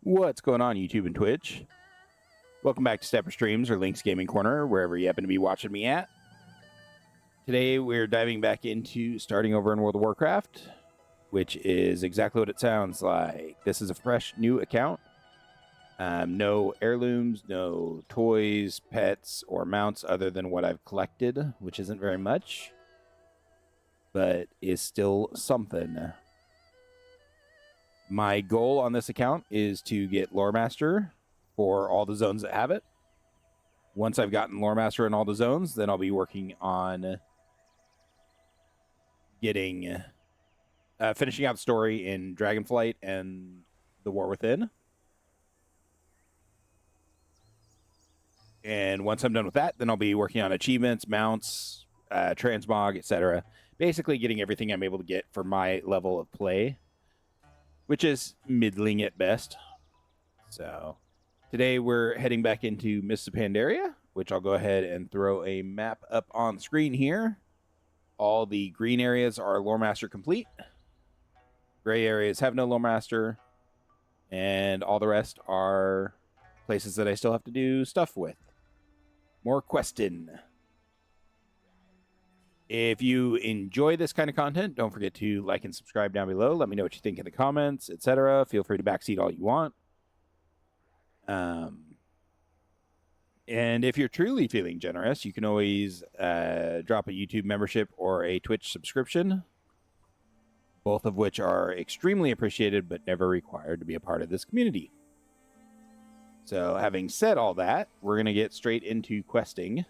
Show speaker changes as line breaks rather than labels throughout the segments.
What's going on, YouTube and Twitch? Welcome back to Stepper Streams or Link's Gaming Corner, wherever you happen to be watching me at. Today, we're diving back into starting over in World of Warcraft, which is exactly what it sounds like. This is a fresh, new account. No heirlooms, no toys, pets, or mounts other than what I've collected, which isn't very much, but is still something. My goal on this account is to get Lore Master for all the zones that have it. Once I've gotten Lore Master in all the zones, then I'll be working on getting finishing out the story in Dragonflight and the War Within. And once I'm done with that, then I'll be working on achievements, mounts, transmog, etc. Basically getting everything I'm able to get for my level of play, which is middling at best. So today we're heading back into Mists of Pandaria, which I'll go ahead and throw a map up on screen here. All the green areas are Lore Master complete. Gray areas have no Lore Master. And all the rest are places that I still have to do stuff with. More questing. If you enjoy this kind of content, don't forget to like and subscribe down below. Let me know what you think in the comments, etc. Feel free to backseat all you want. And if you're truly feeling generous, you can always drop a YouTube membership or a Twitch subscription, both of which are extremely appreciated but never required to be a part of this community. So having said all that, we're going to get straight into questing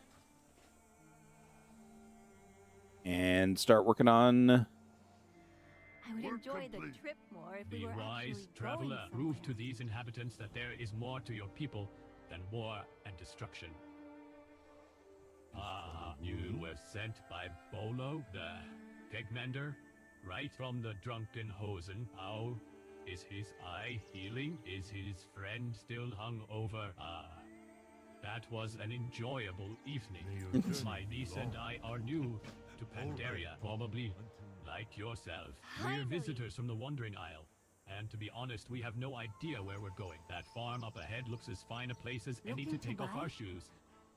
and start working on...
I would enjoy the trip more if we were
wise traveler, prove to these inhabitants that there is more to your people than war and destruction. Ah, you were sent by Bolo, the Pigmender, right from the drunken Hosen. How is his eye healing? Is his friend still hung over? Ah, that was an enjoyable evening. My niece and I are new to Pandaria, probably like yourself. We're visitors from the Wandering Isle, and to be honest, we have no idea where we're going. That farm up ahead looks as fine a place as any to take off our shoes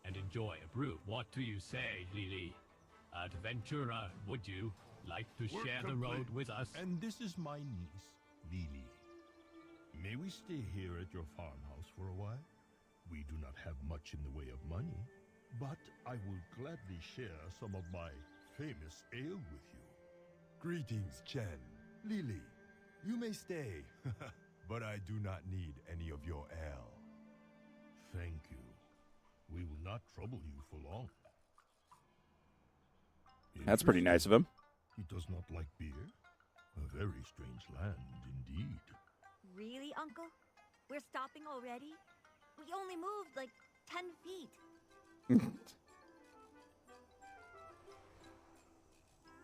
and enjoy a brew. What do you say, Lily? Adventurer, would you like to share the road with us?
And this is my niece, Lily. May we stay here at your farmhouse for a while? We do not have much in the way of money, but I will gladly share some of my famous ale with you.
Greetings, Chen. Lily, you may stay, but I do not need any of your ale.
Thank you. We will not trouble you for long.
That's pretty nice of him.
He does not like beer? A very strange land indeed.
Really, Uncle? We're stopping already? We only moved like 10 feet.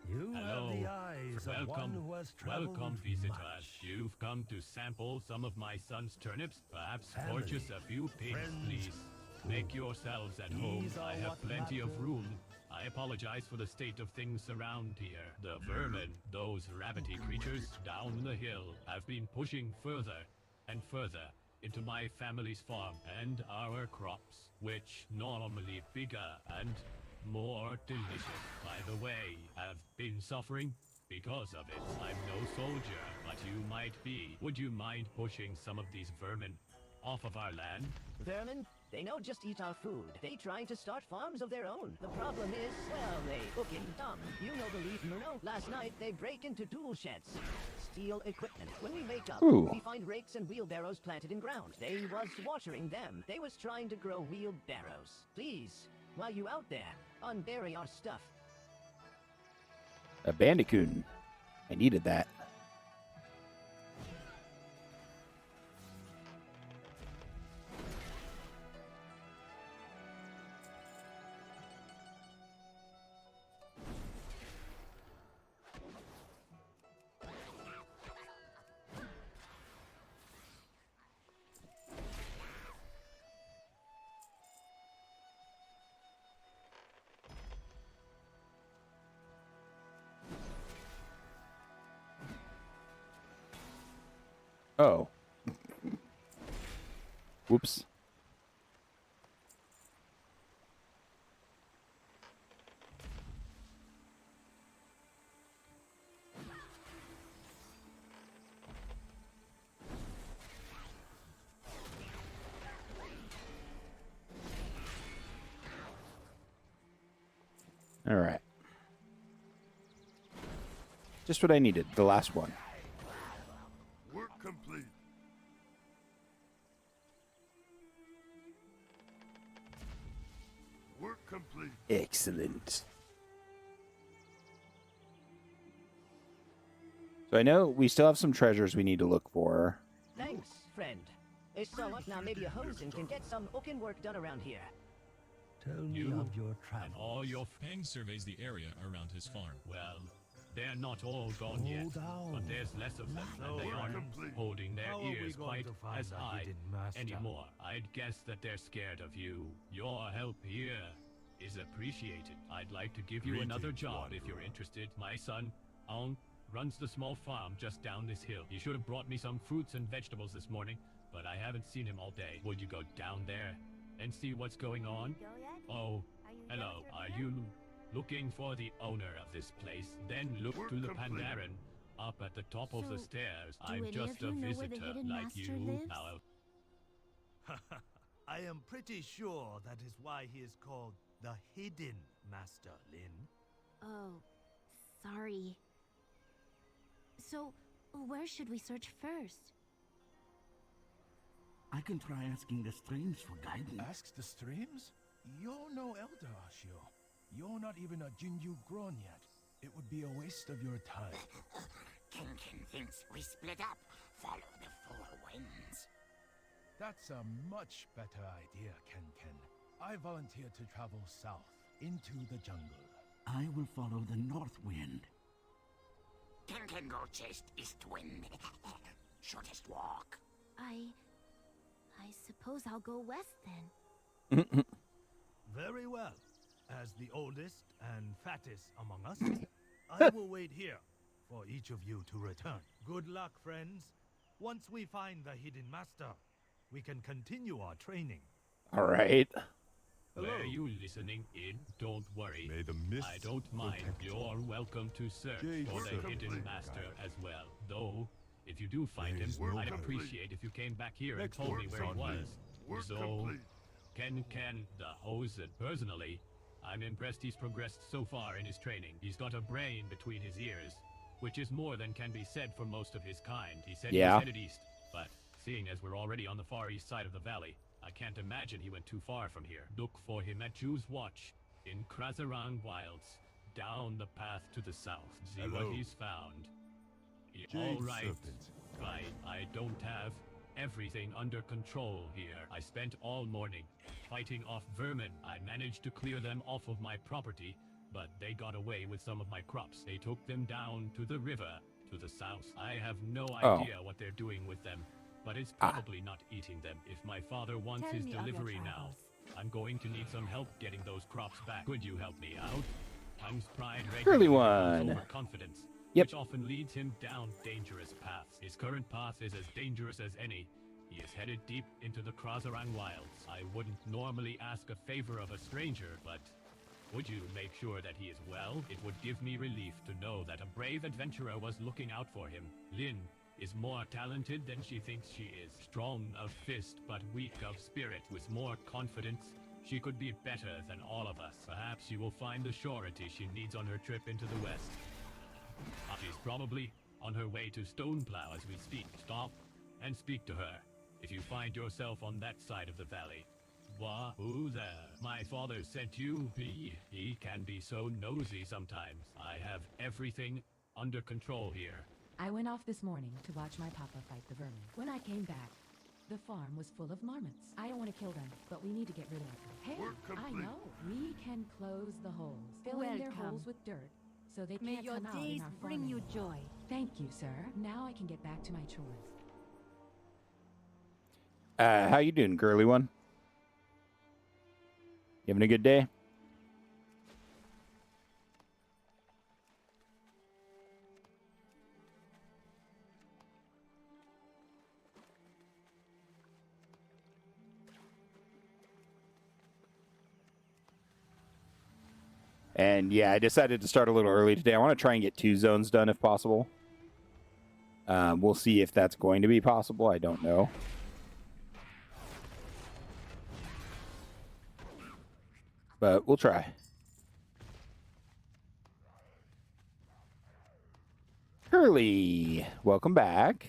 You
Hello.
have the eyes of one who has traveled
Welcome, visitors.
much.
You've come to sample some of my son's turnips. Perhaps
Family,
purchase a few pigs,
friends,
please. Make yourselves at home.
These
I
are
have
what
plenty of
matter.
room. I apologize for the state of things around here. The vermin, those rabbity creatures down the hill, have been pushing further and further into my family's farm and our crops, which normally bigger and more delicious. By the way, have been suffering because of it. I'm no soldier, but you might be. Would you mind pushing some of these vermin off of our land?
Vermin, they don't just eat our food. They try to start farms of their own. The problem is, well, they fucking dumb. You know the leaf, Murno? Last night, they break into tool sheds. Steal equipment. When we wake up,
Ooh.
we find rakes and wheelbarrows planted in ground. They was watering them. They was trying to grow wheelbarrows. Please, while you out there, unbury our stuff.
A bandicoot. I needed that. Oh. Whoops. All right. Just what I needed. The last one.
Work complete. Work complete.
Excellent. So I know we still have some treasures we need to look for.
Thanks, friend. So what now? Maybe a hosen can get some hooking work done around here.
Tell me
You
of your
and
travels.
all your
Peng surveys the area around his farm.
well, they're not all gone
Slow
yet,
down.
but there's less of them, and they aren't holding their
How are we
ears
going
quite
to find
as
the
high
hidden master?
anymore. I'd guess that they're scared of you. Your help here is appreciated. I'd like to give you another
Greetings,
job if you're
wanderer.
interested. My son, Aung, runs the small farm just down this hill. He should have brought me some fruits and vegetables this morning, but I haven't seen him all day. Would you go down there and see what's going on?
Go yet?
Oh,
Are you
hello.
done with
Are
your
you looking for the owner of this place? Then look
Work
to the
complete.
Pandaren up at the top of the
So,
stairs.
do
I'm
any
just
of
a
you know where the
visitor
hidden
like
master
you.
lives?
Now,
I am pretty sure that is why he is called the Hidden Master, Lin.
Oh, sorry. So, where should we search first?
I can try asking the streams for guidance.
Asks the streams? You're no elder, Ashio. You're not even a Jinju grown yet. It would be a waste of your time.
Ken thinks we split up, follow the four winds.
That's a much better idea, Ken. I volunteer to travel south, into the jungle.
I will follow the north wind. Ken go chase east wind. Shortest walk.
I suppose I'll go west then.
Very well. As the oldest and fattest among us, I will wait here for each of you to return. Good luck, friends. Once we find the Hidden Master, we can continue our training.
All right.
were you listening in? Don't worry.
May the mist
I don't mind.
protect
You're welcome to search
Jade
for the
Serpent
hidden
Blade
master
Guide.
as well. Though, if you do find him,
Days will
I'd
complete.
appreciate if you came back here and
Next
told me
work's
where he
on me.
was.
Work
So,
complete.
Ken the Hosen. Personally, I'm impressed he's progressed so far in his training. He's got a brain between his ears, which is more than can be said for most of his kind. He said he
Yeah.
was headed east, but seeing as we're already on the far east side of the valley, I can't imagine he went too far from here. Look for him at Jew's Watch, in Krasarang Wilds, down the path to the south. See
Hello.
what he's found.
Jade
All right,
Serpent.
right. I don't have everything under control here. I spent all morning fighting off vermin. I managed to clear them off of my property, but they got away with some of my crops. They took them down to the river to the south. I have no
Oh.
idea what they're doing with them, but it's probably not eating them. If my father wants
Tell
his
me of your
delivery now,
travels.
I'm going to need some help getting those crops back. Could you help me out? Time's pride
Early
regularly
one.
runs overconfidence,
Yep.
which often leads him down dangerous paths. His current path is as dangerous as any. He is headed deep into the Krasarang Wilds. I wouldn't normally ask a favor of a stranger, but would you make sure that he is well? It would give me relief to know that a brave adventurer was looking out for him. Lin is more talented than she thinks she is. Strong of fist, but weak of spirit. With more confidence, she could be better than all of us. Perhaps she will find the surety she needs on her trip into the west. She's probably on her way to Stoneplow as we speak. Stop and speak to her if you find yourself on that side of the valley. Wahoo there. My father sent you. He can be so nosy sometimes. I have everything under control here.
I went off this morning to watch my papa fight the vermin. When I came back, the farm was full of marmots. I don't want to kill them, but we need to get rid of them. Hey,
Work
I
complete.
know. We can close the holes. Fill in their
Welcome.
holes with dirt, so they
May
can't
your
come out
days
in our
bring
farming.
you joy.
Thank you, sir. Now I can get back to my chores.
How you doing, girly one? You having a good day? And yeah, I decided to start a little early today. I want to try and get 2 zones done if possible. We'll see if that's going to be possible. I don't know. But we'll try. Curly, welcome back.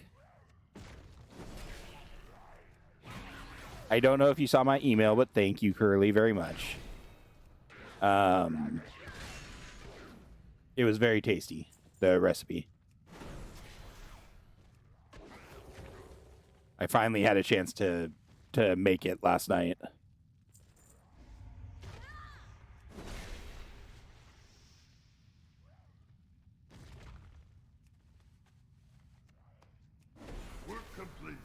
I don't know if you saw my email, but thank you, Curly, very much. It was very tasty, the recipe. I finally had a chance to make it last night.
Work complete.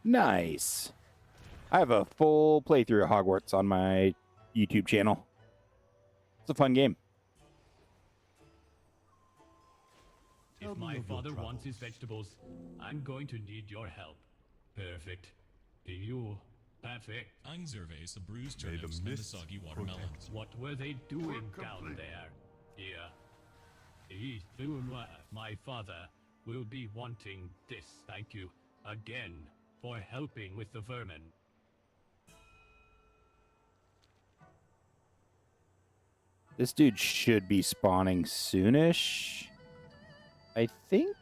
Nice. I have a full playthrough of Hogwarts on my YouTube channel. It's a fun game.
If my father wants his vegetables, I'm going to need your help. Perfect. Do you? Perfect.
Einservase the bruised
May the
turnips and the
mist
soggy watermelons.
What were they doing down there? Here. My father will be wanting this. Thank you again for helping with the vermin.
This dude should be spawning soonish, I think.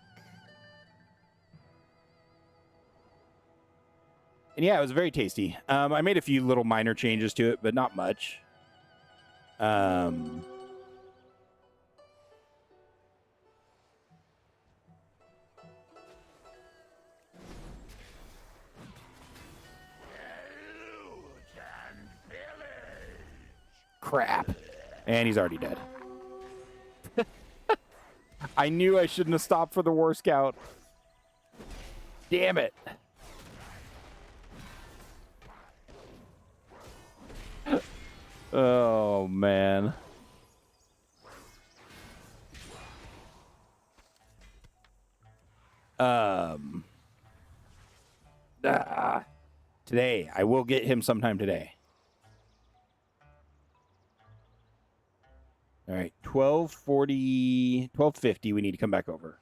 And yeah, it was very tasty. I made a few little minor changes to it, but not much. Crap. And he's already dead. I knew I shouldn't have stopped for the War Scout. Damn it. Oh, man. Today. I will get him sometime today. All right, 12:40, 12:50. We need to come back over.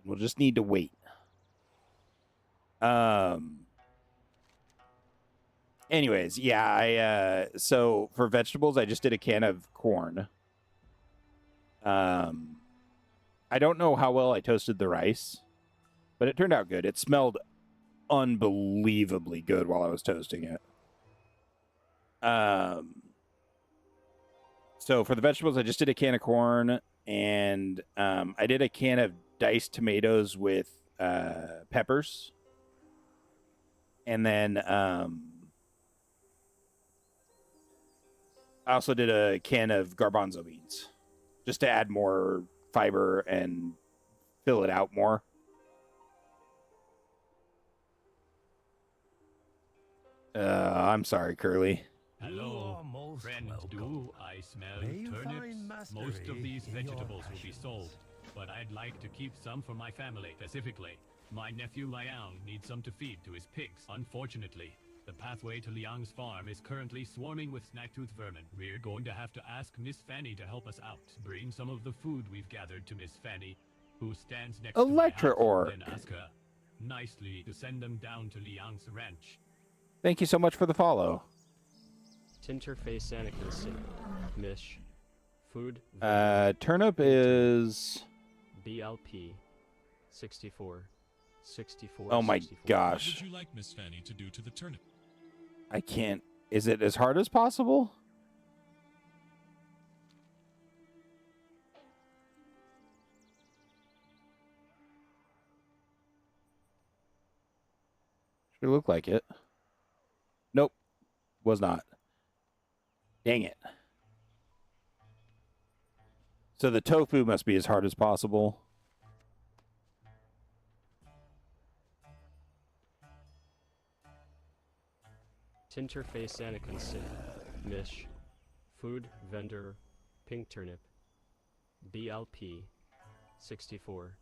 We'll just need to wait. Anyways, yeah, so for vegetables, I just did a can of corn. I don't know how well I toasted the rice, but it turned out good. It smelled unbelievably good while I was toasting it. So for the vegetables, I just did a can of corn, and I did a can of diced tomatoes with peppers. And then I also did a can of garbanzo beans, just to add more fiber and fill it out more. I'm sorry, Curly.
Hello, friend. Do I smell
May you
turnips?
find mastery
Most of these
in your
vegetables will be
passions.
sold, but I'd like to keep some for my family specifically. My nephew Liang needs some to feed to his pigs. Unfortunately, the pathway to Liang's farm is currently swarming with snagtooth vermin. We're going to have to ask Miss Fanny to help us out. Bring some of the food we've gathered to Miss Fanny, who stands next
Electra
to my house,
Orc.
then ask her nicely to send them down to Liang's ranch.
Thank you so much for the follow.
Tinterface Anakin Sin. Mish. Food.
Turnip is...
BLP. 64. 64.
Oh my
64.
What
gosh.
would you like Miss Fanny to do to the turnip?
I can't... Is it as hard as possible? Should look like it. Nope. Was not. Dang it. So the tofu must be as hard as possible.
Tinterface Anakin Sin. Mish. Food vendor. Pink turnip. BLP. 64.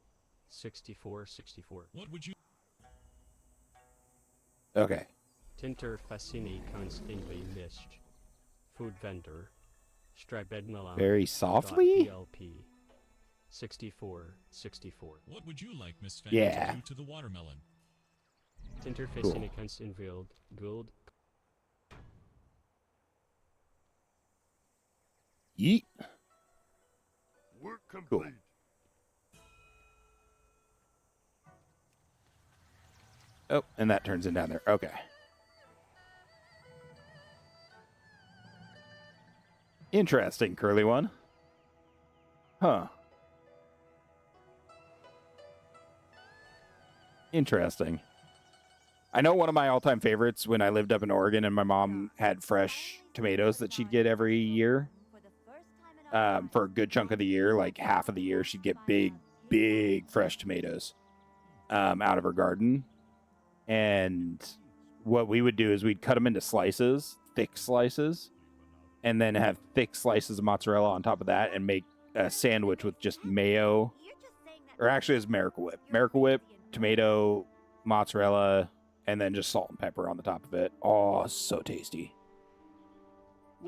64. 64.
What would you...
Okay.
Tinter Fascini constantly missed. Food vendor. Strabedmelam.
Very softly?
BLP 6464.
What would you like Miss Fanny
Yeah.
to do to the watermelon?
Tinter
Cool.
Fascini constantly gold.
Yeet.
Work
Cool.
complete.
Oh, and that turns it down there. Okay. Interesting, curly one. Huh. Interesting. I know one of my all-time favorites when I lived up in Oregon and my mom had fresh tomatoes that she'd get every year. For a good chunk of the year, like half of the year, she'd get big fresh tomatoes out of her garden. And what we would do is we'd cut them into slices, thick slices, and then have thick slices of mozzarella on top of that and make a sandwich with just mayo, or actually it's Miracle Whip. Miracle Whip, tomato, mozzarella, and then just salt and pepper on the top of it. Oh, so tasty.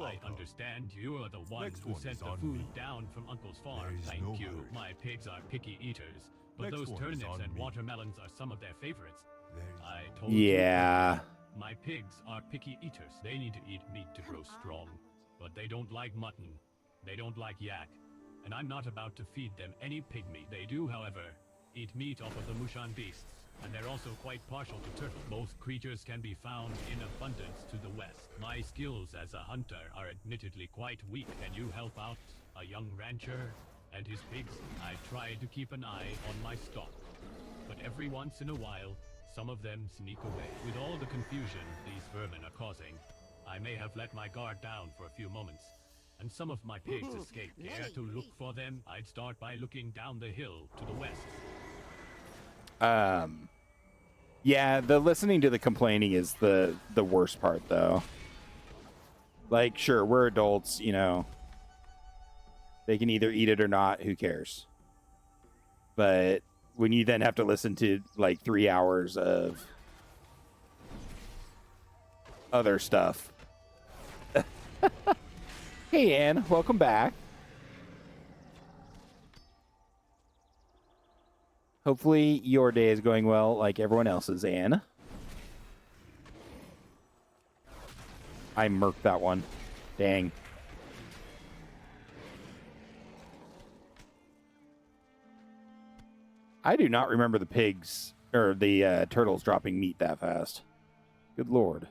I understand you are the one
Next
who
one
sent
is
the
on
food
me.
down from Uncle's farm.
There is
Thank
no
you.
hurry.
My pigs are picky eaters, but
Next
those
one is
turnips
on
and
me.
watermelons are some of their favorites.
There is
I told you.
Yeah.
My pigs are picky eaters. They need to eat meat to grow strong, but they don't like mutton. They don't like yak, and I'm not about to feed them any pig meat. They do, however, eat meat off of the Mushan beasts, and they're also quite partial to turtle. Both creatures can be found in abundance to the west. My skills as a hunter are admittedly quite weak. Can you help out a young rancher and his pigs? I try to keep an eye on my stock, but every once in a while, some of them sneak away. With all the confusion these vermin are causing, I may have let my guard down for a few moments, and some of my pigs escaped. Care to look for them? I'd start by looking down the hill to the west.
Yeah, the listening to the complaining is the worst part, though. Like, sure, we're adults, you know. They can either eat it or not, who cares? But when you then have to listen to, like, 3 hours of other stuff. Hey, Ann, welcome back. Hopefully your day is going well like everyone else's, Anne. I murked that one. Dang. I do not remember the pigs, or the turtles dropping meat that fast. Good lord.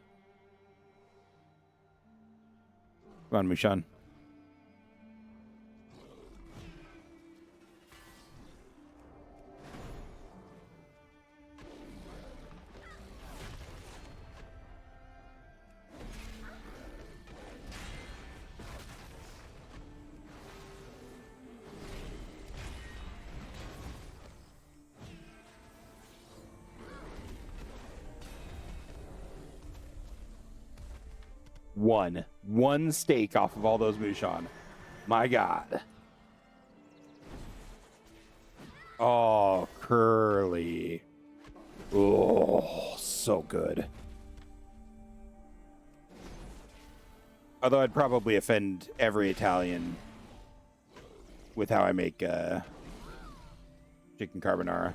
Come on, Mushan. One steak off of all those Mushan. My god. Oh, curly. Oh, so good. Although I'd probably offend every Italian with how I make chicken carbonara.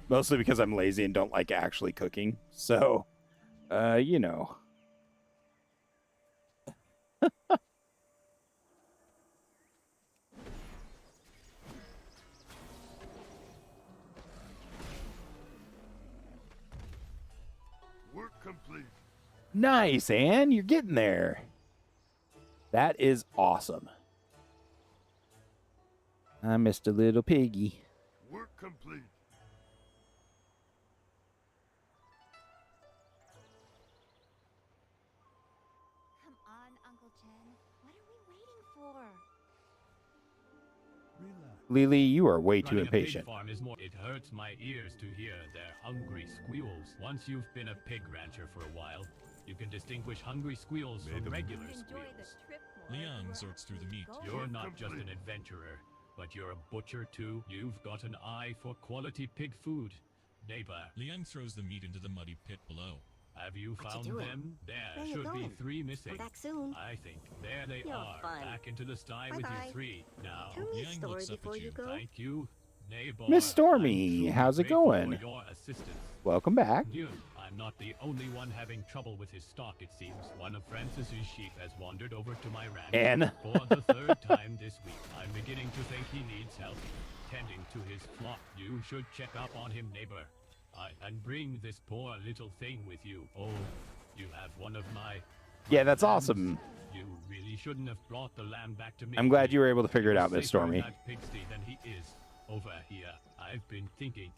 Mostly because I'm lazy and don't like actually cooking. So, you know.
Work complete.
Nice, Ann. You're getting there. That is awesome. I missed a little piggy.
Work complete.
Come on, Uncle Chen. What are we waiting for?
Relax.
Lily, you are way too
Running a pig
impatient.
farm is more. It hurts my ears to hear their hungry squeals. Once you've been a pig rancher for a while, you can distinguish hungry squeals
May
from
the-
regular
Enjoy the
squeals.
trip more.
Leon sorts through the meat.
You're not just an adventurer, but you're a butcher too. You've got an eye for quality pig food. Neighbor,
Liang throws the meat into the muddy pit below.
have you
What you
found
doing?
them? There
Where you
should be
going?
3 missing.
Come back soon.
I think. There they
You're
are.
fun.
Back into the sty with
Bye-bye.
you 3. Now,
Tell me a
Yang
story
looks up at
before you
you.
go.
thank you, neighbor.
Miss
I'm
Stormy,
truly
how's it
grateful
going?
For your assistance.
Welcome back.
You, I'm not the only one having trouble with his stock, it seems. One of Francis's sheep has wandered over to my ranch.
And?
For the 3rd time this week. I'm beginning to think he needs help tending to his flock. You should check up on him, neighbor. And bring this poor little thing with you. Oh, you have one of my...
Yeah, that's
lambs.
awesome.
You really shouldn't have brought the lamb back to me.
I'm glad you were able to figure it out, Miss
Safer in
Stormy.
that pigsty than he is over here. I've been thinking.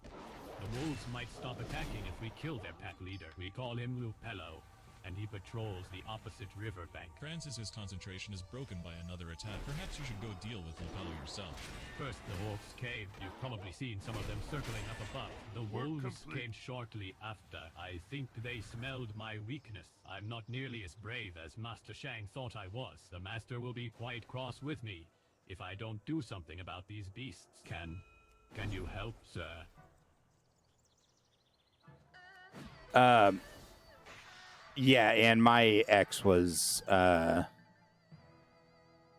The wolves might stop attacking if we kill their pack leader. We call him Lupello, and he patrols the opposite riverbank.
Francis's concentration is broken by another attack. Perhaps you should go deal with Lupello yourself.
First, the wolves came. You've probably seen some of them circling up above. The wolves came shortly after. I think they smelled my weakness. I'm not nearly as brave as Master Shang thought I was. The master will be quite cross with me if I don't do something about these beasts. Can you help, sir?
Yeah, and my ex was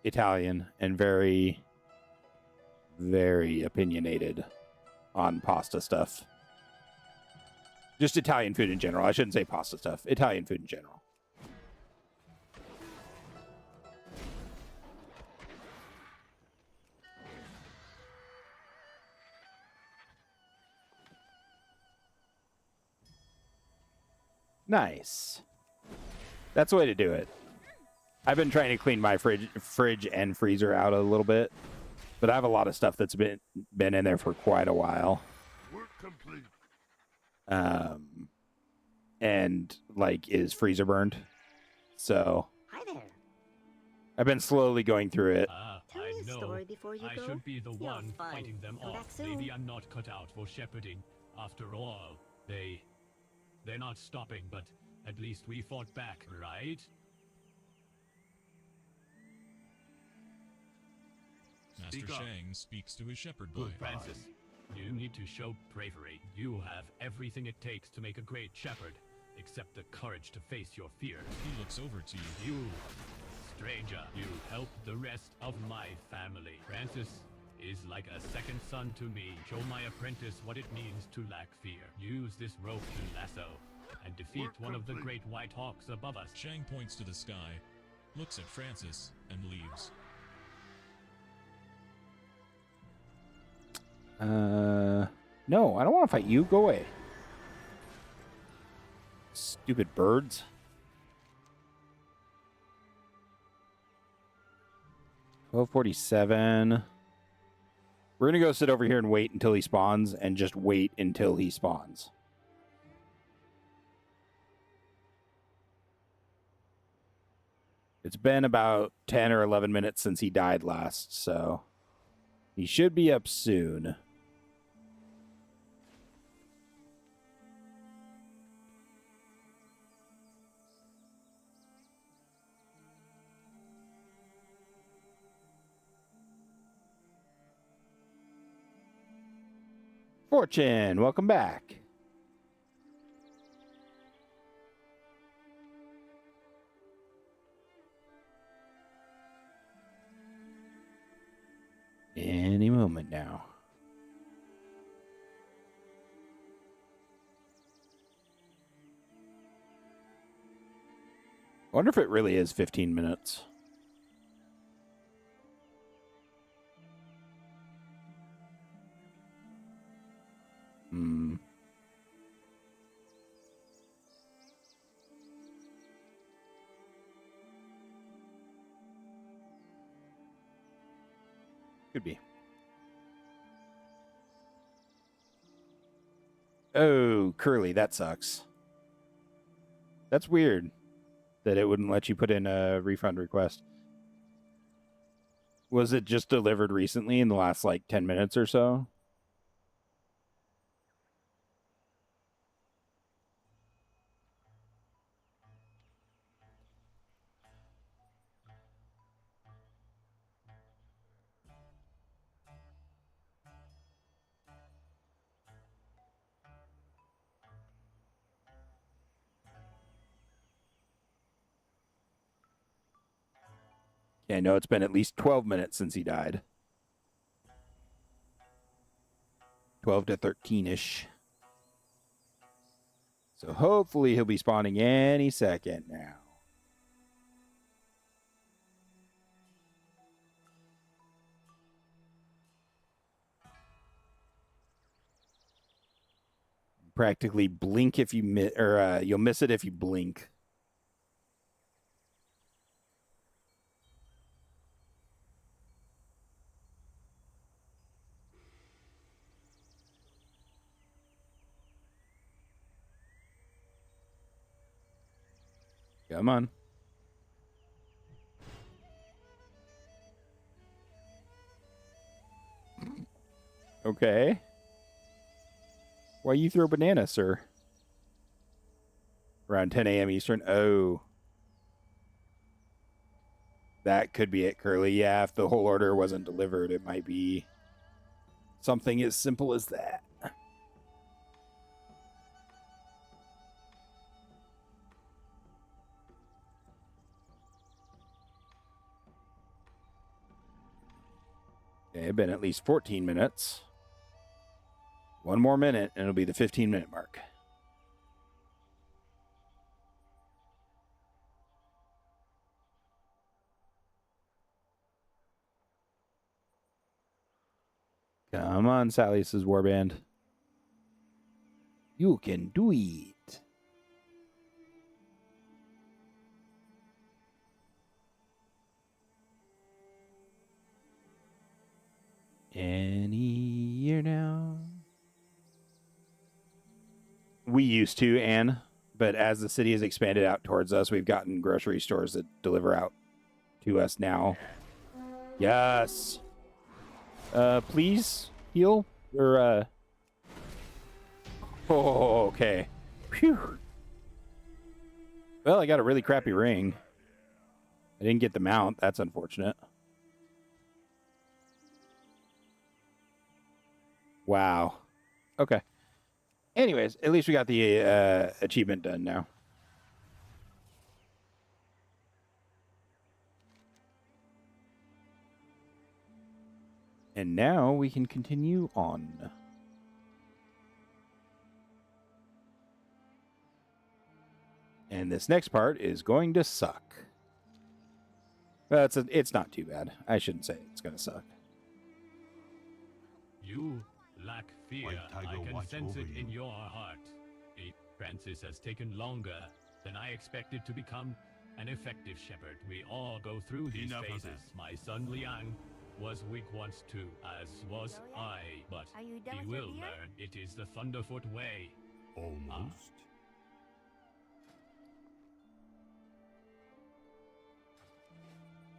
Italian and very, very opinionated on pasta stuff. Just Italian food in general. I shouldn't say pasta stuff. Italian food in general. Nice. That's the way to do it. I've been trying to clean my fridge and freezer out a little bit, but I have a lot of stuff that's been in there for quite a while.
Work complete.
And like is freezer burned. So
Hi there.
I've been slowly going through it.
Tell me a
know.
story before you
I
go.
should be the
You're
one
fun.
fighting them
Come back
off.
soon.
Maybe I'm not cut out for shepherding. After all, they're not stopping, but at least we fought back, right?
Master
Speak up.
Shang speaks to his shepherd boy.
Francis, you need to show bravery. You have everything it takes to make a great shepherd, except the courage to face your fears.
He looks over to you.
You, stranger, you help the rest of my family. Francis is like a second son to me. Show my apprentice what it means to lack fear. Use this rope to lasso and defeat one of the great white hawks above us.
Shang points to the sky, looks at Francis, and leaves.
No, I don't want to fight you. Go away. Stupid birds. $12.47. We're going to go sit over here and wait until he spawns, and just wait until he spawns. It's been about 10 or 11 minutes since he died last, so he should be up soon. Fortune, welcome back. Any moment now. I wonder if it really is 15 minutes. Could be. Oh, Curly, that sucks. That's weird that it wouldn't let you put in a refund request. Was it just delivered recently in the last, like, 10 minutes or so? Yeah, I know it's been at least 12 minutes since he died. 12 to 13-ish. So hopefully he'll be spawning any second now. Practically blink if you miss, or you'll miss it if you blink. Come on. Okay. Why you throw banana, sir? Around 10 a.m. Eastern. Oh. That could be it, Curly. Yeah, if the whole order wasn't delivered, it might be something as simple as that. Okay, it's been at least 14 minutes. One more minute, and it'll be the 15-minute mark. Come on, Salius's warband. You can do it. Any year now. We used to, Anne, but as the city has expanded out towards us, we've gotten grocery stores that deliver out to us now. Yes. Please heal or Oh, okay. Phew. Well, I got a really crappy ring. I didn't get the mount. That's unfortunate. Wow. Okay. Anyways, at least we got the achievement done now. And now we can continue on. And this next part is going to suck. Well, it's not too bad. I shouldn't say it's going to suck.
You lack fear.
White Tiger,
I can
watch
sense
over
it
you.
in your heart. Francis has taken longer than I expected to become an effective shepherd. We all go through these
Enough of
phases.
that.
My son Liang was weak once too, as was I. But
Are you done
he
with your
will
beer?
learn. It is the Thunderfoot way.
Almost.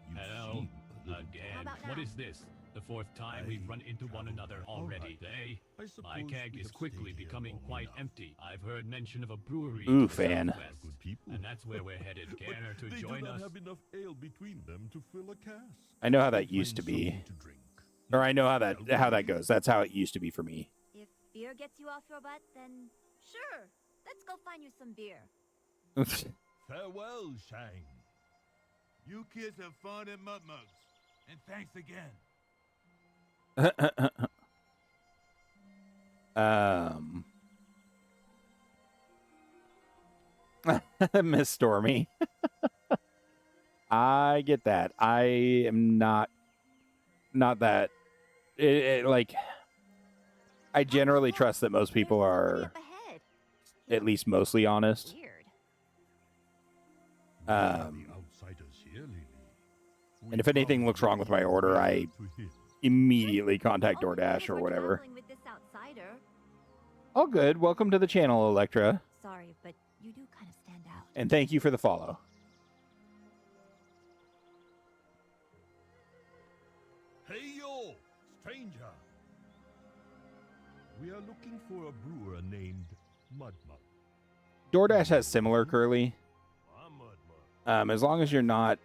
You
Hello
seem a little
again.
about
What
now?
is this? The fourth time we've run into one another already.
Alright. I
My
suppose
keg
we
is
have
quickly
stayed here
becoming
long
quite
enough.
empty. I've heard mention of a brewery
Ooh,
to the
fan.
southwest,
Good people.
and that's where we're headed. Care to
They
join
do not
us?
have enough ale between them to fill a cask.
I know how
We'll
that used to
find
be.
something to drink.
Or I know how that goes. That's how it used to be for me.
If beer gets you off your butt, then sure. Let's go find you some beer.
Farewell, Shang.
You kids have fun at Mud Mugs. And thanks again.
Miss Stormy. I get that. I am not that. Like, I generally trust that most people
There's somebody
are
up ahead.
at least mostly honest.
Weird.
We are the outsiders here, Lily.
And if anything looks wrong with my order, I immediately contact
Only
DoorDash
because
or
we're
whatever.
traveling with this outsider.
All good. Welcome to the channel, Electra.
Sorry, but you do kind of stand out.
And thank you for the follow.
Hey yo, stranger! We are looking for a brewer named Mudmug.
DoorDash has similar, Curly.
I'm Mudmug.
As long as you're not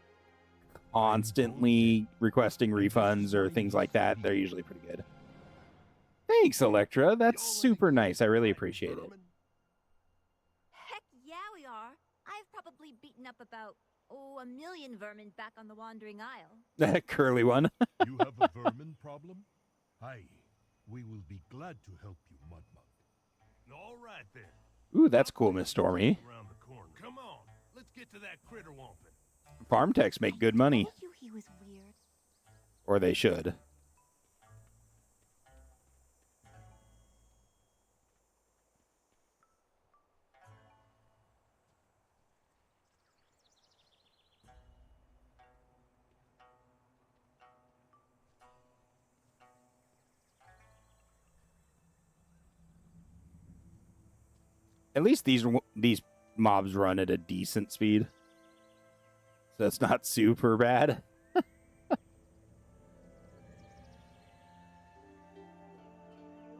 constantly requesting refunds or things like that, they're usually pretty good. Thanks, Electra. That's super nice. I really appreciate it.
Heck yeah, we are. I've probably beaten up about Oh, a million vermin back on the Wandering Isle.
That curly one.
You have a vermin problem? Aye, we will be glad to help you, Mudmug.
All right then.
Ooh, that's cool, Miss Stormy.
Around the corner. Come on, let's get to that critter womping.
Farm techs make good money.
Told you he was weird.
Or they should. At least these mobs run at a decent speed. So it's not super bad.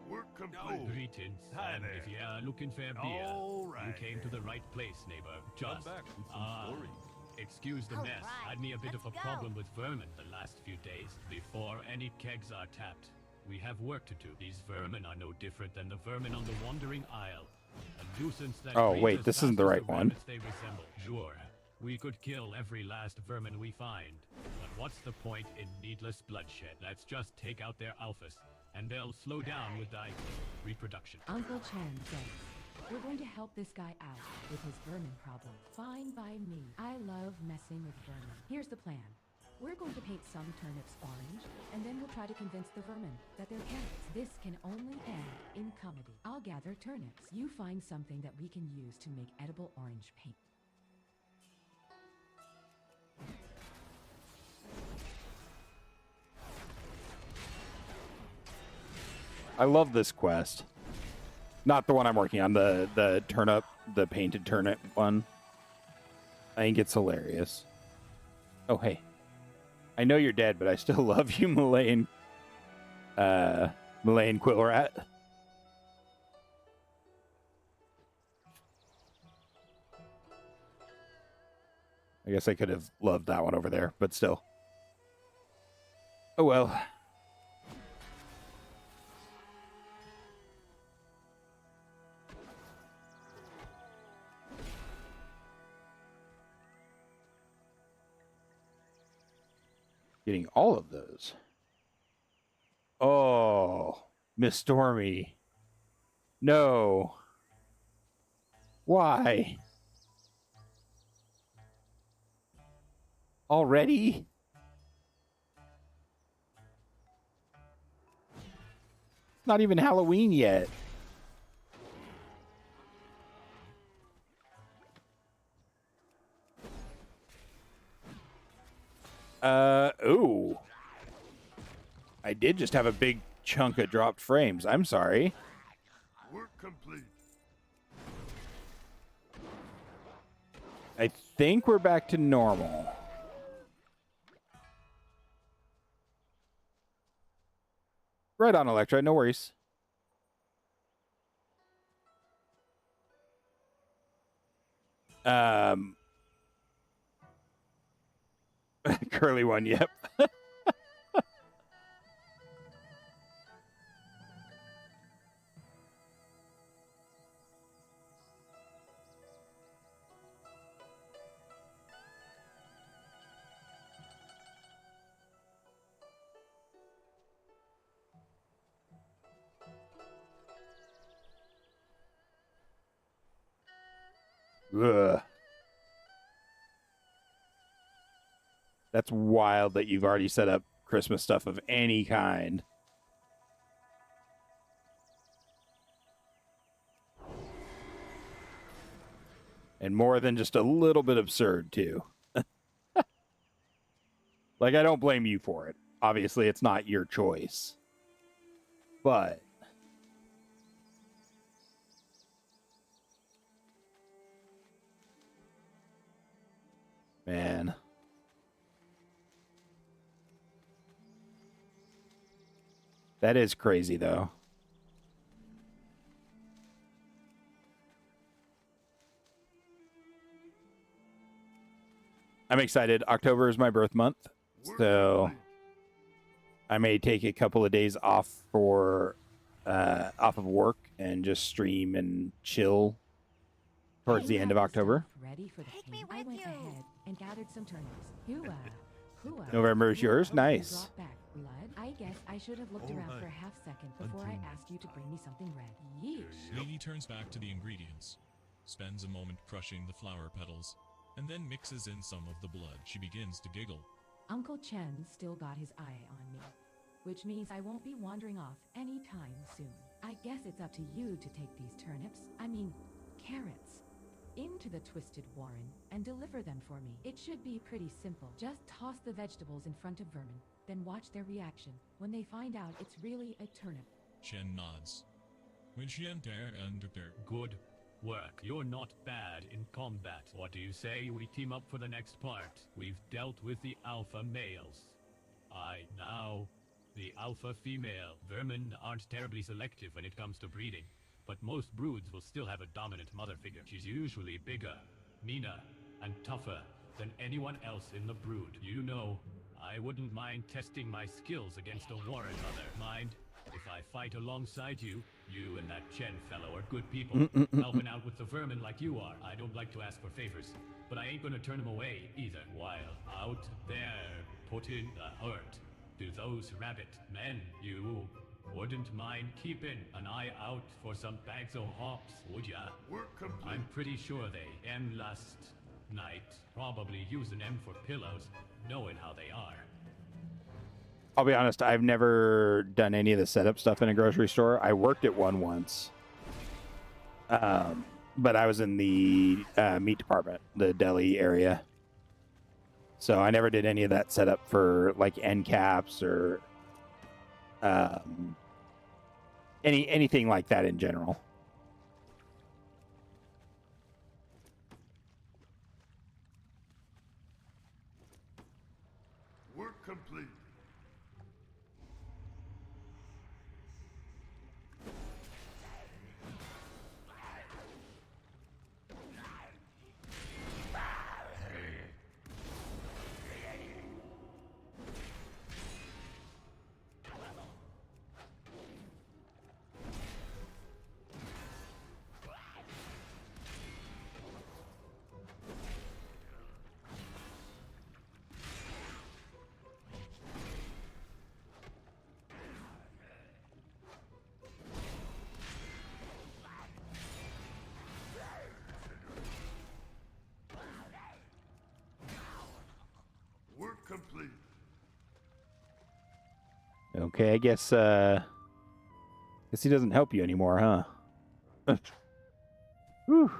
Work complete.
Greetings.
Hi
And
there.
if you are looking for beer,
All
you
right.
came to the right place, neighbor. Just
back with some stories.
excuse the
All
mess.
right,
Had me a bit of a
let's go.
problem with vermin the last few days. Before any kegs are tapped, we have work to do. These vermin are no different than the vermin on the Wandering Isle. A nuisance that
Oh,
breeds
wait,
as
this isn't
fast
the
as
right one.
rabbits they resemble. Sure, we could kill every last vermin we find, but what's the point in needless bloodshed? Let's just take out their alphas, and they'll slow down with reproduction.
Uncle Chan says, we're going to help this guy out with his vermin problem. Fine by me. I love messing with vermin. Here's the plan. We're going to paint some turnips orange, and then we'll try to convince the vermin that they're carrots. This can only end in comedy. I'll gather turnips. You find something that we can use to make edible orange paint.
I love this quest. Not the one I'm working on, the turnip, the painted turnip one. I think it's hilarious. Oh, hey. I know you're dead, but I still love you, Malayan Quill Rat. I guess I could have loved that one over there, but still. Oh well. Getting all of those. Oh, Miss Stormy. No. Why? Already? Not even Halloween yet. Ooh. I did just have a big chunk of dropped frames. I'm sorry.
Work complete.
I think we're back to normal. Right on, Electra. No worries. Curly one, yep. Ugh. That's wild that you've already set up Christmas stuff of any kind. And more than just a little bit absurd, too. Like, I don't blame you for it. Obviously, it's not your choice. But... man. That is crazy, though. I'm excited. October is my birth month, so I may take a couple of days off for off of work and just stream and chill towards the end of October.
Ready for the
Take me
king. I
with
went
you.
ahead and gathered some turnips. Hooah. Hooah.
November is yours?
You
Nice.
brought back blood? I guess I should have looked around for a half second before I asked you to bring me something red. Yeesh.
Lily turns back to the ingredients, spends a moment crushing the flower petals, and then mixes in some of the blood. She begins to giggle.
Uncle Chen still got his eye on me, which means I won't be wandering off anytime soon. I guess it's up to you to take these turnips, carrots, into the Twisted Warren and deliver them for me. It should be pretty simple. Just toss the vegetables in front of vermin, then watch their reaction when they find out it's really a turnip.
Chen nods.
Good work. You're not bad in combat. What do you say we team up for the next part? We've dealt with the alpha males. The alpha female. Vermin aren't terribly selective when it comes to breeding, but most broods will still have a dominant mother figure. She's usually bigger, meaner, and tougher than anyone else in the brood. You know, I wouldn't mind testing my skills against a warren mother. Mind if I fight alongside you? You and that Chen fellow are good people, helping out with the vermin like you are. I don't like to ask for favors, but I ain't gonna turn them away either. While out there putting the hurt to those rabbit men, you wouldn't mind keeping an eye out for some bags of hops, would ya? I'm pretty sure they am last night, probably using them for pillows, knowing how they are.
I'll be honest, I've never done any of the setup stuff in a grocery store. I worked at one once. But I was in the meat department, the deli area. So I never did any of that setup for like end caps or anything like that in general.
Work complete. Complete.
Okay, I guess he doesn't help you anymore, huh? Whew.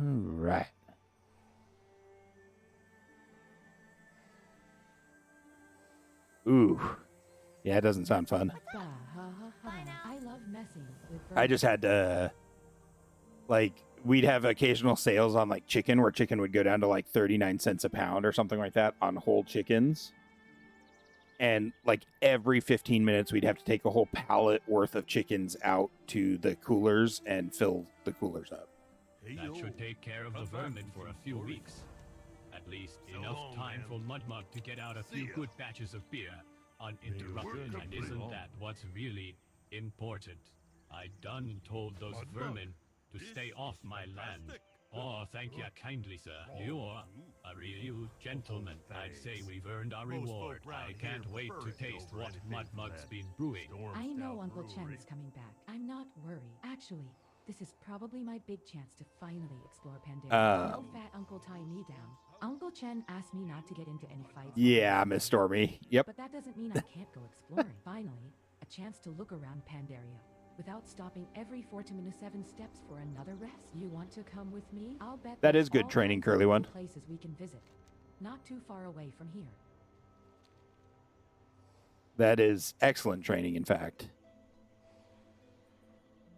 All right. Ooh. Yeah, it doesn't sound fun.
I love messing with
I just had to, like, we'd have occasional sales on, like, chicken, where chicken would go down to, like, 39 cents a pound or something like that on whole chickens. And, like, every 15 minutes, we'd have to take a whole pallet worth of chickens out to the coolers and fill the coolers up.
That should take care of the vermin for a few weeks. At least enough time for Mudmug to get out a few good batches of beer uninterrupted. And isn't that what's really important? I done told those vermin to stay off my land. Oh, thank you kindly, sir. You're a real gentleman. I'd say we've earned our reward. I can't wait to taste what Mudmug's been brewing.
I know Uncle Chen's coming back. I'm not worried. Actually, this is probably my big chance to finally explore Pandaria. No fat Uncle tie me down. Uncle Chen asked me not to get into any fights.
Yeah, Miss Stormy. Yep.
But that doesn't mean I can't go exploring. Finally, a chance to look around Pandaria without stopping every 4-7 steps for another rest. You want to come with me? I'll bet
that
there's
is good
all
training,
kinds of
Curly One.
Places we can visit, not too far away from here.
That is excellent training, in fact.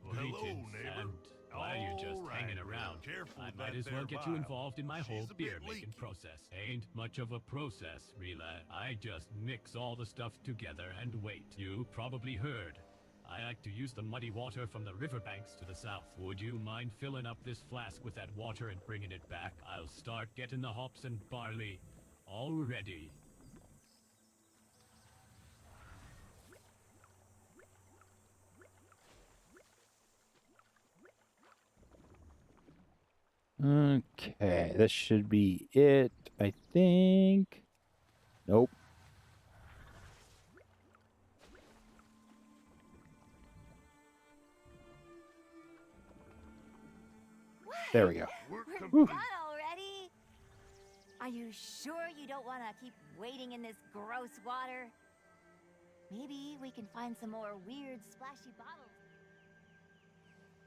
Greetings, and while you're just hanging around, I might as well get you involved in my whole beer-making process. Ain't much of a process, really. I just mix all the stuff together and wait. You probably heard I like to use the muddy water from the riverbanks to the south. Would you mind filling up this flask with that water and bringing it back? I'll start getting the hops and barley all ready.
Okay, this should be it, I think. Nope. There we go.
We're done already? Are you sure you don't want to keep waiting in this gross water? Maybe we can find some more weird splashy bottles.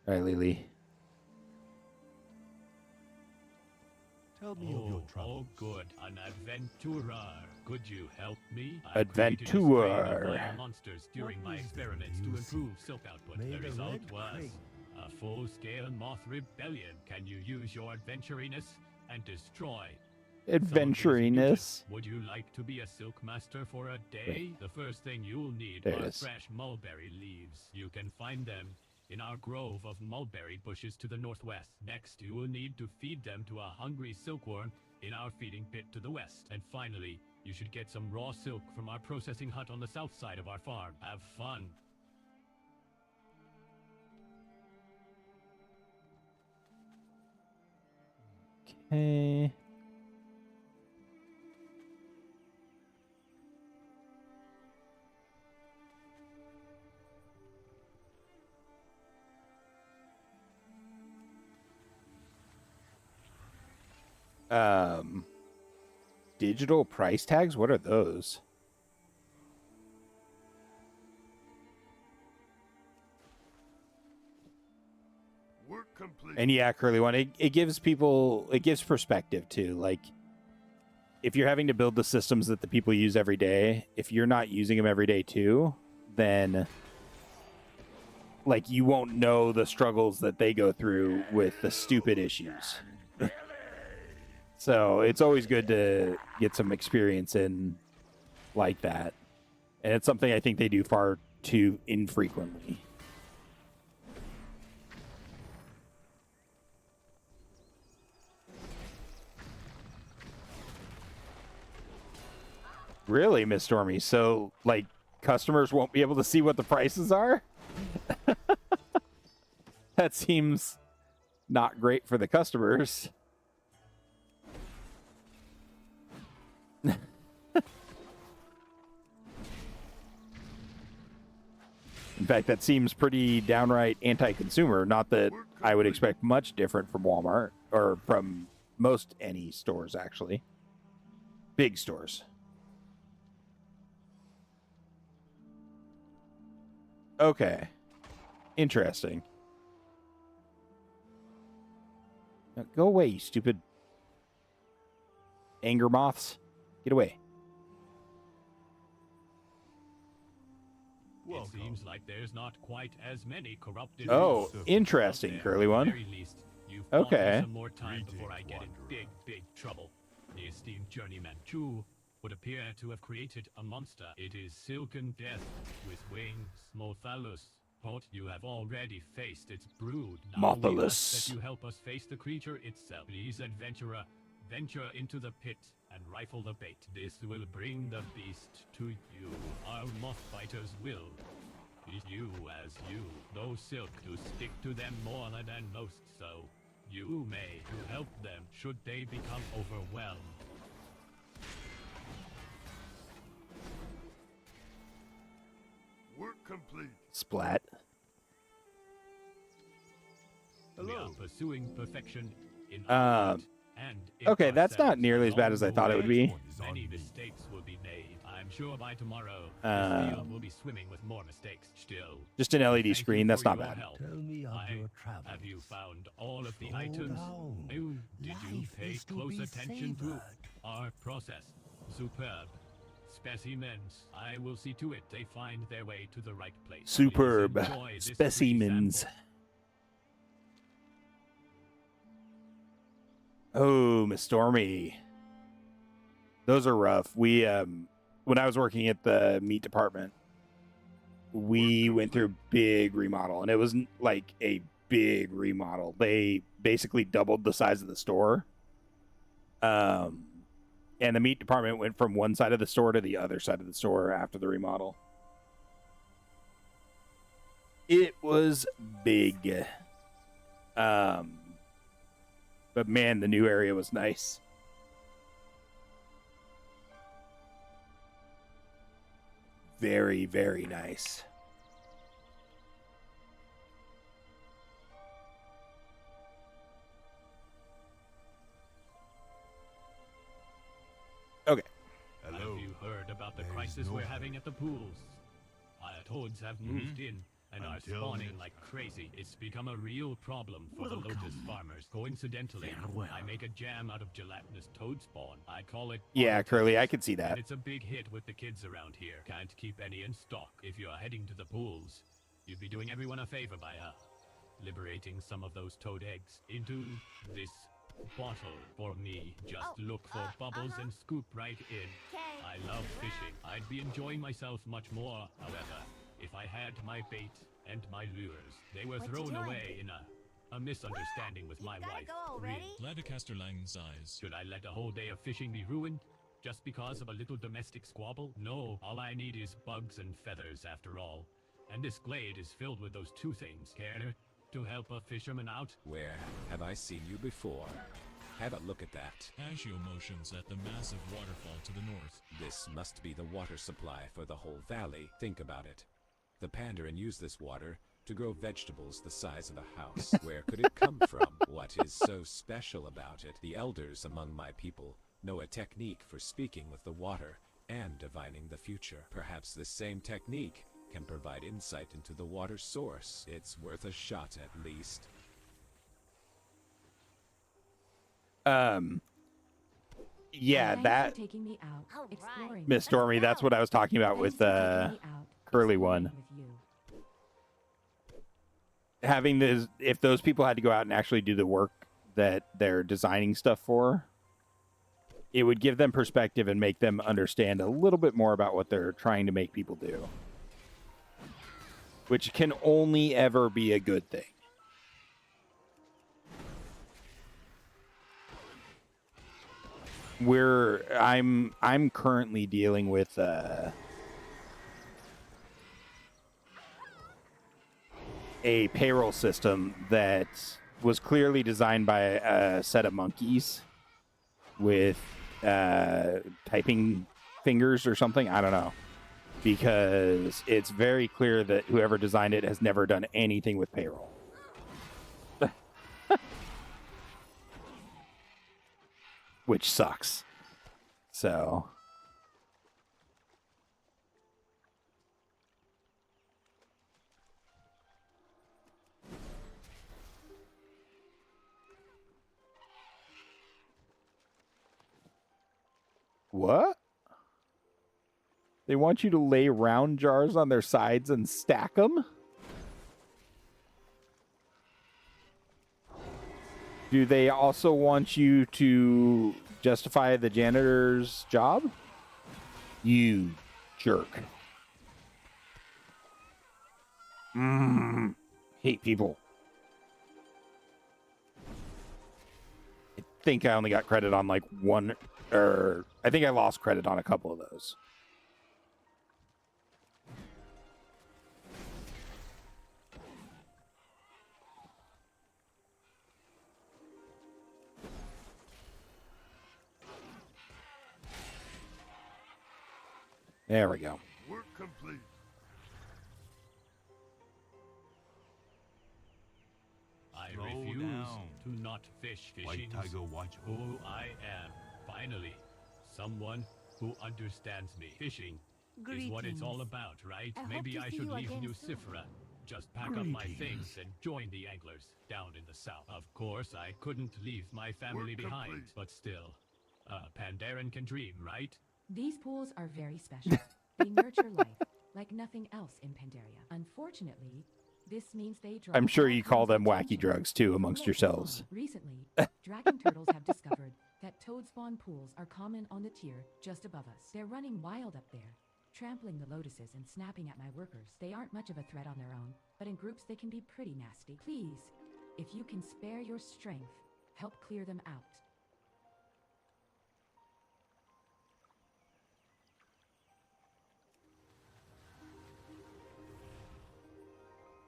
All right, Lily.
Tell me of your travels.
Oh, good. An adventurer. Could you help me? I created a strain
Adventurer.
of wild monsters during my experiments to improve silk output. The result was a full-scale moth rebellion. Can you use your adventuriness and destroy some of these
Adventuriness.
mutants? Would you like to be a silk master for a day? The first thing you'll need
There it
are
is.
fresh mulberry leaves. You can find them in our grove of mulberry bushes to the northwest. Next, you will need to feed them to a hungry silkworm in our feeding pit to the west. And finally, you should get some raw silk from our processing hut on the south side of our farm. Have fun.
Okay. Digital price tags? What are those?
Work complete.
And yeah, Curly One, it gives people, it gives perspective too. Like, if you're having to build the systems that the people use every day, if you're not using them every day too, then like you won't know the struggles that they go through with the stupid issues. So it's always good to get some experience in like that. And it's something I think they do far too infrequently. Really, Miss Stormy? So, like, customers won't be able to see what the prices are? That seems not great for the customers. In fact, that seems pretty downright anti-consumer. Not that I would expect much different from Walmart or from most any stores, actually. Big stores. Okay. Interesting. Now, go away, you stupid anger moths. Get away.
It seems like there's not quite as many corrupted.
Oh,
beasts
interesting,
out there.
Curly
At the
One.
very least, you've bought me
Okay.
some more time before I get in big trouble. The esteemed journeyman Chu would appear to have created a monster. It is silken death with wings, Mothalus. But you have already faced its brood. Now we
Mothalus.
ask that you help us face the creature itself. Please, adventurer, venture into the pit and rifle the bait. This will bring the beast to you. Our moth fighters will. Treat you as you. Those silk to stick to them more than most, so you may to help them should they become overwhelmed.
Work complete.
Splat.
We are pursuing perfection in
Um,
art and in
okay, that's not
ourselves.
nearly as bad as I
Along
thought
the
it would
way,
be.
Many mistakes will be made. I'm sure by tomorrow,
Um,
this field will be swimming with more mistakes still.
Just an LED
Thank you
screen,
for
that's not
your
bad.
help.
Tell me of your travels.
Have you found all of the
Slow
items?
down.
Did you
Life
pay
is to
close
be
attention to
savored.
our process? Superb. Specimens. I will see to it they find their way to the right place. Please
Superb
enjoy this free
specimens.
sample.
Oh, Miss Stormy. Those are rough. We when I was working at the meat department, we went through a big remodel, and it was like a big remodel. They basically doubled the size of the store. And the meat department went from one side of the store to the other side of the store after the remodel. It was big. But man, the new area was nice. Very, very nice. Okay.
Have you heard about the crisis we're having at the pools? Toads have moved in and are spawning like crazy. It's become a real problem for the lotus farmers. Coincidentally, I make a jam out of gelatinous toad spawn. I call it...
Yeah, Curly, I could see that.
And it's a big hit with the kids around here. Can't keep any in stock. If you're heading to the pools, you'd be doing everyone a favor by, liberating some of those toad eggs into this bottle for me. Just look for bubbles and scoop right in. I love fishing. I'd be enjoying myself much more, however, if I had my bait and my lures. They were thrown away in a misunderstanding with my wife.
Ladicaster Lang's eyes.
Should I let a whole day of fishing be ruined just because of a little domestic squabble? No, all I need is bugs and feathers after all. And this glade is filled with those two things. Care to help a fisherman out?
Where have I seen you before? Have a look at that.
Ashio motions at the massive waterfall to the north.
This must be the water supply for the whole valley. Think about it. The Pandarin used this water to grow vegetables the size of a house. Where could it come from? What is so special about it? The elders among my people know a technique for speaking with the water and divining the future. Perhaps this same technique can provide insight into the water source. It's worth a shot at least.
Yeah, that
taking me out, exploring.
Miss Stormy, that's what I was talking about with Curly one. Having this, if those people had to go out and actually do the work that they're designing stuff for, it would give them perspective and make them understand a little bit more about what they're trying to make people do. Which can only ever be a good thing. I'm currently dealing with a payroll system that was clearly designed by a set of monkeys with typing fingers or something. I don't know. Because it's very clear that whoever designed it has never done anything with payroll. Which sucks. So... What? They want you to lay round jars on their sides and stack them? Do they also want you to justify the janitor's job? You jerk. Hate people. I think I only got credit on like one, or I think I lost credit on a couple of those. There we go.
Work complete.
I
Slow
refuse
down.
to not fish
White
fishing.
Tiger, watch
Who I am. Finally, someone who understands me. Fishing is what it's all about, right?
I hope
Maybe
to
I
see
should
you
leave
again
New
soon.
Sifra. Just pack up my things and join the anglers down in the south. Of course, I couldn't leave my family
Work
behind,
complete.
but still, Pandaran can dream, right?
These pools are very special. They nurture life like nothing else in Pandaria. Unfortunately, this means they draw...
I'm sure you call them wacky
attention.
drugs too amongst yourselves.
Recently, dragon turtles have discovered that toad spawn pools are common on the tier just above us. They're running wild up there, trampling the lotuses and snapping at my workers. They aren't much of a threat on their own, but in groups they can be pretty nasty. Please, if you can spare your strength, help clear them out.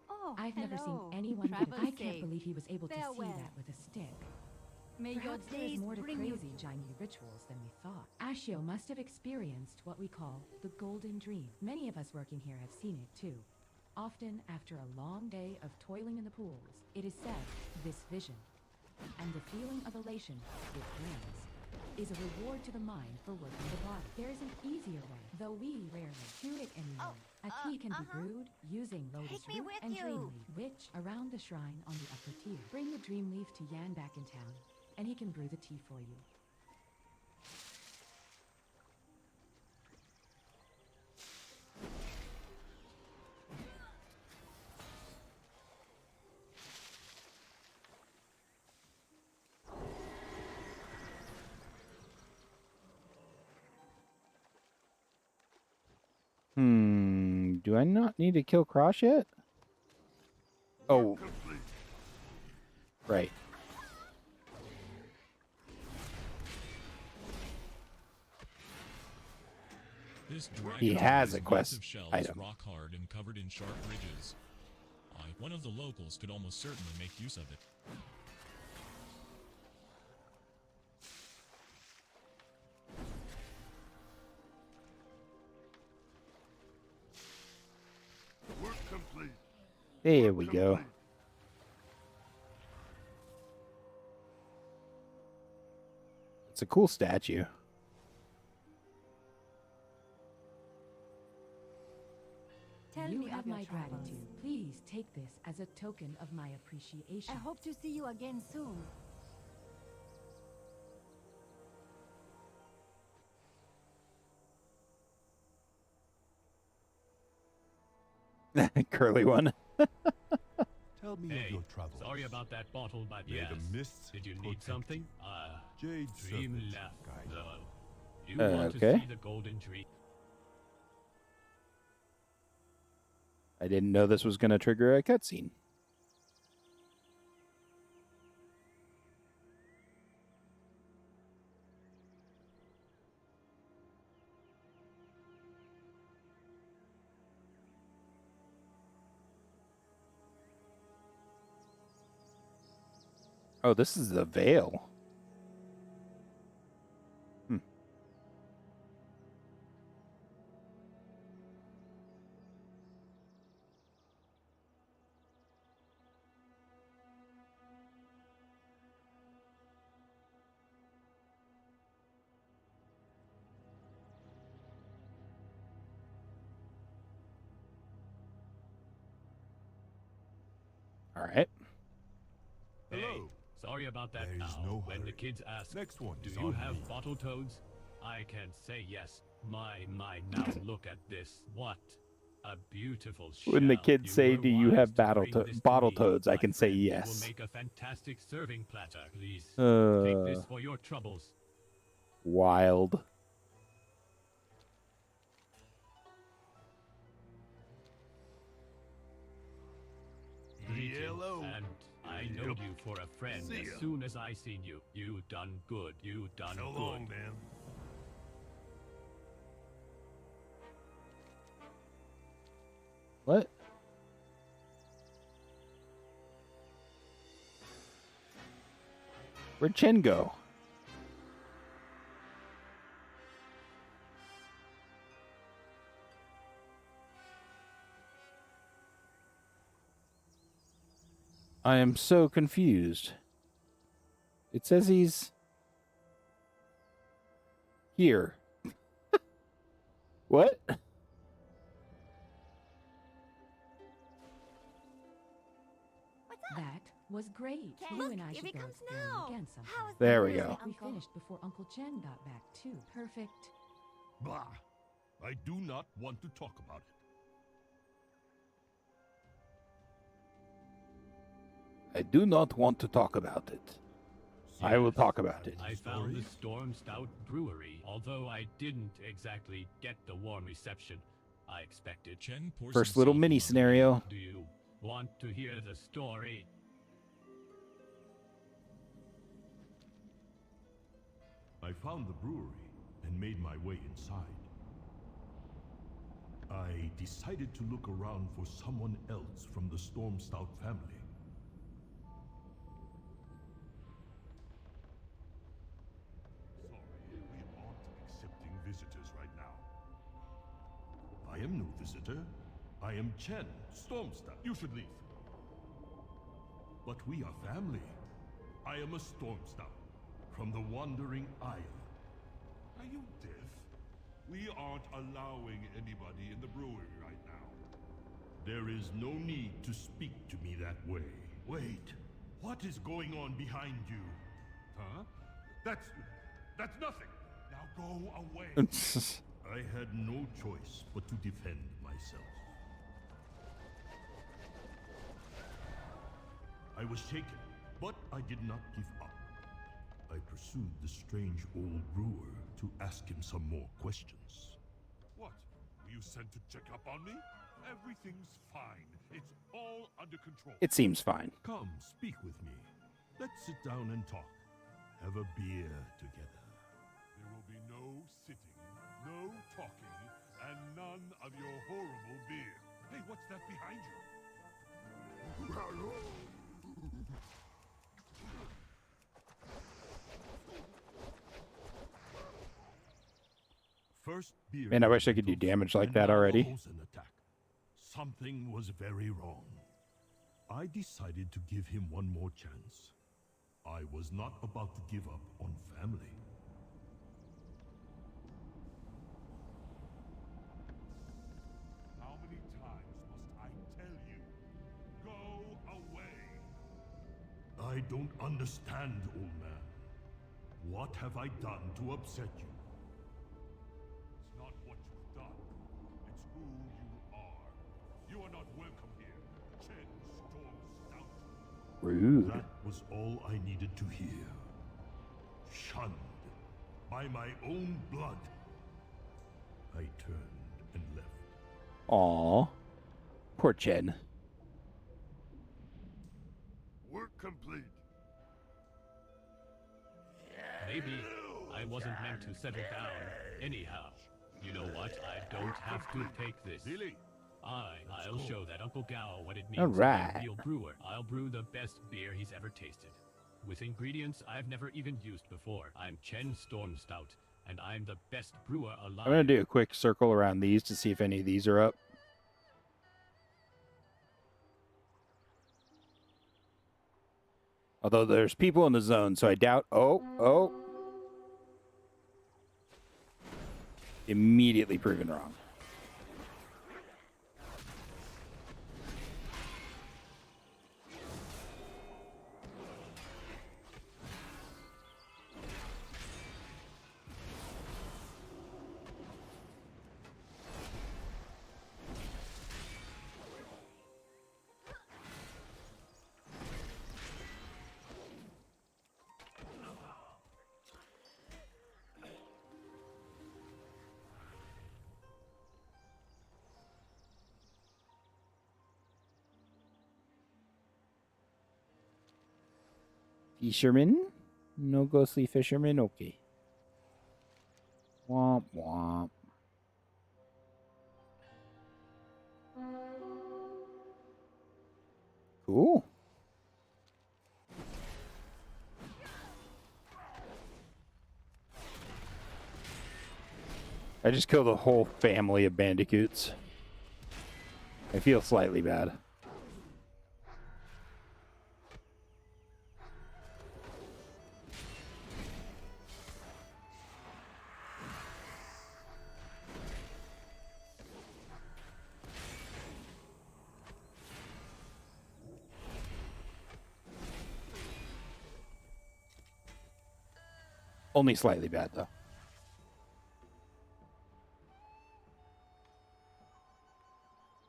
Oh,
I've never seen
hello.
anyone get
Travel
it. I can't
safe.
believe he was able to see
Farewell.
that with a stick.
May your
Perhaps there's
days
more to
bring
crazy
you
Chinese rituals than we thought. Ashio must have experienced what we call the golden dream. Many of us working here have seen it too. Often after a long day of toiling in the pools, it is said this vision and the feeling of elation it brings is a reward to the mind for working the body. There is an easier way, though we rarely do it anymore. A tea can be brewed using lotus
Take me
root
with
and
you.
dream leaf, which around the shrine on the upper tier. Bring the dream leaf to Yan back in town, and he can brew the tea for you.
Do I not need to kill Cross yet? Oh. Right.
This dragon
He has
is
a quest
massive shell
item.
is rock hard and covered in sharp ridges. One of the locals could almost certainly make use of it.
Work complete.
There we go. It's a cool statue.
Tell
You
me
have
of your
my
travels.
gratitude. Please take this as a token of my appreciation.
I hope to see you again soon.
Curly one.
Tell me
Hey,
of your travels.
sorry about that bottle by the
May
ass.
the mists
Did you need
protect
something?
Jade
Dream
serpent
left,
guide.
though. You want
okay.
to see the golden dream?
I didn't know this was going to trigger a cutscene. Oh, this is the veil. All right.
Hey,
Hello.
sorry about that.
There is
Now,
no
when the
hurry.
kids ask,
Next one
do
is
you
on
have
me.
bottle toads? I can say yes. My, now look at this. What a beautiful shell.
When the kids
You
say,
were
"Do you
wise
have
to bring this to
bottle
me,
toads?" I
my
can say
friend. It
yes.
will make a fantastic serving platter. Please take this for your troubles.
Wild.
Greetings,
Hello.
and I know you for a friend.
See ya.
As soon as I seen you, you done good. You done
So
good.
long, then.
What? Where'd Chen go? I am so confused. It says he's here. What?
That was great.
Ken,
You
look,
and I
here
should
he
go
comes
exploring
now.
again sometime.
How is
There we
the
go.
music,
We
Uncle?
finished before Uncle Chen got back too. Perfect.
Bah. I do not want to talk about it.
I do not want to talk about it. I will talk about it.
I found the Storm Stout Brewery, although I didn't exactly get the warm reception I expected.
Chen pours
First little
himself
mini
another
scenario.
Do you want to hear the story?
I found the brewery and made my way inside. I decided to look around for someone else from the Storm Stout family. Sorry, we aren't accepting visitors right now. I am no visitor. I am Chen, Storm Stout. You should leave. But we are family. I am a Storm Stout from the Wandering Isle. Are you deaf? We aren't allowing anybody in the brewery right now. There is no need to speak to me that way. Wait, what is going on behind you? Huh? That's nothing. Now go away. I had no choice but to defend myself. I was shaken, but I did not give up. I pursued the strange old brewer to ask him some more questions. What? Were you sent to check up on me? Everything's fine. It's all under control.
It seems fine.
Come, speak with me. Let's sit down and talk. Have a beer together. There will be no sitting, no talking, and none of your horrible beer. Hey, what's that behind you? First beer.
Man, I wish I could do damage like that already.
Attack. Something was very wrong. I decided to give him one more chance. I was not about to give up on family. How many times must I tell you? Go away! I don't understand, old man. What have I done to upset you? It's not what you've done. It's who you are. You are not welcome here. Chen Storm Stout.
Rude.
That was all I needed to hear. Shunned by my own blood. I turned and left.
Aw. Poor Chen.
Work complete.
Maybe I wasn't meant to settle down anyhow. You know what? I don't have to take this.
Really?
I'll show that Uncle Gao what it means
All
to be
right.
a real brewer. I'll brew the best beer he's ever tasted. With ingredients I've never even used before. I'm Chen Storm Stout, and I'm the best brewer alive.
I'm going to do a quick circle around these to see if any of these are up. Although there's people in the zone, so I doubt... Oh. Immediately proven wrong. Fisherman? No ghostly fisherman? Okay. Womp womp. Cool. I just killed a whole family of bandicoots. I feel slightly bad. Only slightly bad, though.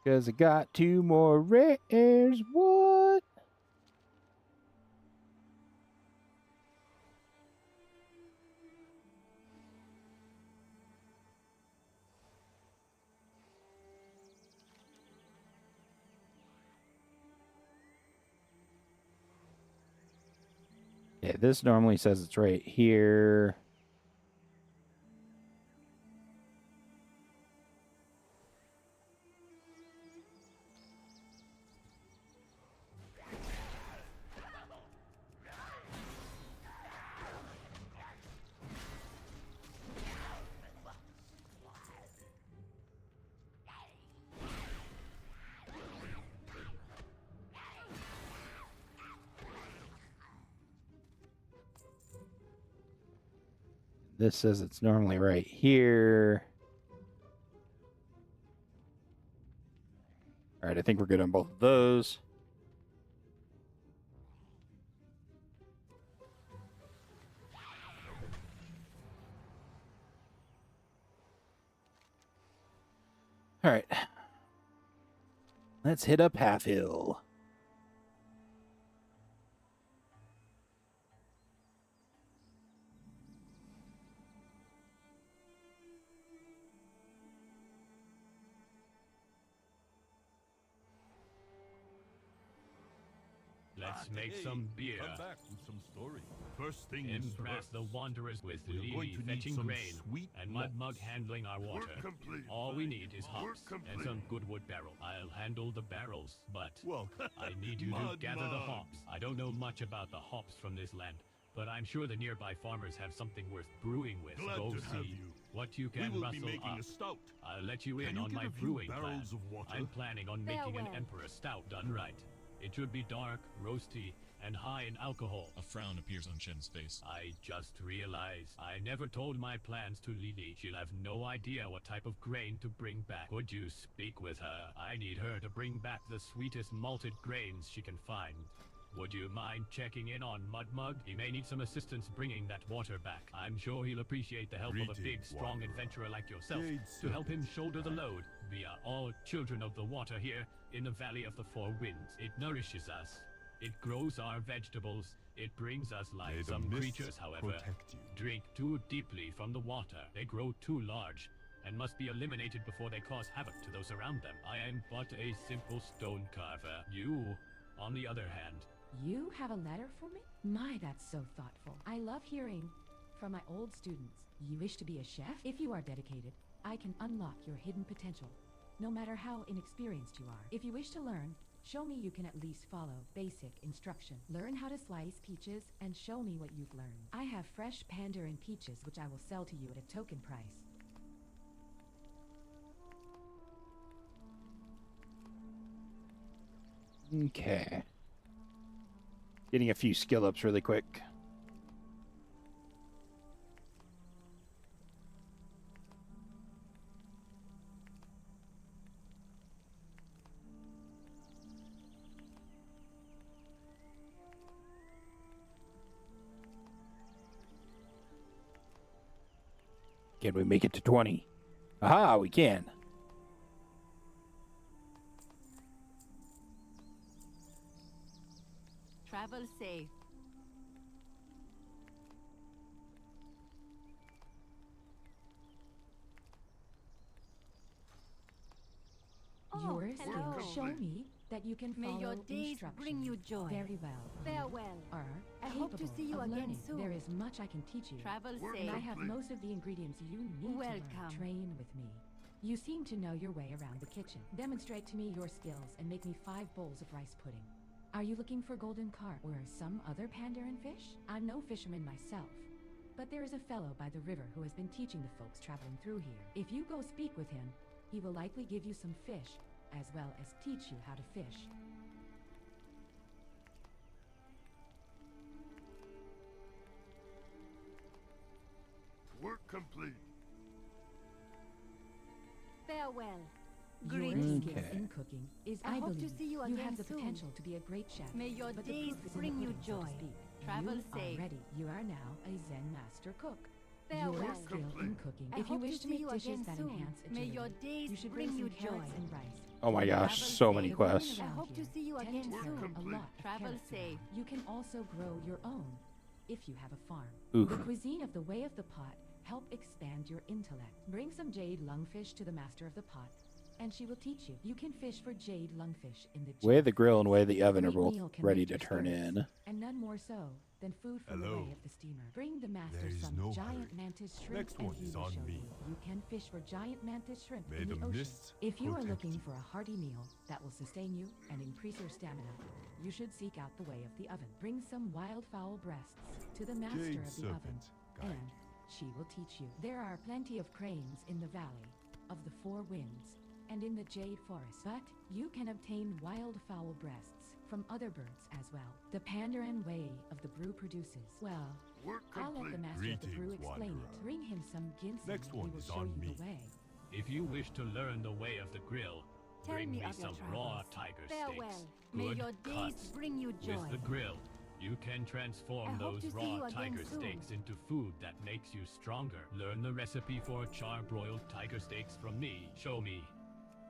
Because I got 2 more rares. What? Okay, this normally says it's right here. This says it's normally right here. All right, I think we're good on both of those. All right. Let's hit up Half Hill.
Let's make some beer.
Come back with some story. First thing
Impress the wanderers with
We're going
Lily
to need
fetching
some
grain
sweet
and Mud Mug
malts.
handling our water.
Work complete.
All we need is hops and
complete.
some good wood barrel. I'll handle the barrels, but
Well,
I need you to
Mud
gather the
Mug.
hops. I don't know much about the hops from this land, but I'm sure the nearby farmers have something worth brewing with.
Glad
Go
to have
see
you.
what you
we
can
will be
rustle
making
up.
a stout.
I'll let you in
Can you
on
get
my
a few
brewing plan.
barrels of water?
I'm planning on making an
Farewell.
emperor stout done right. It should be dark, roasty, and high in alcohol.
A frown appears on Shen's face.
I just realized I never told my plans to Lily. She'll have no idea what type of grain to bring back. Would you speak with her? I need her to bring back the sweetest malted grains she can find. Would you mind checking in on Mud Mug? He may need some assistance bringing that water back. I'm sure he'll appreciate the help of a big,
Greetings,
strong
wanderer.
adventurer like yourself
Jade
to help him
serpents.
shoulder the load. We are all children of the water here in the Valley of the Four Winds. It nourishes us. It grows our vegetables. It brings us life.
May the
Some
mists
creatures, however,
protect you.
drink too deeply from the water. They grow too large and must be eliminated before they cause havoc to those around them. I am but a simple stone carver. You, on the other hand,
You have a letter for me? My, that's so thoughtful. I love hearing from my old students. You wish to be a chef? If you are dedicated, I can unlock your hidden potential, no matter how inexperienced you are. If you wish to learn, show me you can at least follow basic instruction. Learn how to slice peaches and show me what you've learned. I have fresh Pandaria peaches which I will sell to you at a token price.
Okay. Getting a few skill ups really quick. Can we make it to 20? Aha, we can.
Travel safe. Oh,
Your
hello.
skills show me that you can
May
follow
your days
instructions
bring you joy.
very well.
Farewell.
Are
I hope to
capable
see you
of
again
learning.
soon.
There is much I can teach you.
Travel
Work
safe.
And I have most of the ingredients you need to learn.
Welcome.
Train with me. You seem to know your way around the kitchen. Demonstrate to me your skills and make me 5 bowls of rice pudding. Are you looking for golden carp or some other Pandaria fish? I'm no fisherman myself, but there is a fellow by the river who has been teaching the folks traveling through here. If you go speak with him, he will likely give you some fish, as well as teach you how to fish.
Work complete.
Farewell.
Your
Greetings.
skills in cooking is,
I
I
hope to
believe,
see you
you
again
have the
soon.
potential to be a great chef.
May your
but the
days
proof is in the
bring you
pudding, so to
joy.
speak.
Travel
you
safe.
are ready. You are now a Zen master cook.
Farewell.
Your skill in cooking.
I
If you
hope
wish
to
to
see
make
you
dishes
again
that
soon.
enhance
May
agility,
your days
you should
bring
raise
you
some carrots
joy.
and rice.
Oh my gosh,
Travel
so many
safe.
The women
quests.
I
around
hope to
here
see you
tend
again
to carry
soon.
a lot of
Travel
carrots
safe.
around. You can also grow your own if you have a farm.
Ooh.
The cuisine of the Way of the Pot help expand your intellect. Bring some jade lungfish to the master of the pot, and she will teach you. You can fish for jade lungfish in the
Way of the
jade
grill and way of the oven are
Sweet
both
meal can
ready
make
to
your
turn
spirits,
in.
and none more so then food from the
Hello.
way of the steamer. Bring the master
There is
some
no
giant
hurry.
mantis shrimp
Next
and
one
he
is
will
on
show
me.
you. You can fish for giant mantis shrimp
May
in the
the
ocean.
mists
If you are
protect
looking
you.
for a hearty meal that will sustain you and increase your stamina, you should seek out the way of the oven. Bring some wildfowl breasts to the master
Jade
of the oven,
serpent, guide.
and she will teach you. There are plenty of cranes in the valley of the Four Winds and in the Jade Forest, but you can obtain wildfowl breasts from other birds as well. The Pandaran way of the brew produces. Well,
Work
I'll let the
complete.
master of the brew
Greetings,
explain
wanderer.
it. Bring him some ginseng.
Next one
he will
is
show
on
you
me.
the way.
If you wish to learn the way of the grill,
Tell
bring
me
me
of your
some raw
travels.
tiger
Farewell.
steaks.
May
Good
your days
cuts.
bring you joy.
With the grill, you can
I
transform
hope
those
to see you
raw
again
tiger
soon.
steaks into food that makes you stronger. Learn the recipe for charbroiled tiger steaks from me. Show me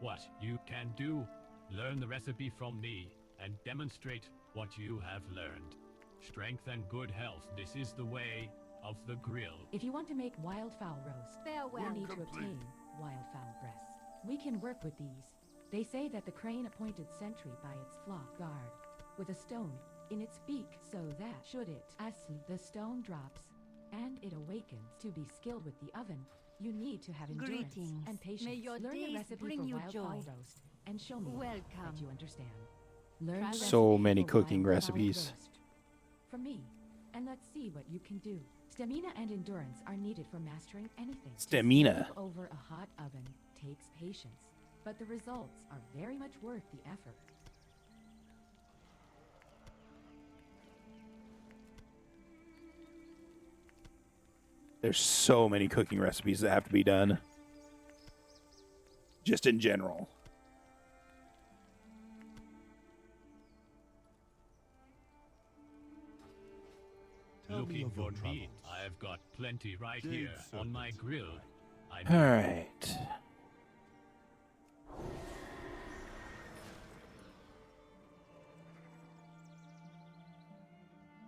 what you can do. Learn the recipe from me and demonstrate what you have learned. Strength and good health. This is the way of the grill.
If you want to make wildfowl roast,
Farewell.
you need to obtain wildfowl breasts. We can work with these. They say that the crane appointed sentry by its flock guard with a stone in its beak, so that should it asleep, the stone drops and it awakens. To be skilled with the oven, you need to have endurance
Greetings.
and patience.
May your
Learn the
days
recipe
bring
for
you
wildfowl
joy.
roast and show me
Welcome.
that you understand. Learn the
So
recipe
many
for
cooking
wildfowl
recipes.
roast from me, and let's see what you can do. Stamina and endurance are needed for mastering anything. To
Stamina.
serve over a hot oven takes patience, but the results are very much worth the effort.
There's so many cooking recipes that have to be done. Just in general.
Tell me
Looking
of your
for meat?
travels.
I've got plenty right
Jade
here on my
serpent.
grill. I
All
mean,
right.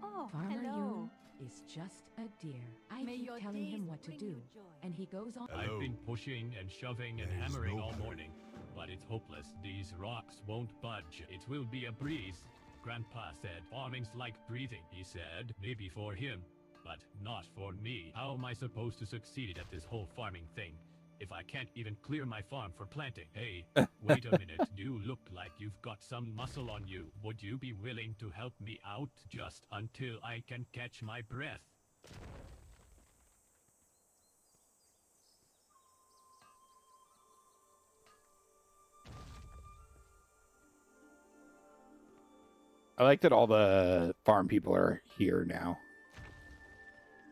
Oh,
Farmer
hello.
Yoon is just a dear. I
May
keep
your
telling him
days
what to
bring
do,
you joy.
and he goes on.
I've been pushing and shoving and
There is
hammering
no
all
hurry.
morning, but it's hopeless. These rocks won't budge. It will be a breeze. Grandpa said farming's like breathing. He said maybe for him, but not for me. How am I supposed to succeed at this whole farming thing if I can't even clear my farm for planting? Hey, wait a minute. You look like you've got some muscle on you. Would you be willing to help me out just until I can catch my breath?
I like that all the farm people are here now.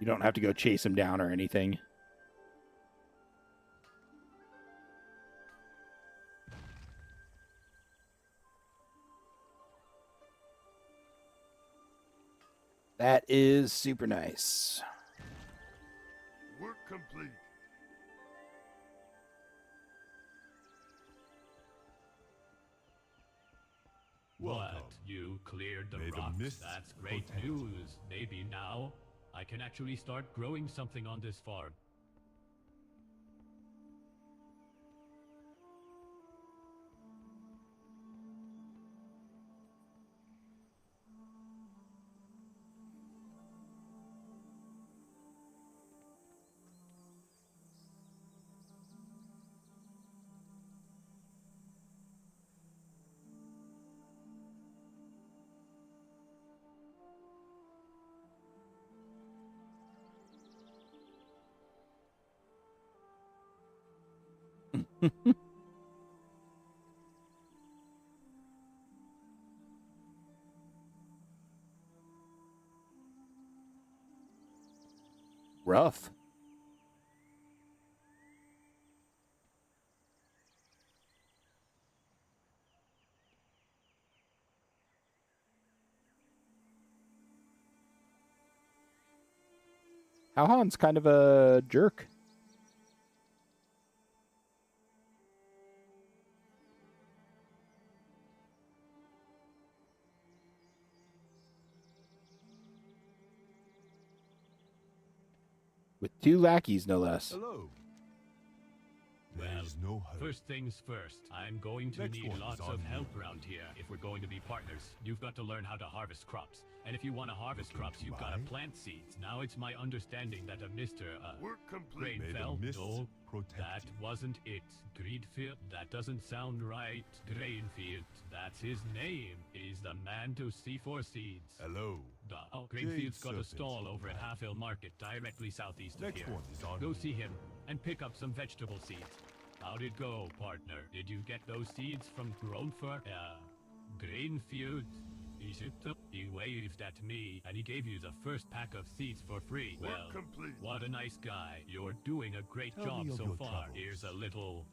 You don't have to go chase them down or anything. That is super nice.
Work complete.
What?
Welcome.
You cleared the
May the
rocks?
mists
That's great
protect.
news. Maybe now I can actually start growing something on this farm.
Rough. Halhan's kind of a jerk. With 2 lackeys, no less.
Hello.
Well,
is no hurry.
first things first, I'm going to
Next
need
one is
lots
on
of
me.
help around here if we're going to be partners. You've got to learn how to harvest crops. And if you want to harvest
Looking
crops,
to
you've got to
buy?
plant seeds. Now it's my understanding that a Mr.
Work complete.
May the
Grainfell,
mists
no,
protect
that
you.
wasn't it. Greenfield, that doesn't sound right. Grainfield, that's his name. He's the man to see for seeds.
Hello.
Oh, Greenfield's got a
Serpent,
stall over at
right.
Half Hill Market, directly southeast of
Next
here.
one is on
Go
me.
see him and pick up some vegetable seeds. How'd it go, partner? Did you get those seeds from Grownfer? Greenfield? He shipped up. He waved at me, and he gave you the first pack of seeds for free.
Work
Well,
complete.
what a nice guy. You're doing a great
Tell
job
me of
so
your
far.
troubles.
Here's a little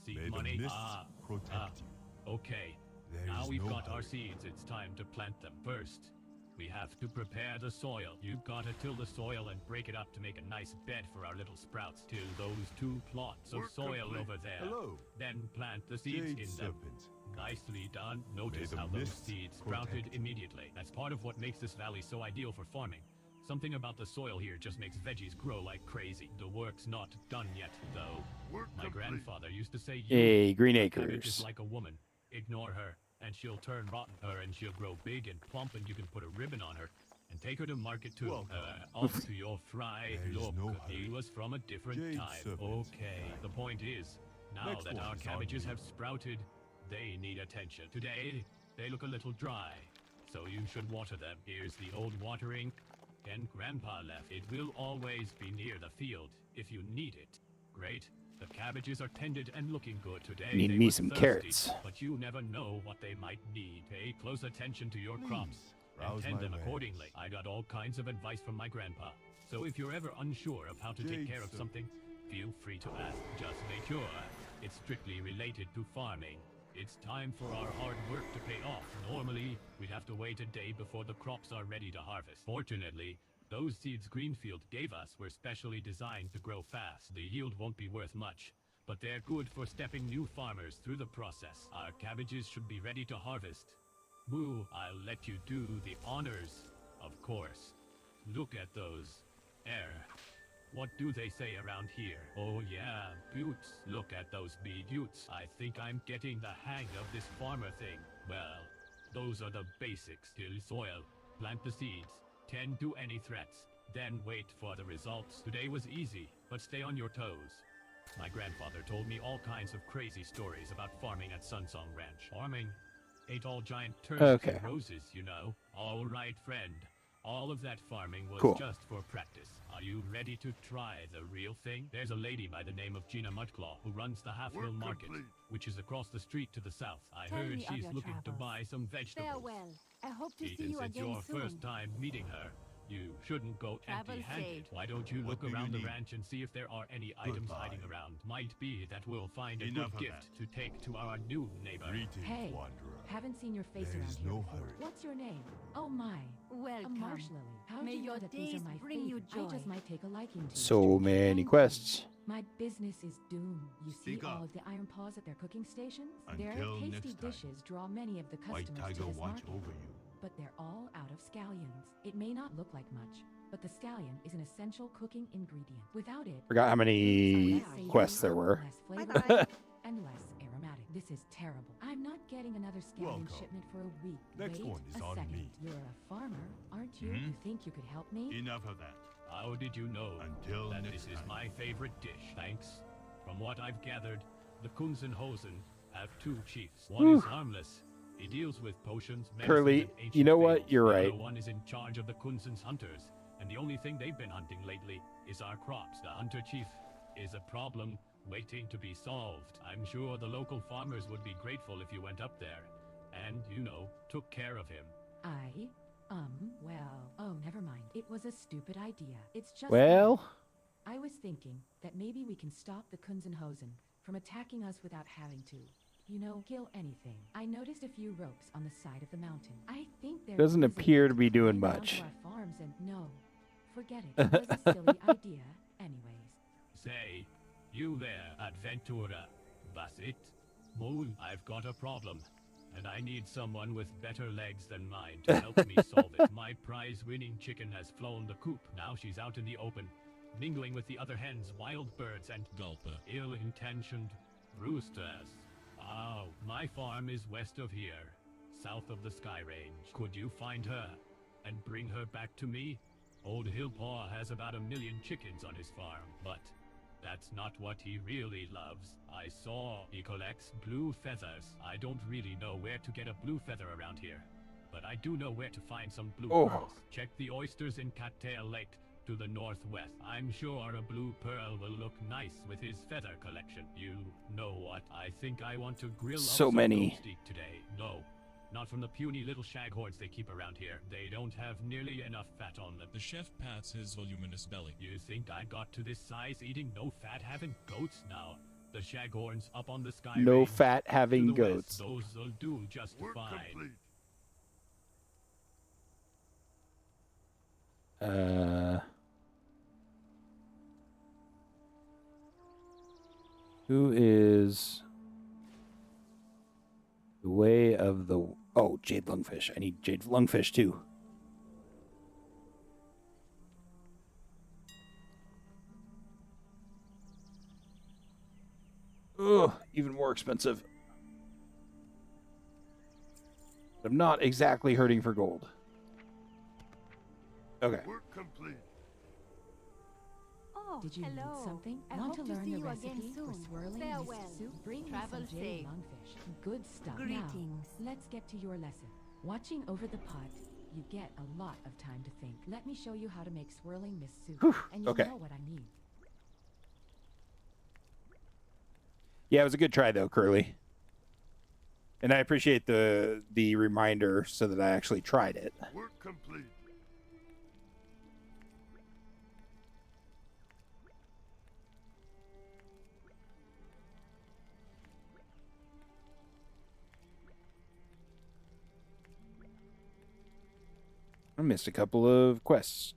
seed
May the
money.
mists protect you.
Okay.
There
Now
is
we've
no
got our
hurry.
seeds, it's time to plant them. First, we have to prepare the soil. You've got to till the soil and break it up to make a nice bed for our little sprouts. Till those 2 plots of
Work
soil
complete.
over there.
Hello.
Then plant the seeds
Jade
in them.
Serpent.
Nicely done. Notice
the
how those
mists
seeds
protect
sprouted
you.
immediately. That's part of what makes this valley so ideal for farming. Something about the soil here just makes veggies grow like crazy. The work's not done yet, though.
Work
My
complete.
grandfather used to say,
Hey, Green
"A cabbage is
Acres.
like a woman. Ignore her, and she'll turn rotten. Her, and she'll grow big and plump, and you can put a ribbon on her and take her to market too.
Welcome.
Off to your fry.
There is
Look,
no
he
hurry.
was from a different
Jade
time.
Serpent.
Okay. The point is, now
Next
that
one
our
is on
cabbages
me.
have sprouted, they need attention. Today, they look a little dry, so you should water them. Here's the old watering, and Grandpa left. It will always be near the field if you need it. Great. The cabbages are tended and looking good today.
Need
They
me
were
some
thirsty,
carrots.
but you never know what they might need. Pay close attention to your crops and
rouse
tend
my
them
wares.
accordingly. I got all kinds of advice from my grandpa. So if you're ever unsure of how to take
Jade
care of
Serpent.
something, feel free to ask. Just make sure it's strictly related to farming. It's time for our hard work to pay off. Normally, we'd have to wait a day before the crops are ready to harvest. Fortunately, those seeds Greenfield gave us were specially designed to grow fast. The yield won't be worth much, but they're good for stepping new farmers through the process. Our cabbages should be ready to harvest. Moo, I'll let you do the honors, of course. Look at those. What do they say around here? Oh yeah, buttes. Look at those bee buttes. I think I'm getting the hang of this farmer thing. Well, those are the basics. Till soil, plant the seeds, tend to any threats, then wait for the results. Today was easy, but stay on your toes. My grandfather told me all kinds of crazy stories about farming at Sunsong Ranch. Farming ate all giant turnips
Okay.
and roses, you know. All right, friend. All of that farming was
Cool.
just for practice. Are you ready to try the real thing? There's a lady by the name of Gina Mudclaw who runs the Half Hill
Work
Market,
complete.
which is across the street to the south. I
Tell
heard
me of
she's
your
looking to
travels.
buy some vegetables.
Farewell. I hope to see
Since
you
it's
again
your
soon.
first time meeting her, you shouldn't go
Travel
empty-handed.
safe.
Why don't you
What
look
do you
around the
need?
ranch and see if there are any items
Goodbye.
hiding around? Might be that we'll find a
Enough
good
of
gift to take to our new neighbor.
Greetings,
Hey,
wanderer.
haven't seen your face
There
around
is
here
no
before.
hurry.
What's your name? Oh my, a
Welcome.
marsh lily. How
May
do you know
your
that these
days
are my
bring you
favorite? I just
joy.
might take a liking to
So
you.
many
Thank you.
quests.
My business is doomed. You see
Speak
all
up.
of the iron paws at their cooking stations? Their
Until
tasty
next time.
dishes draw many of the
White
customers
Tiger
to this
watch
market.
over you.
But they're all out of scallions. It may not look like much, but the scallion is an essential cooking ingredient. Without it,
Forgot how
foods are
many
less savory,
quests there were.
less
Bye-bye.
flavorful, and less aromatic. This is terrible. I'm not getting another scallion
Welcome.
shipment for a week.
Next
Wait
one is
a
on
second.
me.
You're a farmer, aren't you?
Mhm.
You think you could help me?
Enough of that.
How did you know
Until
that
next
this is
time.
my favorite dish? Thanks. From what I've gathered, the Kunzenhosen have 2 chiefs. One is harmless. He deals with potions, medicines,
Curly,
and ancient
you know what?
fables.
You're
The
right.
other one is in charge of the Kunzen's hunters, and the only thing they've been hunting lately is our crops. The hunter chief is a problem waiting to be solved. I'm sure the local farmers would be grateful if you went up there and, took care of him.
Oh, never mind. It was a stupid idea. It's just
Well,
I was thinking that maybe we can stop the Kunzenhosen from attacking us without having to, kill anything. I noticed a few ropes on the side of the mountain. I think there
Doesn't
is a
appear
way
to be doing
climb down
much.
to our farms and no, forget it. It was a silly idea, anyways.
Say, you there, Adventura. That's it? Moon, I've got a problem, and I need someone with better legs than mine to help me solve it. My prize-winning chicken has flown the coop. Now she's out in the open, mingling with the other hens, wild birds, and
Gulpa.
ill-intentioned roosters. Oh, my farm is west of here, south of the Sky Range. Could you find her and bring her back to me? Old Hillpaw has about 1 million chickens on his farm, but that's not what he really loves. I saw he collects blue feathers. I don't really know where to get a blue feather around here, but I do know where to find some blue pearls. Check the oysters in Cattail Lake to the northwest. I'm sure a blue pearl will look nice with his feather collection. You know what? I think I want to grill up
So
some
many.
goat steak today. No, not from the puny little shaghorns they keep around here. They don't have nearly enough fat on them.
The chef pats his voluminous belly.
You think I got to this size eating no fat having goats now? The shaghorns up on the Sky
No
Range
fat having
to the west,
goats.
Those'll do just fine.
Who is the way of the... Oh, Jade Lungfish. I need Jade Lungfish, too. Ugh, even more expensive. I'm not exactly hurting for gold. Okay.
Work complete.
Oh,
Did you
hello.
need something?
I
Want
hope
to
to
learn
see
the
you
recipe
again
for
soon.
swirling
Farewell.
miso soup? Bring
Travel
me some jade
safe.
lungfish. Good stuff.
Greetings.
Now, let's get to your lesson. Watching over the pot, you get a lot of time to think. Let me show you how to make swirling mist soup, and you'll
okay.
know what I mean.
Yeah, it was a good try, though, Curly. And I appreciate the reminder so that I actually tried it.
Work complete.
I missed a couple of quests.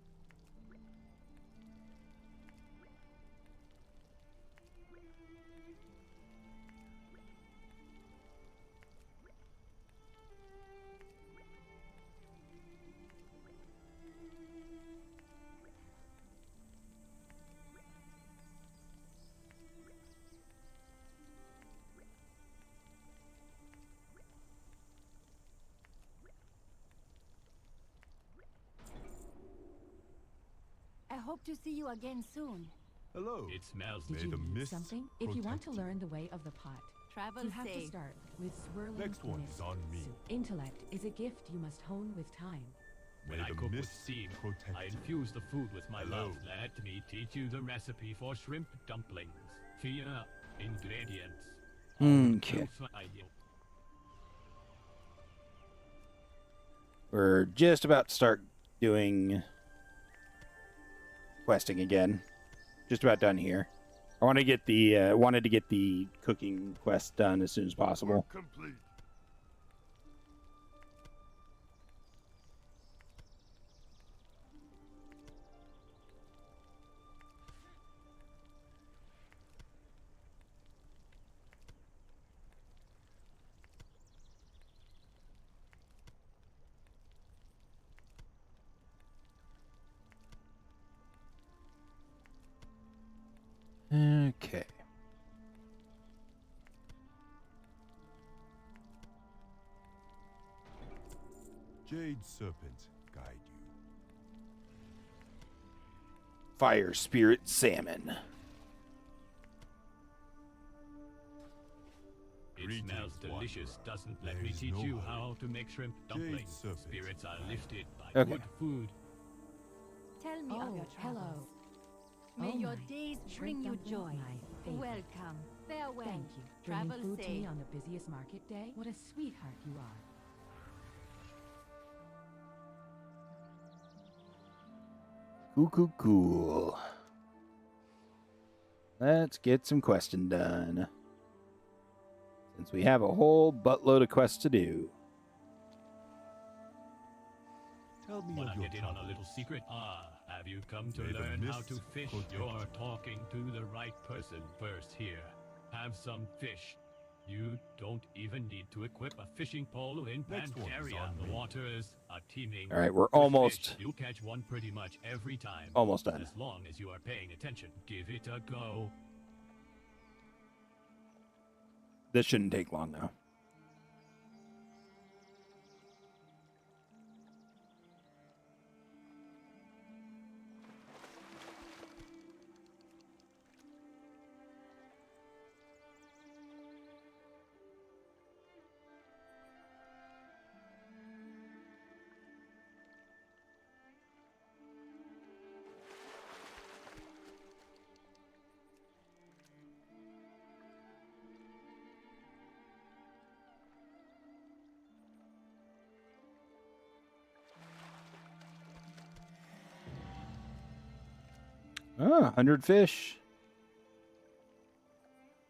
I hope to see you again soon.
Hello.
It smells
Did
May
you
the
need
mists
something? If you want to
protect you.
learn the way of the pot,
Travel
you have to
safe.
start with swirling
Next one
mist
is on me.
soup. Intellect is a gift you must hone with time.
When
May
I
the
cook with
mists
steam,
protect
I
you.
infuse the food with my
Hello.
love. Let me teach you the recipe for shrimp dumplings. Fear ingredients.
Okay. We're just about to start doing questing again. Just about done here. I want to get the wanted to get the cooking quest done as soon as possible.
Work complete.
Okay.
Jade Serpent guide you.
Fire Spirit Salmon.
It
Greetings,
smells delicious,
wanderer.
doesn't let
There
me
is
teach
no
you
one.
how to make shrimp
Jade
dumplings.
serpent.
Spirits are lifted by
Okay.
good food.
Tell me of your
hello.
travels. May
Oh
your
my.
days
Shrimp
bring you
dumplings,
joy.
my favorite.
Welcome. Farewell.
Thank you. Bringing
Travel
food to
safe.
me on the busiest market day? What a sweetheart you are.
Cool. Let's get some questing done. Since we have a whole buttload of quests to do.
Tell me
Wanna
of your
get in on a
travels.
little secret? Have you come to
May the
learn how to
mists
fish?
protect
You're
you.
talking to the right person first here. Have some fish. You don't even need to equip a fishing pole in
Next one is
Pandaria.
on
The
me.
waters are teeming.
All right, we're
with
almost
fish. You'll catch one pretty much every time.
almost done.
As long as you are paying attention. Give it a go.
This shouldn't take long now. Ah, 100 fish.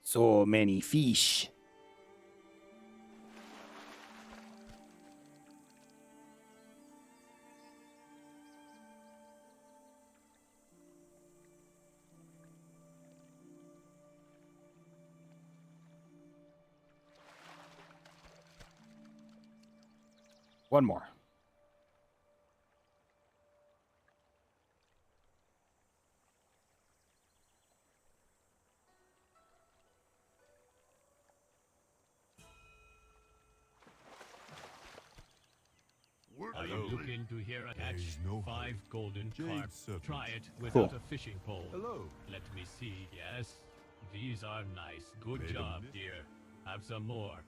So many fish. One more.
Are you looking to hear a catch?
There's no
5
hurry.
golden
Jade
carp.
serpent.
Try it without
Cool.
a fishing pole.
Hello.
Let me see. Yes, these are nice. Good
Made 'em
job,
miss.
dear. Have some more.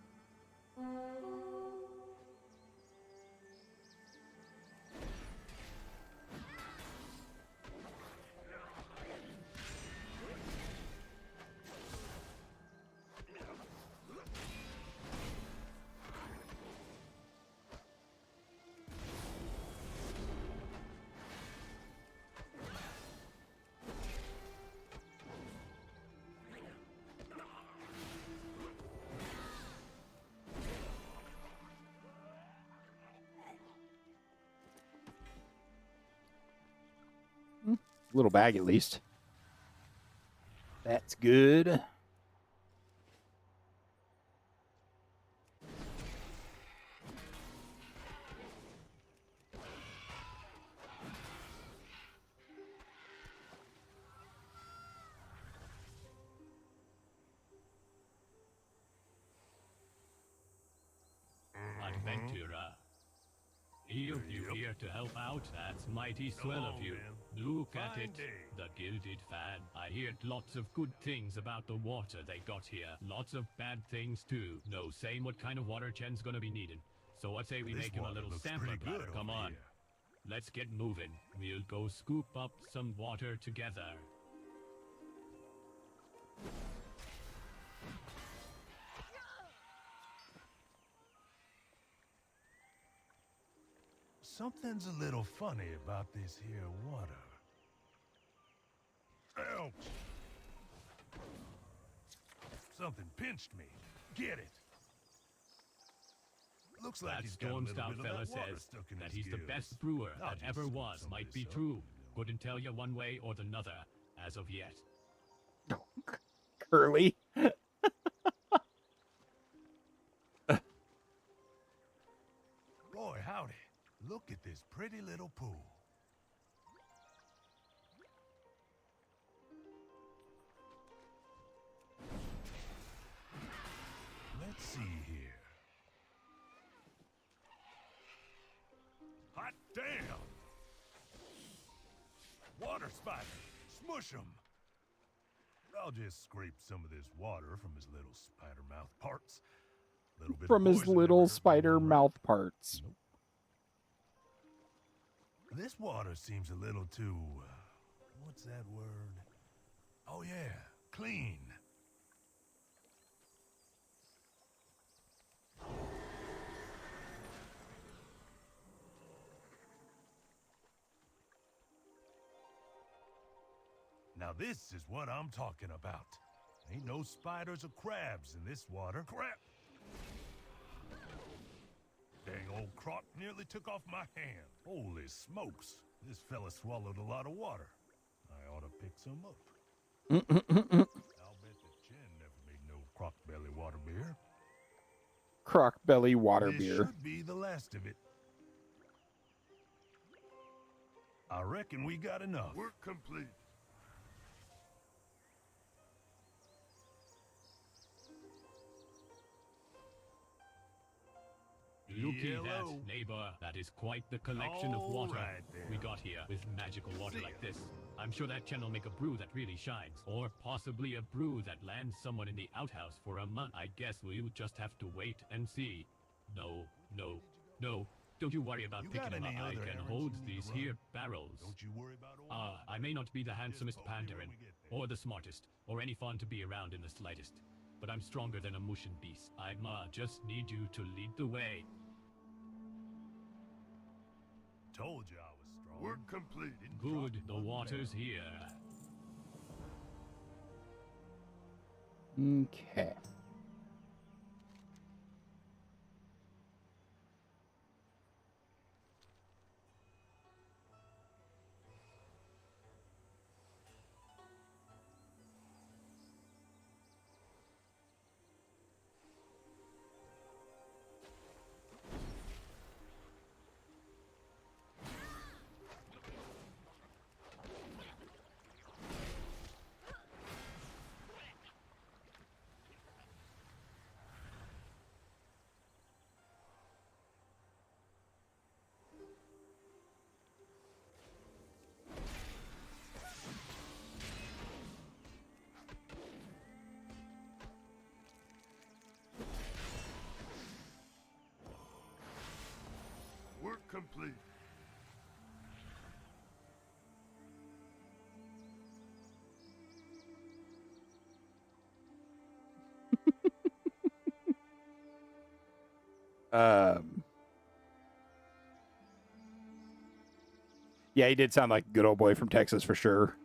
Little bag at least. That's good.
Adventurer. You here to help out? That's mighty swell of you. Look at it. The Gilded Fan. I heard lots of good things about the water they got here. Lots of bad things too. No saying what kind of water Chen's gonna be needing. So I'd say we
This
make him a
water
little
looks
sampler
pretty
bladder.
good
Come
over
on.
here.
Let's get moving. We'll go scoop up some water together.
Something's a little funny about this here water. Ouch! Something pinched me. Get it. Looks like
That
he's got a
storm
little
stout
bit of
fella
that water
says
stuck in
that
his
he's the
gills.
best brewer
I'll
that
just
ever
scoop
was.
some of
Might
this
be
up.
true. Couldn't tell you one way or another as of yet.
Curly.
Boy, howdy. Look at this pretty little pool. Let's see here. Hot damn! Water spider! Smush 'em! I'll just scrape some of this water from his little spider mouth parts. Little bit of
From his
poison
little
never hurt
spider
anyone, right?
mouth parts.
Nope. This water seems a little too, what's that word? Oh yeah, clean. Now this is what I'm talking about. Ain't no spiders or crabs in this water. Crap! Dang old croc nearly took off my hand. Holy smokes, this fella swallowed a lot of water. I ought to pick some up. I'll bet that Chen never made no croc belly water beer.
Croc belly water
This
beer.
should be the last of it. I reckon we got enough. Work complete.
Looky that,
Yellow.
neighbor. That is quite the collection of
All
water
right then.
we got here with magical water like this. I'm sure that can make a brew that really shines. Or possibly a brew that lands someone in the outhouse for a month. I guess we'll just have to wait and see. No. Don't you worry about
You got
picking them
any
up. I
other
can
errands
hold
you need
these
to run?
here barrels.
Don't you worry about all
I may not be the handsomest
told you when
Pandarin,
we get there.
or the smartest, or any fun to be around in the slightest. But I'm stronger than a Mushin beast. I just need you to lead the way.
Told you I was strong. Work complete.
Good, the water's here.
Okay.
Work complete.
Yeah, he did sound like a good old boy from Texas for sure.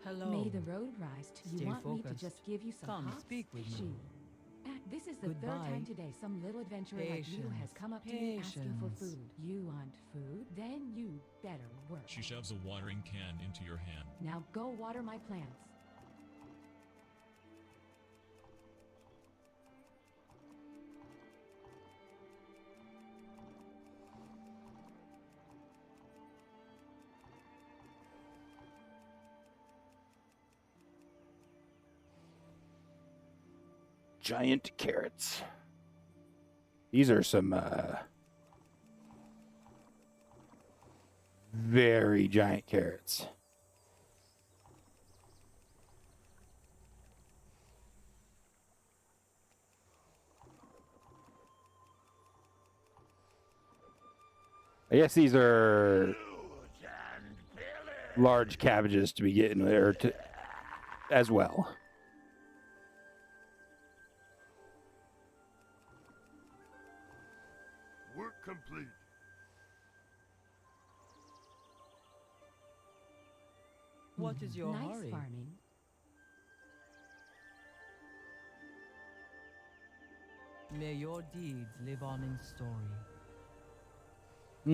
Hello. May the road rise. Do you want me to just give you some
Come,
hops?
speak with me.
She. This is the third
Goodbye.
time today some little adventurer like you has come up to me asking for
Patience.
food. You want food? Then you better work.
She shoves a watering can into your hand.
Now go water my plants.
Giant carrots. These are some very giant carrots. I guess these are large cabbages to be getting there as well.
Work complete.
What is your
nice
hurry?
farming.
May your deeds live on in story.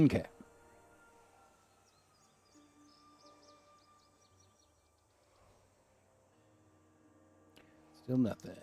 Okay. Still nothing.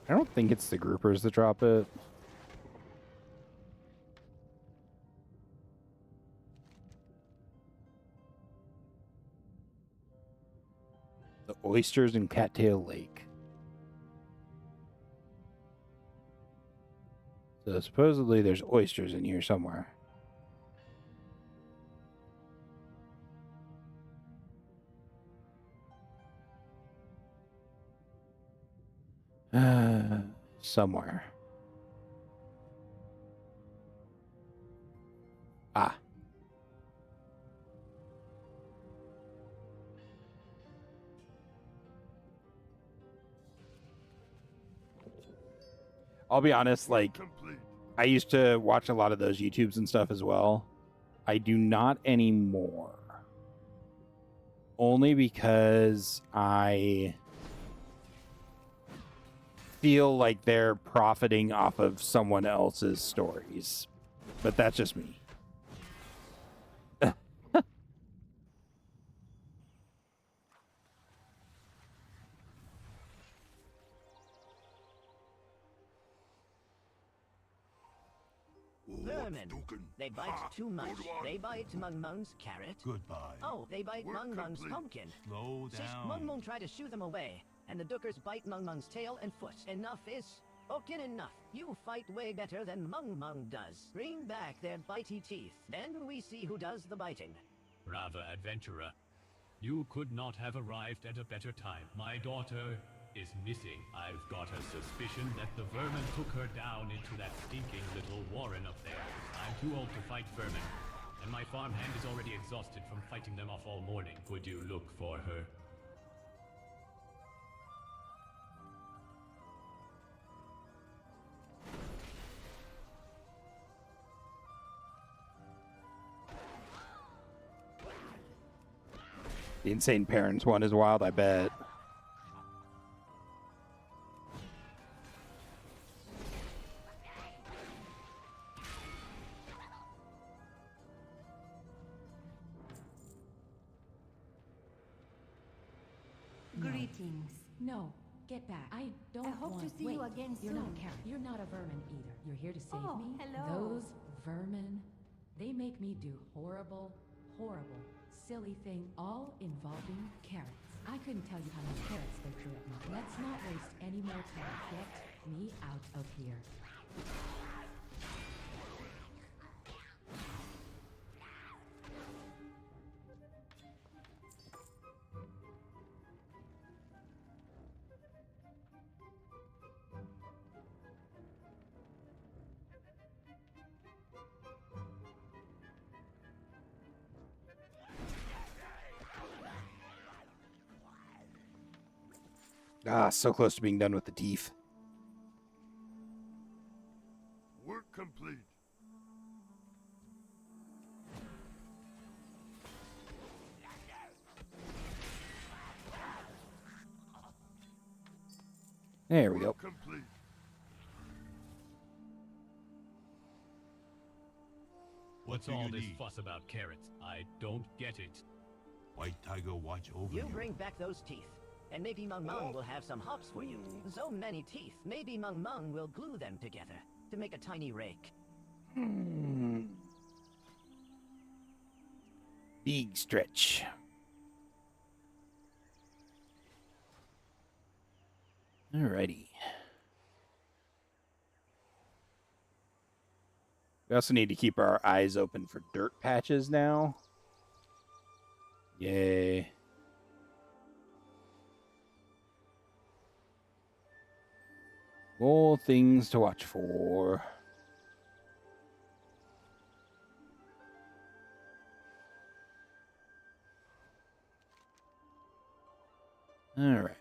I don't think it's the groupers that drop it. The oysters in Cattail Lake. So supposedly there's oysters in here somewhere. Somewhere. Ah. I'll be honest, like, I used to watch a lot of those YouTubes and stuff as well. I do not anymore. Only because I feel like they're profiting off of someone else's stories. But that's just me.
Vermin. They bite too much. They bite Mung Mung's carrot.
Goodbye.
Oh, they bite Mung Mung's pumpkin.
Slow
Sish
down.
Mung Mung try to shoo them away, and the Dookers bite Mung Mung's tail and foot. Enough is Okin enough. You fight way better than Mung Mung does. Bring back their bitey teeth. Then we see who does the biting.
Brava adventurer. You could not have arrived at a better time. My daughter is missing. I've got a suspicion that the vermin took her down into that stinking little warren up there. I'm too old to fight vermin, and my farmhand is already exhausted from fighting them off all morning. Would you look for her?
The Insane Parents one is wild, I bet.
Greetings. No, get back. I don't
hope to
want...
see you
Wait,
again
You're
soon.
not Karen. You're not a vermin either. You're here to save
Oh,
me.
hello.
Those vermin, they make me do horrible, horrible, silly thing, all involving carrots. I couldn't tell you how many carrots they threw at me. Let's not waste any more time. Get me out of here.
Ah, so close to being done with the teeth.
Work complete.
There we go.
Complete.
What's all this fuss about carrots? I don't get it.
White Tiger watch over
You bring back those teeth, and maybe Mung Mung will have some hops for you. So many teeth, maybe Mung Mung will glue them together to make a tiny rake.
Big stretch. Alrighty. We also need to keep our eyes open for dirt patches now. Yay. More things to watch for. All right.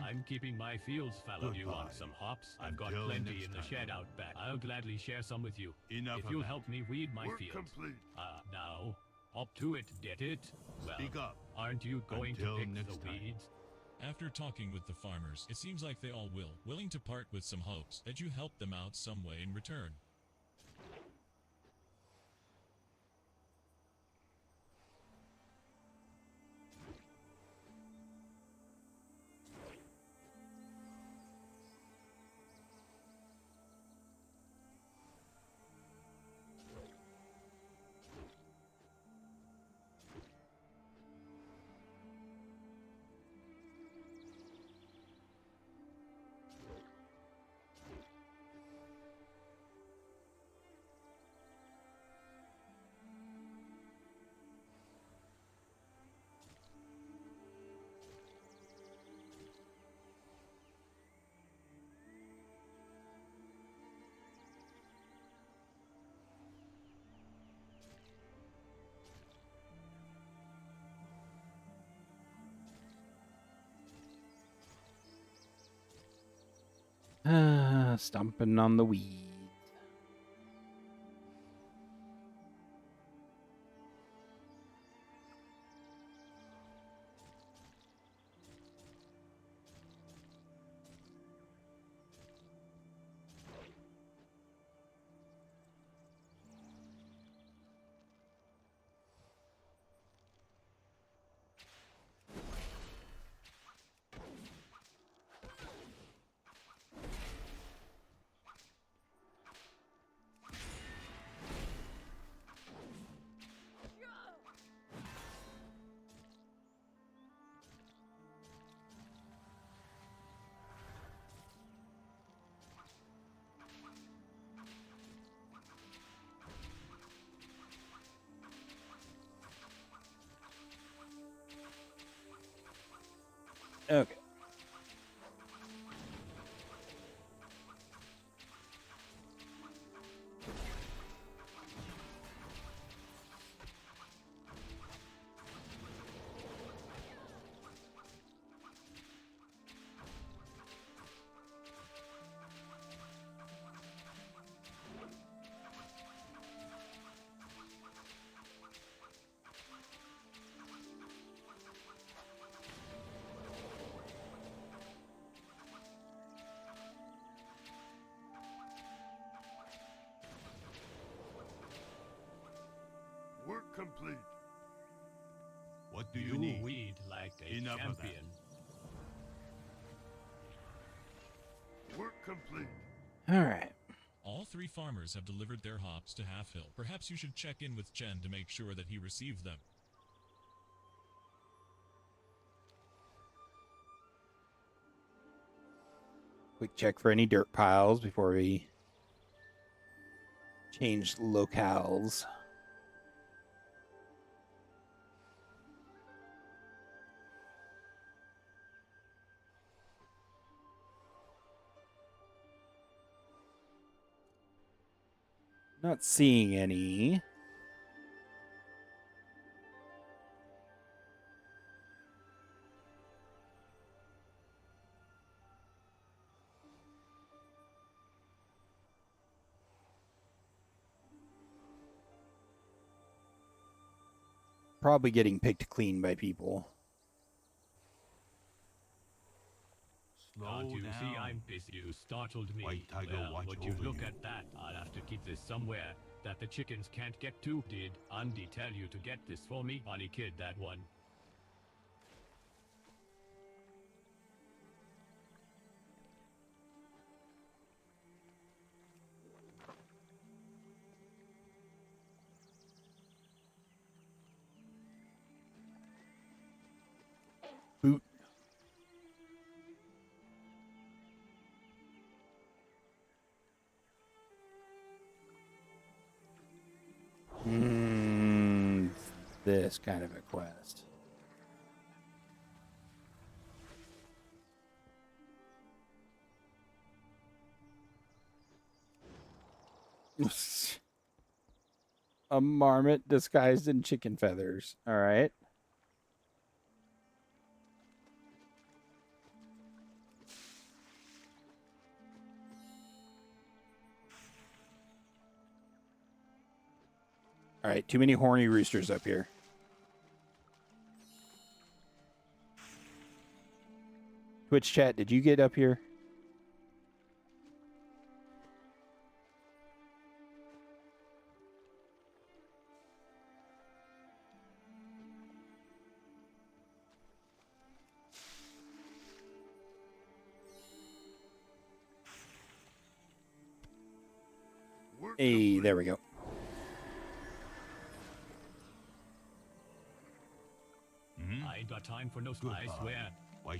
I'm keeping my fields fallow. Do you want some hops? I've got
Until
plenty
next
in the
time.
shed out back. I'll gladly share some with you.
Enough
if
of
you'll
that.
help me weed my
Work
fields.
complete.
Now, up to it, get it? Well,
Speak up.
aren't you going
Until
to pick
next
the
time.
weeds?
After talking with the farmers, it seems like they all willing to part with some hopes that you help them out some way in return.
Stomping on the weed. Okay.
Work complete.
What do you need?
Weed like a
Enough of that.
champion.
Work complete.
All right.
All 3 farmers have delivered their hops to Half Hill. Perhaps you should check in with Chen to make sure that he received them.
Quick check for any dirt piles before we change locales. Not seeing any. Probably getting picked clean by people.
Can't you see I'm busy? You startled me.
White Tiger,
Well,
watch
would you
over
look
you.
at that? I'll have to keep this somewhere that the chickens can't get to. Did Andy tell you to get this for me? Honey kid, that one.
Boot. This kind of a quest. A marmot disguised in chicken feathers. All right. All right, too many horny roosters up here. Twitch chat, did you get up here? Hey, there we go.
I ain't got time for no I swear.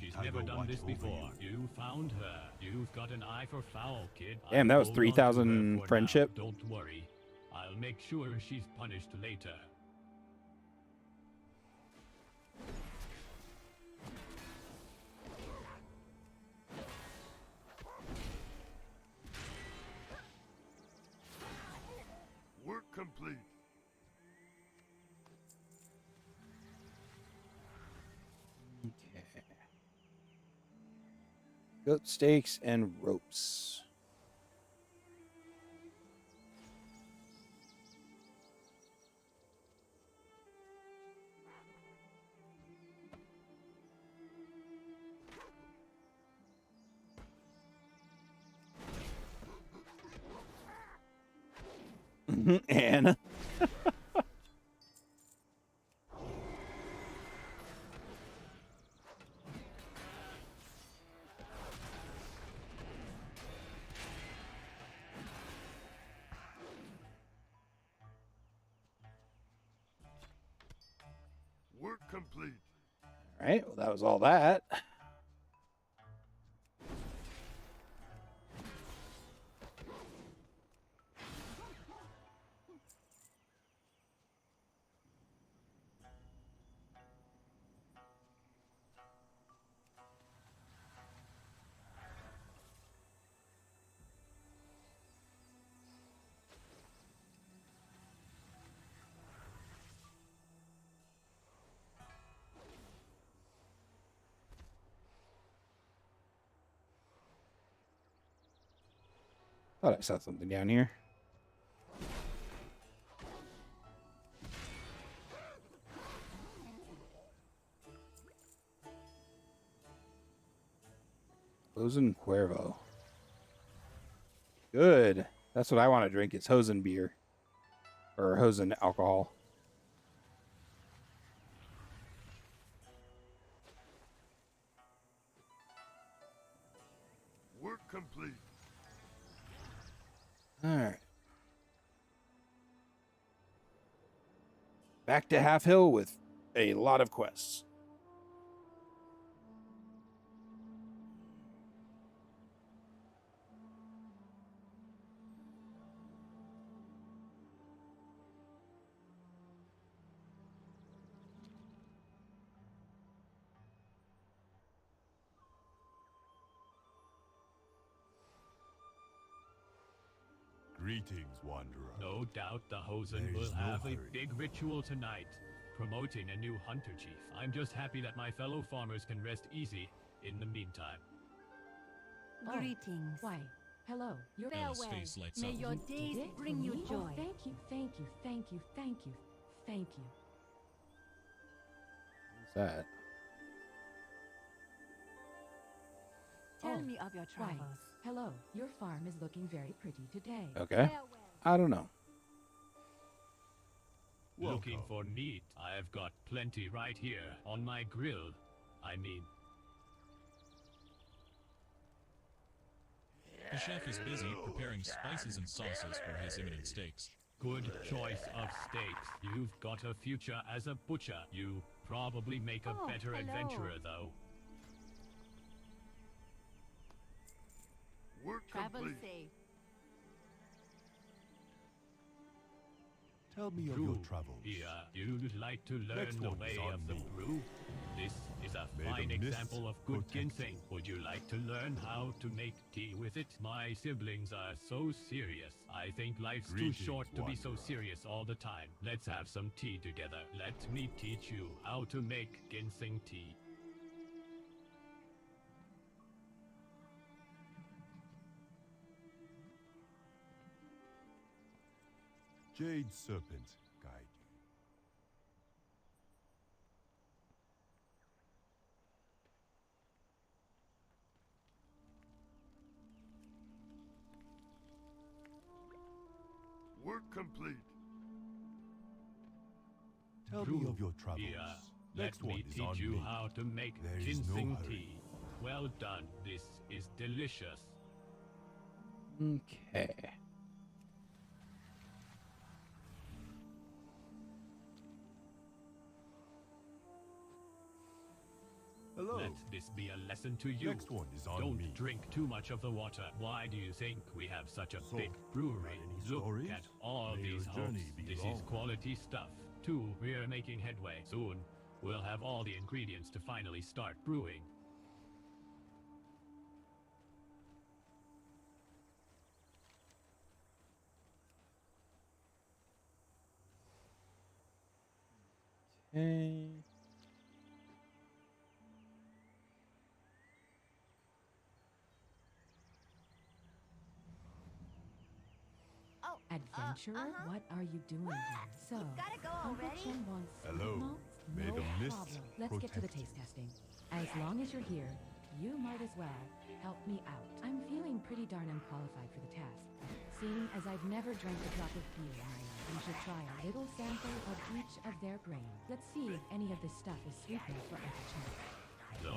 She's never done this before. You found her. You've got an eye for foul, kid.
Damn, that was
I'll hold on to her
3,000
for
friendship.
now. Don't worry. I'll make sure she's punished later.
Work complete.
Goat steaks and ropes. And
Work complete.
all right, well, that was all that. Thought I saw something down here. Hosen Cuervo. Good. That's what I want to drink. It's Hosen beer. Or Hosen alcohol.
Work complete.
Alright. Back to Half Hill with a lot of quests.
Greetings, Wanderer.
No doubt the Hosen
There
will
is no
have a
hurry.
big ritual tonight, promoting a new hunter chief. I'm just happy that my fellow farmers can rest easy in the meantime.
Oh,
Greetings.
Why? Hello. You're
Ella's face lights
May
up.
your
You
days
did it
bring
for
you
me?
joy.
Oh, thank you, thank you, thank you, thank you, thank you.
What's that?
Tell
Oh,
me of your
Why?
travels.
Hello. Your farm is looking very pretty today.
Okay. I don't know.
Looking for meat? I've got plenty right here on my grill. I mean,
The chef is busy preparing spices and sauces for his imminent steaks.
good choice of steaks. You've got a future as a butcher. You probably make a
Oh,
better
hello.
adventurer, though.
Work
Travel
complete.
safe.
Tell me of your
Brew
travels.
Here, you'd like to learn
Next
the
one
way
is on
of the
me.
brew? This is a
May the
fine
mist
example of good
protect
ginseng. Would you like to learn how to make tea with it? My siblings are so serious. I think life's
Greetings,
too short to be so
wanderer.
serious all the time. Let's have some tea together. Let me teach you how to make ginseng tea.
Jade Serpent guide you.
Work complete.
Tell me
Brew
of your travels.
Here,
Next
let
one
me
is
teach
on
you
me.
how to make
There is no
ginseng
hurry.
tea. Well done. This is delicious.
Okay.
Hello.
Let this be a lesson to you.
Next one is on
Don't
me.
drink too much of the water. Why do you think we have such a
So,
big brewery?
got any
Look
stories?
at all
May
these
your
hops.
journey be
This is
long.
quality stuff. Two, we're making headway. Soon, we'll have all the ingredients to finally start brewing.
Okay.
Adventurer, what are you doing here? So,
Gotta go
Uncle
already?
Chen wants
Hello.
sweet malts?
May
No
the mist
problem. Let's get to the
protect
taste testing. As long as you're here, you might as well help me out. I'm feeling pretty darn unqualified for the task. Seeing as I've never drank a drop of beer in my life, you should try a little sample of each of their grains. Let's see if any of this stuff is sweet enough for Uncle Chen.
So,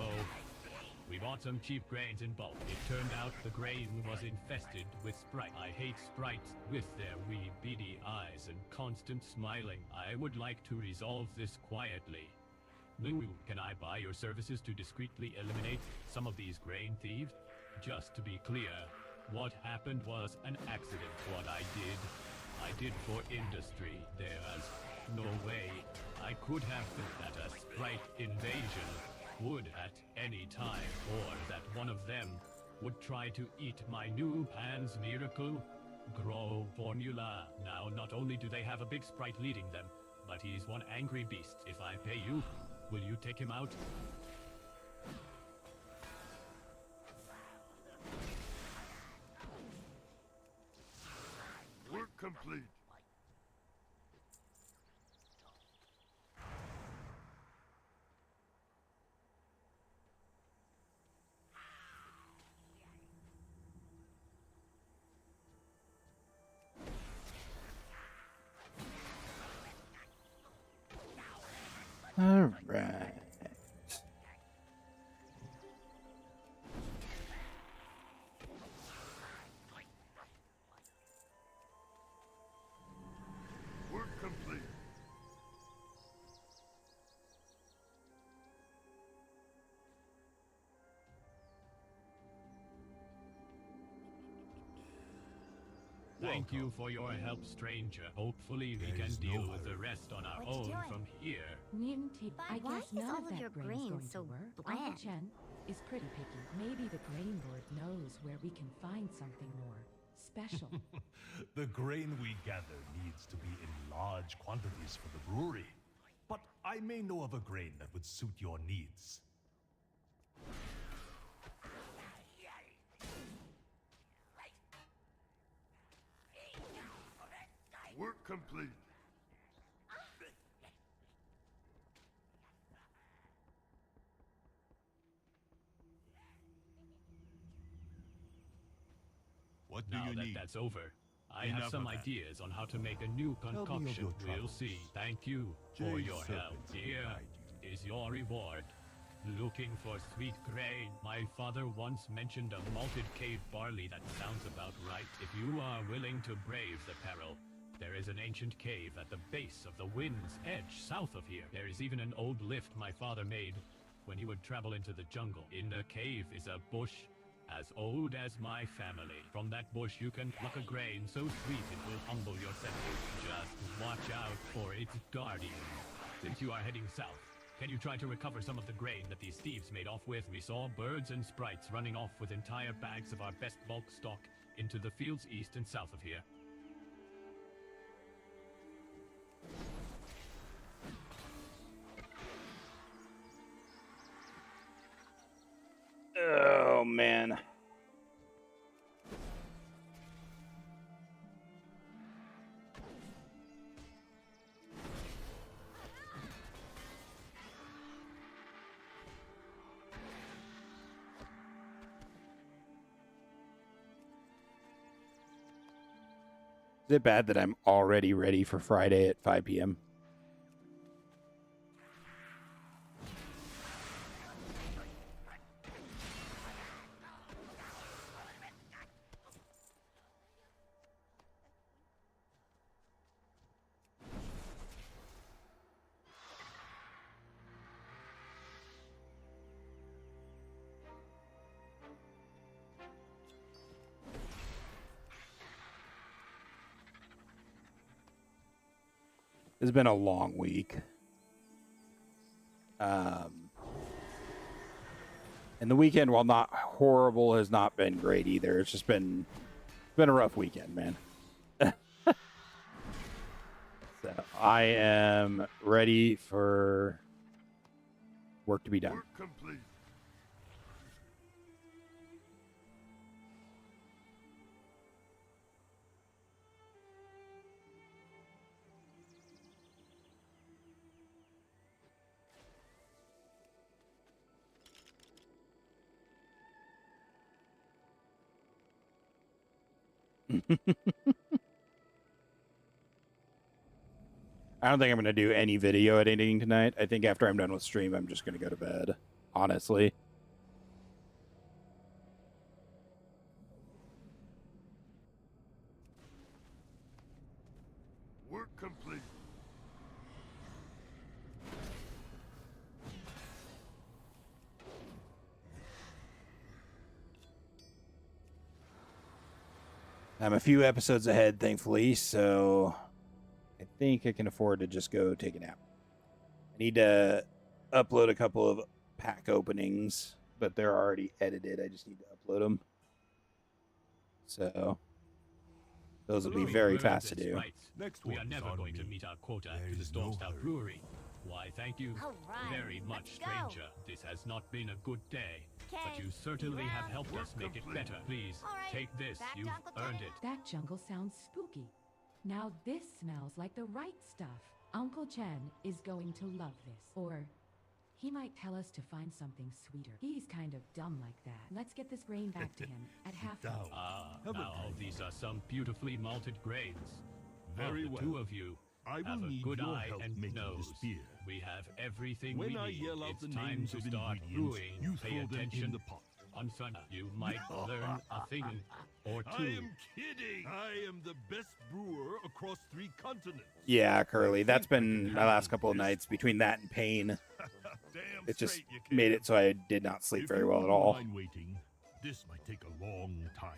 we bought some cheap grains in bulk. It turned out the grain was infested with Sprite. I hate Sprites with their wee beady eyes and constant smiling. I would like to resolve this quietly. Lou, can I buy your services to discreetly eliminate some of these grain thieves? Just to be clear, what happened was an accident. What I did for industry. There's no way I could have thought that a Sprite invasion would at any time, or that one of them would try to eat my new Pan's Miracle Grow formula. Now, not only do they have a big Sprite leading them, but he's one angry beast. If I pay you, will you take him out?
Work complete.
All right.
Work complete.
Thank you for your help, stranger. Hopefully we can deal with the rest on our
What you
own
doing?
from here.
Niantic, I
Why
guess
is
none
all
of
of
that
your
grain's
grain
going
so
to work. Uncle
bland?
Chen is pretty picky. Maybe the grain lord knows where we can find something more special.
The grain we gather needs to be in large quantities for the brewery. But I may know of a grain that would suit your needs.
Work complete.
What do
Now
you
that
need?
that's over, I
Enough
have some
of that.
ideas on how to make a new
me of
concoction.
your
We'll
troubles.
see. Thank you for
Jade
your help.
serpents will
Here
guide
is your reward. Looking for sweet grain. My father once mentioned a malted cave barley that sounds about right. If you are willing to brave the peril, there is an ancient cave at the base of the Wind's Edge, south of here. There is even an old lift my father made when he would travel into the jungle. In the cave is a bush as old as my family. From that bush you can pluck a grain so sweet it will humble your senses. Just watch out for its guardian. Since you are heading south, can you try to recover some of the grain that these thieves made off with? We saw birds and sprites running off with entire bags of our best bulk stock into the fields east and south of here.
Oh man. Is it bad that I'm already ready for Friday at 5 p.m.? It's been a long week. And the weekend, while not horrible, has not been great either. It's just been a rough weekend, man. So I am ready for work to be done.
Work complete.
I don't think I'm going to do any video editing tonight. I think after I'm done with stream, I'm just going to go to bed, honestly.
Work complete.
I'm a few episodes ahead, thankfully, so I think I can afford to just go take a nap. I need to upload a couple of pack openings, but they're already edited. I just need to upload them. So those will be very fast to do.
Right. We are never going to meet our quota to the Stormstout Brewery. Why, thank you very much, stranger. This has not been a good day, but you certainly have helped us make it better. Please, take this. You've earned it.
That jungle sounds spooky. Now this smells like the right stuff. Uncle Chen is going to love this. Or he might tell us to find something sweeter. He's kind of dumb like that. Let's get this grain back to him at half.
Now these are some beautifully malted grains.
Very
the
well.
two of you
I will
have a
need
good
your
eye
help
and
making
nose.
this beer.
We have everything
When
we
I
need.
yell out
It's
the
time
names
to
of
start
ingredients,
brewing.
you
Pay
throw them
attention.
in the pot.
On Sunday, you might learn a thing or two.
I am kidding. I am the best brewer across 3 continents.
Yeah, Curly, that's been my last couple of nights. Between that and pain, it just made it so I did not sleep very well at all.
Waiting, this might take a long time.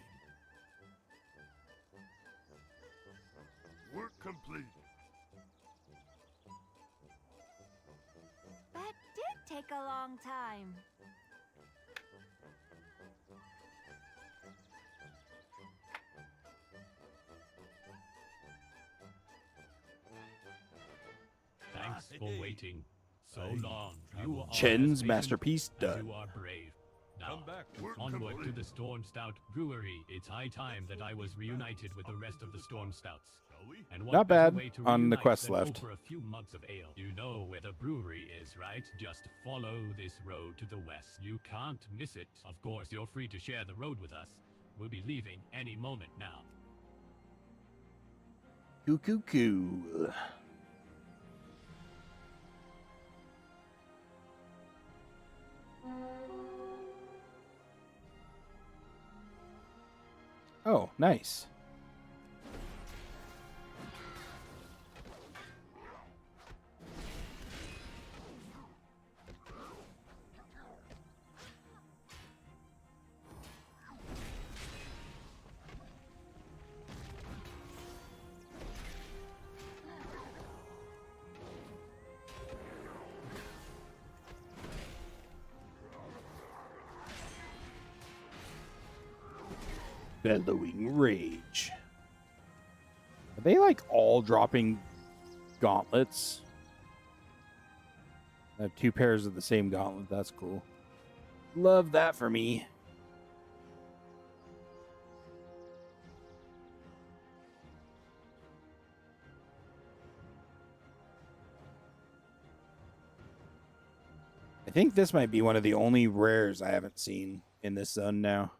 Work complete.
That did take a long time.
Thanks for waiting so long. You are
Chen's
as patient
masterpiece
as
done.
You are brave. Now,
back.
onward to the Storm Stout Brewery. It's high time that I was reunited with the rest of the Storm Stouts. And what
Not
better
bad
way to
on the
reunite
quest
than
left.
over a few mugs of ale? You know where the brewery is, right? Just follow this road to the west. You can't miss it. Of course, you're free to share the road with us. We'll be leaving any moment now.
Coo. Oh, nice. Bellowing Rage. Are they like all dropping gauntlets? I have 2 pairs of the same gauntlet. That's cool. Love that for me. I think this might be one of the only rares I haven't seen in this zone now.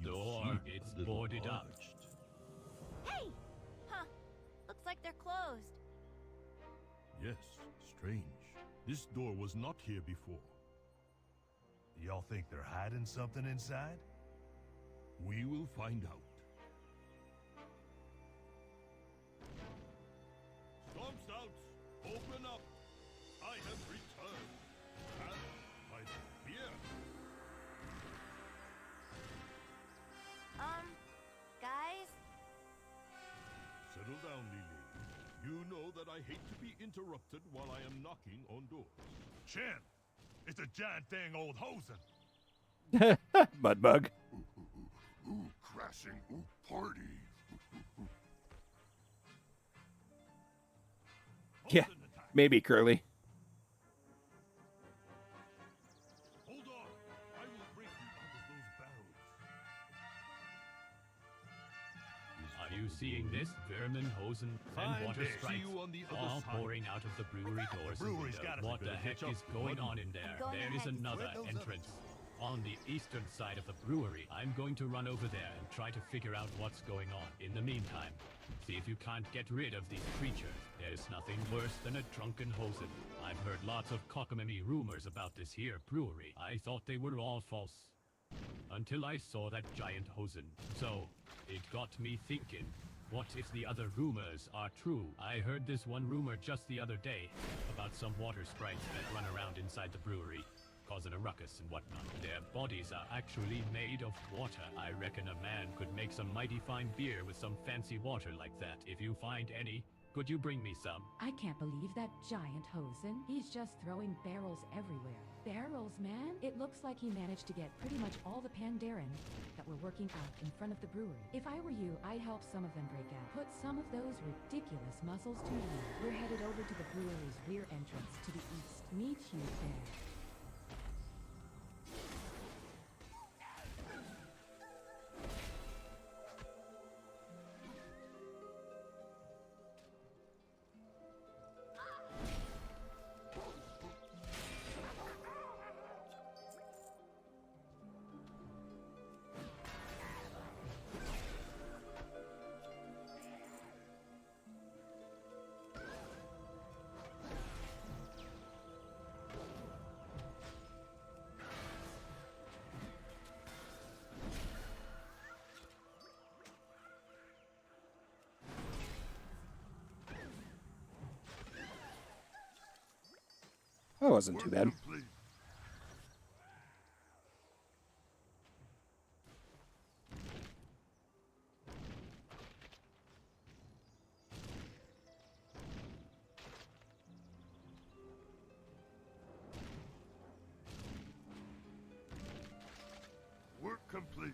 Door, it's boarded up.
Hey! Huh. Looks like they're closed.
Yes, strange. This door was not here before.
Y'all think they're hiding something inside?
We will find out. Storm Stouts, open up! I have returned. And by the beer.
Guys?
Settle down, Lily. You know that I hate to be interrupted while I am knocking on doors.
Chen! It's a giant dang old hosen!
Mudbug.
Ooh, crashing, ooh, party.
Yeah, maybe Curly.
Hold on. I will break you out of those barrels.
Are you seeing this? Vermin, Hosen,
Fine,
and water
see
strikes
you on the other
all
side.
pouring out of the brewery doors.
brewery's
and
got
windows.
us a
What
bit
the
of
heck
hitch up.
is going on in there?
going
There is
ahead.
another
Where those
entrance. on the eastern side of the brewery. I'm going to run over there and try to figure out what's going on. In the meantime, see if you can't get rid of these creatures. There's nothing worse than a drunken hosen. I've heard lots of cockamamie rumors about this here brewery. I thought they were all false. Until I saw that giant hosen. So, it got me thinking, what if the other rumors are true? I heard this one rumor just the other day about some water sprites that run around inside the brewery, causing a ruckus and whatnot. Their bodies are actually made of water. I reckon a man could make some mighty fine beer with some fancy water like that. If you find any, could you bring me some?
I can't believe that giant hosen. He's just throwing barrels everywhere. Barrels, man? It looks like he managed to get pretty much all the Pandarin that were working out in front of the brewery. If I were you, I'd help some of them break out. Put some of those ridiculous muscles to use. We're headed over to the brewery's rear entrance to the east. Meet you there.
That wasn't too bad.
Work complete.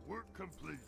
Work complete.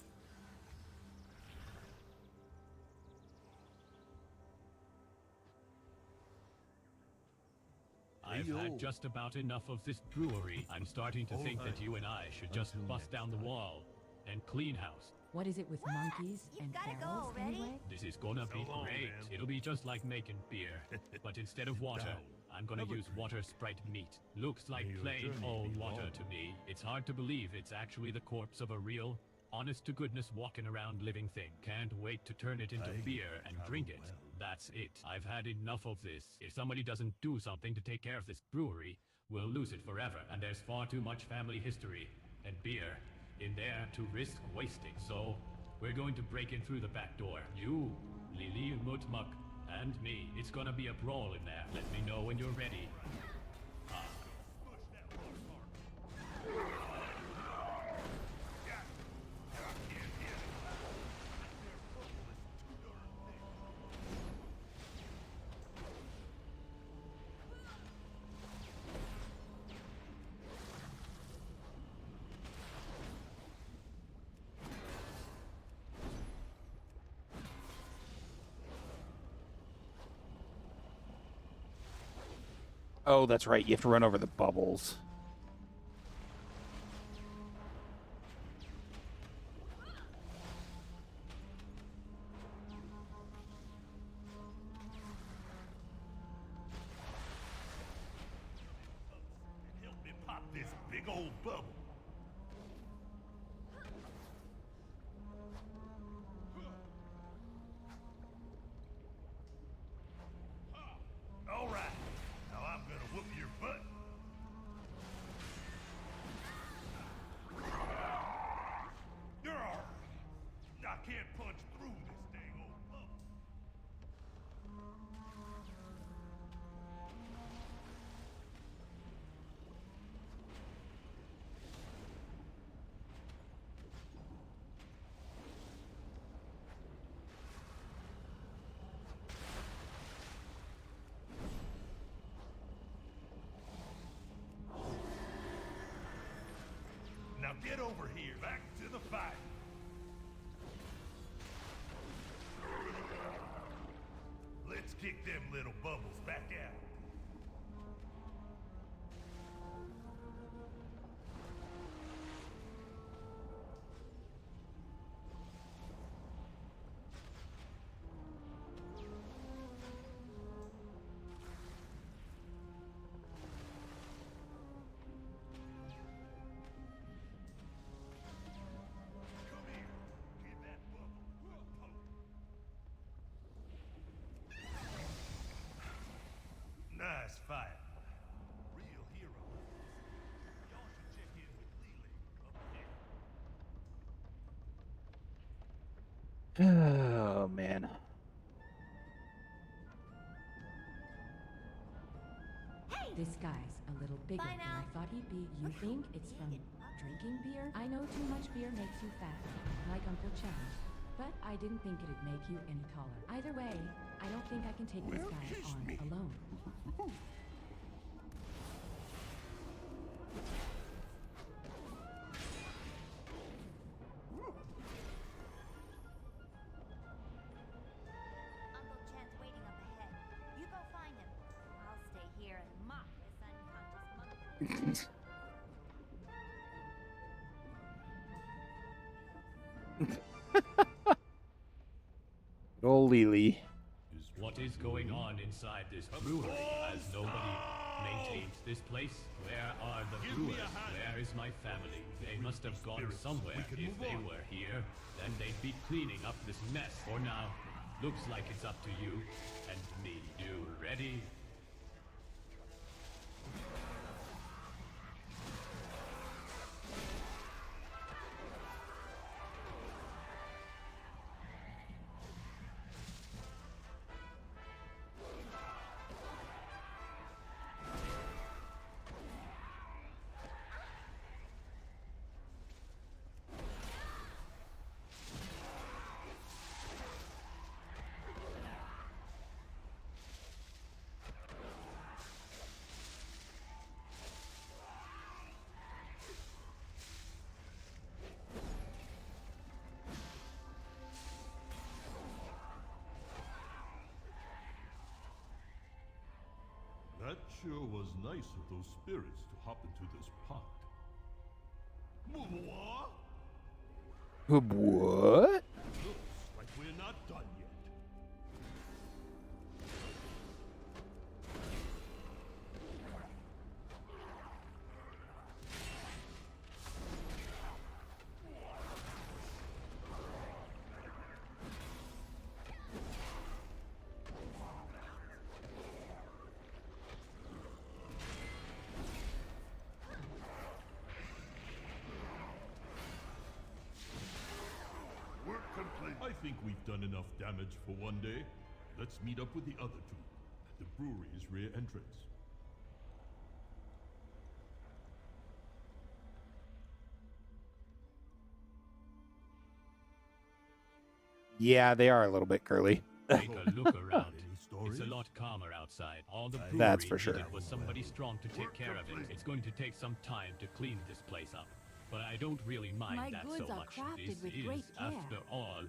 I've had just about enough of this brewery. I'm starting to think that you and I should just bust down the wall and clean house.
What is it with monkeys and barrels, anyway?
This is gonna be great. It'll be just like making beer. But instead of water, I'm gonna use water sprite meat. Looks like plain old water to me. It's hard to believe it's actually the corpse of a real, honest-to-goodness walking around living thing. Can't wait to turn it into beer and drink it. That's it. I've had enough of this. If somebody doesn't do something to take care of this brewery, we'll lose it forever. And there's far too much family history and beer in there to risk wasting. So, we're going to break in through the back door. You, Lili, Mutmuk, and me. It's gonna be a brawl in there. Let me know when you're ready.
Oh, that's right. You have to run over the bubbles.
big old bubble. All right, now I'm gonna whoop your butt. I can't punch through this dang old bubble. Now get over here, back to the fight. Let's kick them little bubbles back out. Nice fight. Real hero. Y'all should check in with Lily up there.
Oh man.
This guy's a little bigger than I thought he'd be. You think it's from drinking beer? I know too much beer makes you fat, like Uncle Chen. But I didn't think it'd make you any taller. Either way, I don't think I can take this guy on alone.
Uncle Chen's waiting up ahead. You go find him. I'll stay here and mock this unconscious monkey.
Old Lily.
What is going on inside this brewery, as nobody maintains this place? Where are the brewers? Where is my family? They must have gone somewhere. If they were here, then they'd be cleaning up this mess. For now, looks like it's up to you and me. You ready?
That sure was nice of those spirits to hop into this pot.
What?
Looks like we're not done yet. I think we've done enough damage for one day. Let's meet up with the other two at the brewery's rear entrance.
Yeah, they are a little bit curly.
Take a look around. It's a lot calmer outside. All the brewery
That's for sure.
needed was somebody strong to take care of it. It's going to take some time to clean this place up, but I don't really mind
My
that
goods
so
are
much.
crafted
This
with
is,
great care.
after all,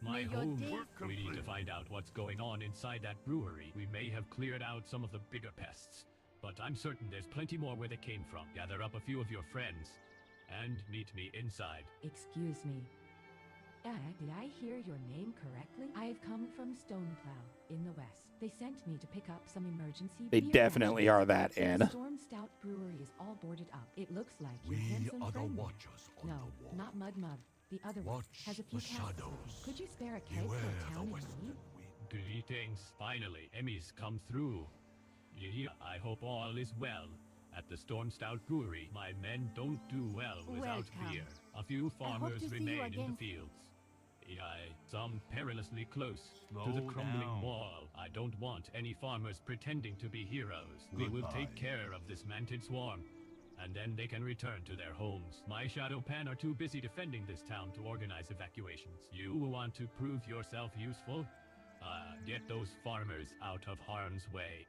my
May your
home.
days-
We need to find out what's going on inside that brewery. We may have cleared out some of the bigger pests, but I'm certain there's plenty more where they came from. Gather up a few of your friends and meet me inside.
Excuse me. Did I hear your name correctly? I've come from Stoneplow in the west. They sent me to pick up some emergency
They
beer
definitely
rations.
are that,
The
Anna.
Storm Stout Brewery is all boarded up. It looks like your
We
handsome
are the
friend there.
watchers on
No,
the wall.
not Mud Mug. The other one
Watch
has a few
the
casks with him.
shadows.
Could you spare a keg
Beware
for a
the
town in
western
need?
wind.
Greetings. Finally, Emmy's come through. Yeah, I hope all is well. At the Storm Stout Brewery, my men don't do well without
Welcome.
beer. A few
I hope
farmers
to see you
remain in the
again.
fields. Some perilously close to the
Slow
crumbling
down.
wall. I don't want any farmers pretending to be heroes. We will take
Goodbye.
care of this manted swarm, and then they can return to their homes. My Shadow Pan are too busy defending this town to organize evacuations. You want to prove yourself useful? Get those farmers out of harm's way.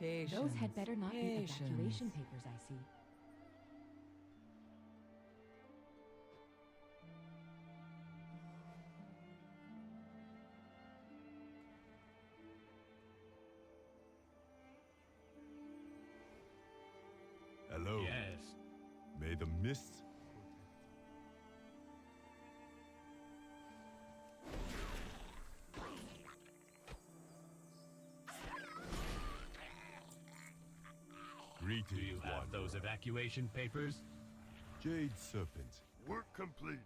Those had better not be
Patience.
evacuation papers, I see.
Hello.
Yes.
May the mist. Greetings,
Do you have those evacuation papers?
Jade Serpent.
Work complete.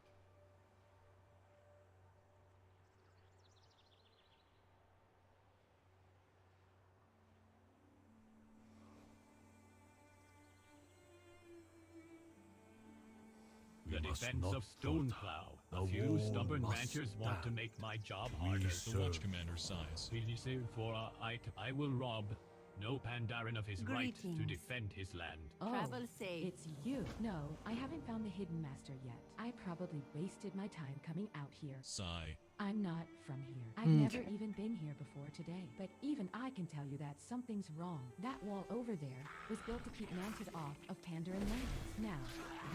The
must
defense
not
of Stoneplow. A
The
few
wall
stubborn
must
ranchers want to
stand.
make my job
We
harder.
The Watch Commander sighs.
I will rob no Pandaran of his right to
Greetings.
defend his land.
Oh,
Travel safe.
it's you. No, I haven't found the Hidden Master yet. I probably wasted my time coming out here.
Sigh.
I'm not from here. I've never even been here before today. But even I can tell you that something's wrong. That wall over there was built to keep Manted off of Pandaran lands. Now,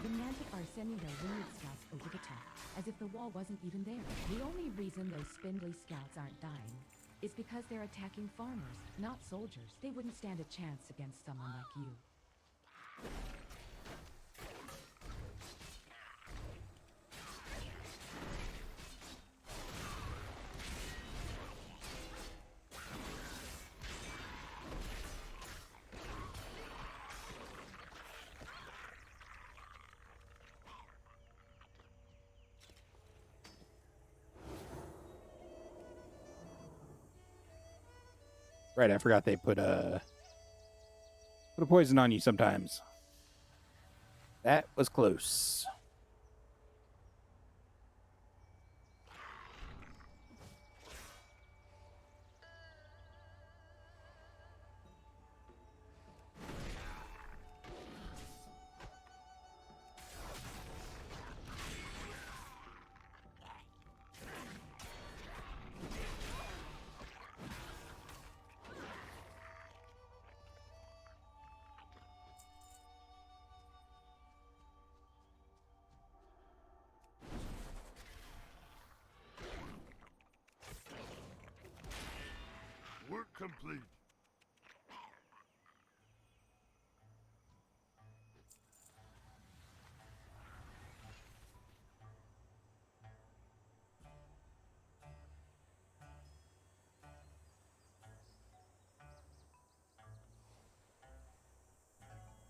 the Manted are sending their winged scouts over the top, as if the wall wasn't even there. The only reason those spindly scouts aren't dying is because they're attacking farmers, not soldiers. They wouldn't stand a chance against someone like you.
Right, I forgot they put a poison on you sometimes. That was close.
Work complete.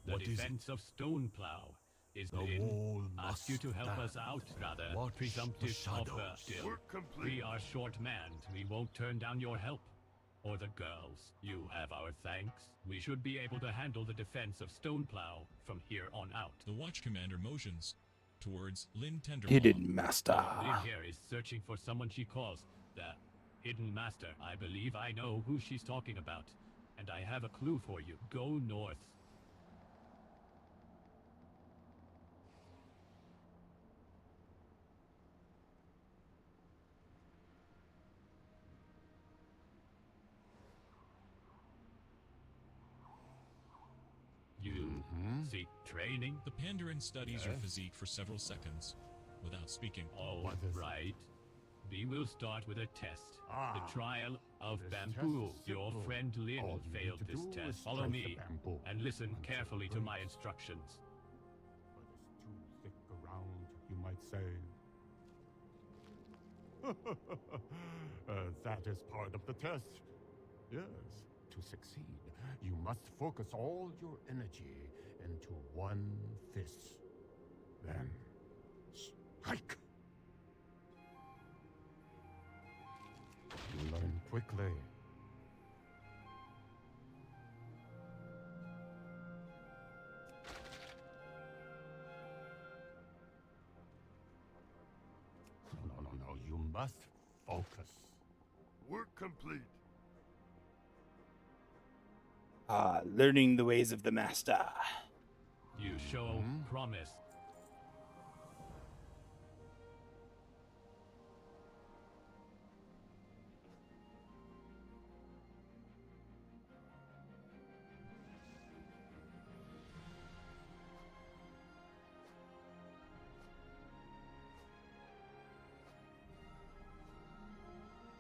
The
What is it?
defense of Stoneplow is
The
in.
wall
Ask you to
must
help us
stand.
out, rather.
Watch the
Presumptive offer
shadows.
still.
Work complete.
We are short-manned. We won't turn down your help. Or the girls. You have our thanks. We should be able to handle the defense of Stoneplow from here on out.
The Watch Commander motions towards Lynn Tenderpaw.
Hidden Master.
Lynn here is searching for someone she calls the Hidden Master. I believe I know who she's talking about. And I have a clue for you. Go north. You seek training?
The Pandaran studies your physique for several seconds without speaking.
All right. We will start with a test.
Ah.
The trial of
This
bamboo.
test is
Your
simple.
friend
All
Lin
you need
failed
to
this
do is
test. Follow
strike the
me
bamboo
and listen
until it
carefully to my
breaks.
instructions.
But it's too thick around, you might say. That is part of the test. Yes, to succeed, you must focus all your energy into one fist. Then, strike! You learn quickly. No, you must focus. Work complete.
Learning the ways of the master.
You show promise.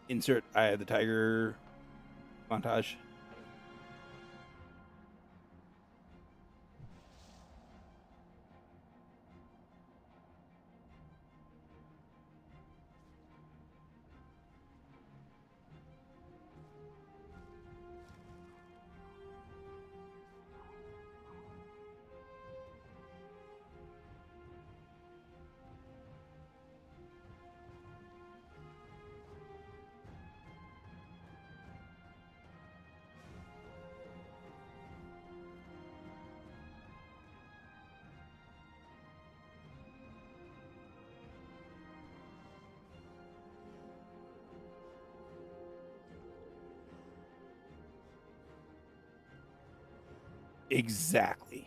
Insert Eye of the Tiger montage. Exactly.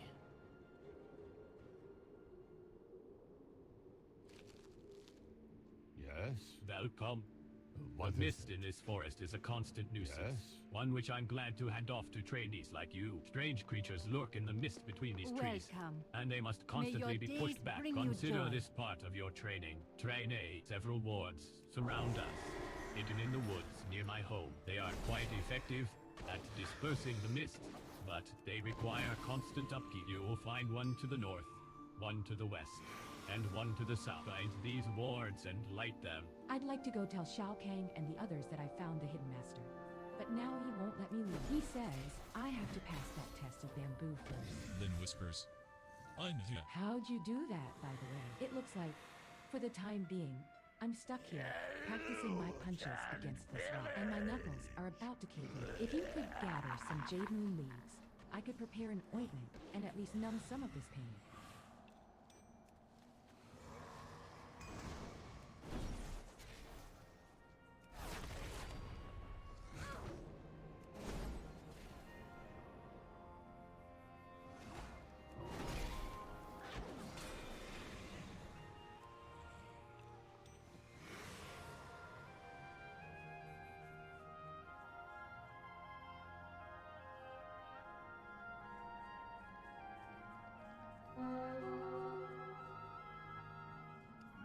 Yes?
Welcome.
What
The
is
mist in this forest is a constant nuisance.
Yes?
One which I'm glad to hand off to trainees like you. Strange creatures lurk in the mist between these trees.
Welcome.
And they must
May your
constantly be
days
pushed back.
bring you
Consider
joy.
this part of your training. Trainee, several wards surround us. Hidden in the woods near my home. They are quite effective at dispersing the mist, but they require constant upkeep. You will find one to the north, one to the west, and one to the south. Find these wards and light them.
I'd like to go tell Shao Kahn and the others that I found the Hidden Master. But now he won't let me leave. He says I have to pass that test of bamboo first.
Lin whispers, I know.
How'd you do that, by the way? It looks like, for the time being, I'm stuck here, practicing my punches against this rock, and my knuckles are about to cave in. If you could gather some jade moon leaves, I could prepare an ointment and at least numb some of this pain.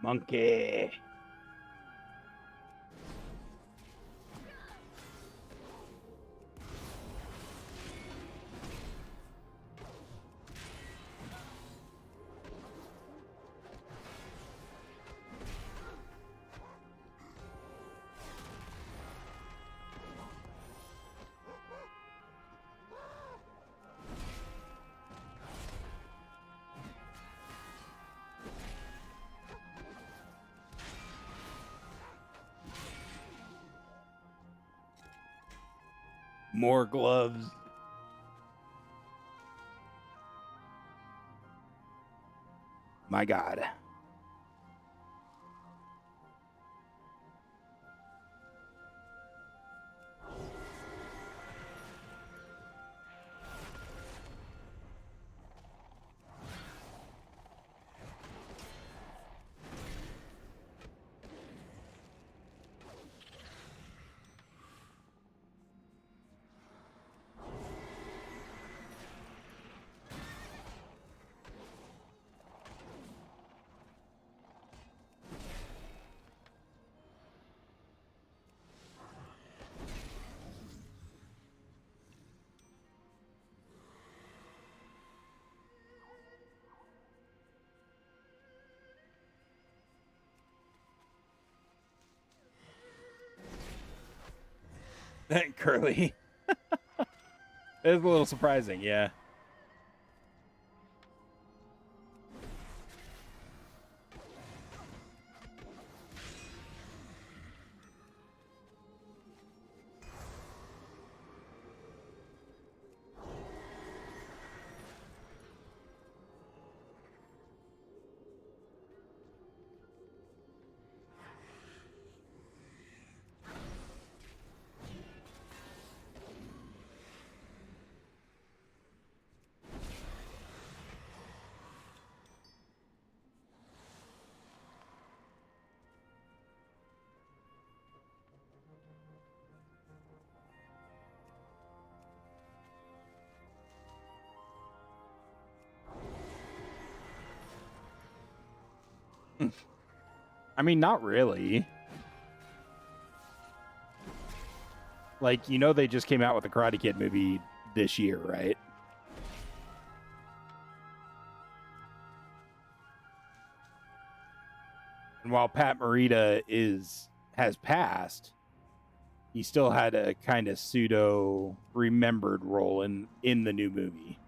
Monkey. More gloves. My God. Curly. It's a little surprising, yeah. I mean, not really. Like, you know, they just came out with the Karate Kid movie this year, right? And while Pat Morita has passed, he still had a kind of pseudo remembered role in the new movie.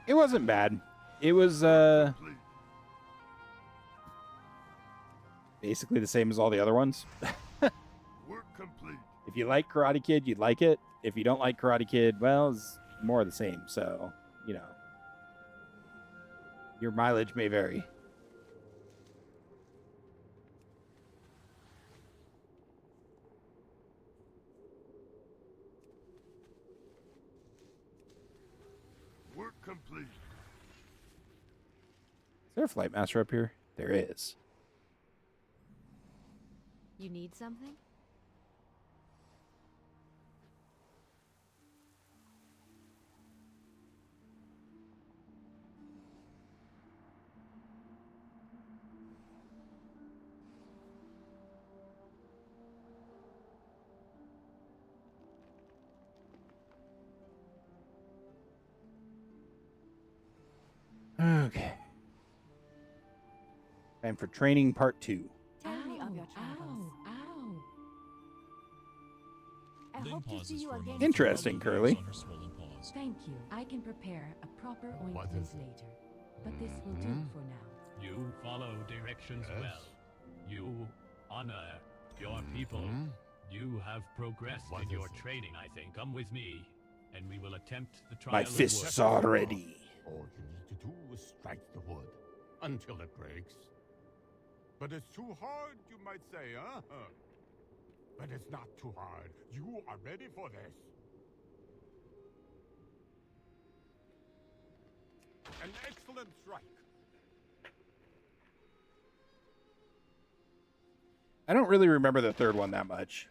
It wasn't bad. It was basically the same as all the other ones.
Work complete.
If you like Karate Kid, you'd like it. If you don't like Karate Kid, well, it's more of the same. So, you know, your mileage may vary.
Work complete.
Is there a Flight Master up here? There is.
You need something?
Okay. Time for training part 2.
Tell me of your travels.
Ow!
I
Lynn
hope to see
pauses
you
for a
again.
moment.
Interesting,
to rub
Curly.
on her swollen paws.
Thank you. I can prepare a proper
What
ointment
is it?
later. But this will do for now.
You follow directions
Yes.
well. You honor your people. You have progressed
What
in your
is it?
training, I think. Come with me, and we will attempt the trial
My
of
fists
wood.
are ready.
All you need to do is strike the wood until it breaks. But it's too hard, you might say, huh? But it's not too hard. You are ready for this. An excellent strike.
I don't really remember the third one that much.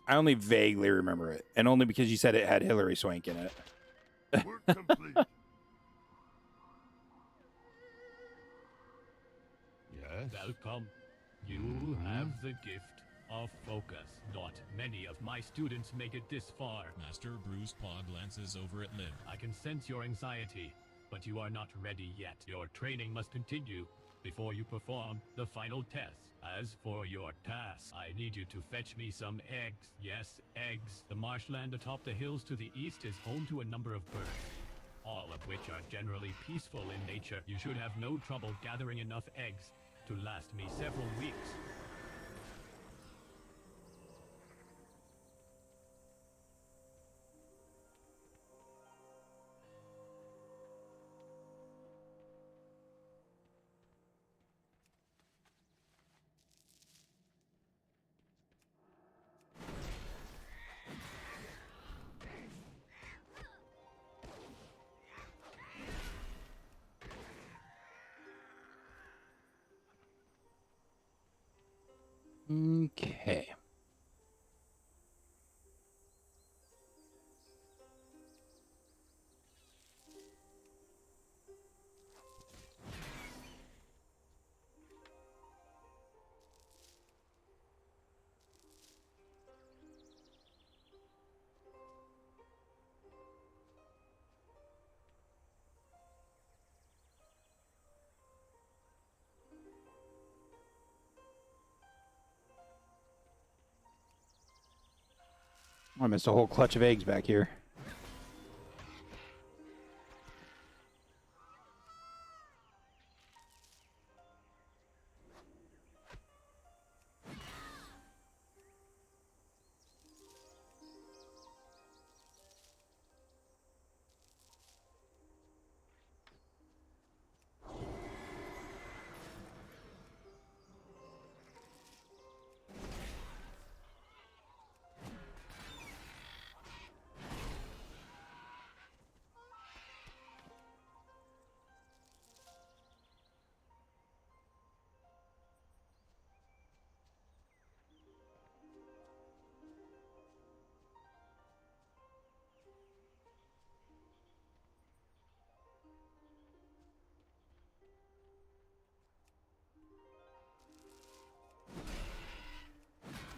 I only vaguely remember it, and only because you said it had Hilary Swank in it.
Work complete. Yes.
Welcome. You have the gift of focus. Not many of my students make it this far.
Master Bruce Paw glances over at Liv.
I can sense your anxiety, but you are not ready yet. Your training must continue before you perform the final test. As for your task, I need you to fetch me some eggs. Yes, eggs. The marshland atop the hills to the east is home to a number of birds, all of which are generally peaceful in nature. You should have no trouble gathering enough eggs to last me several weeks.
Okay. I missed a whole clutch of eggs back here.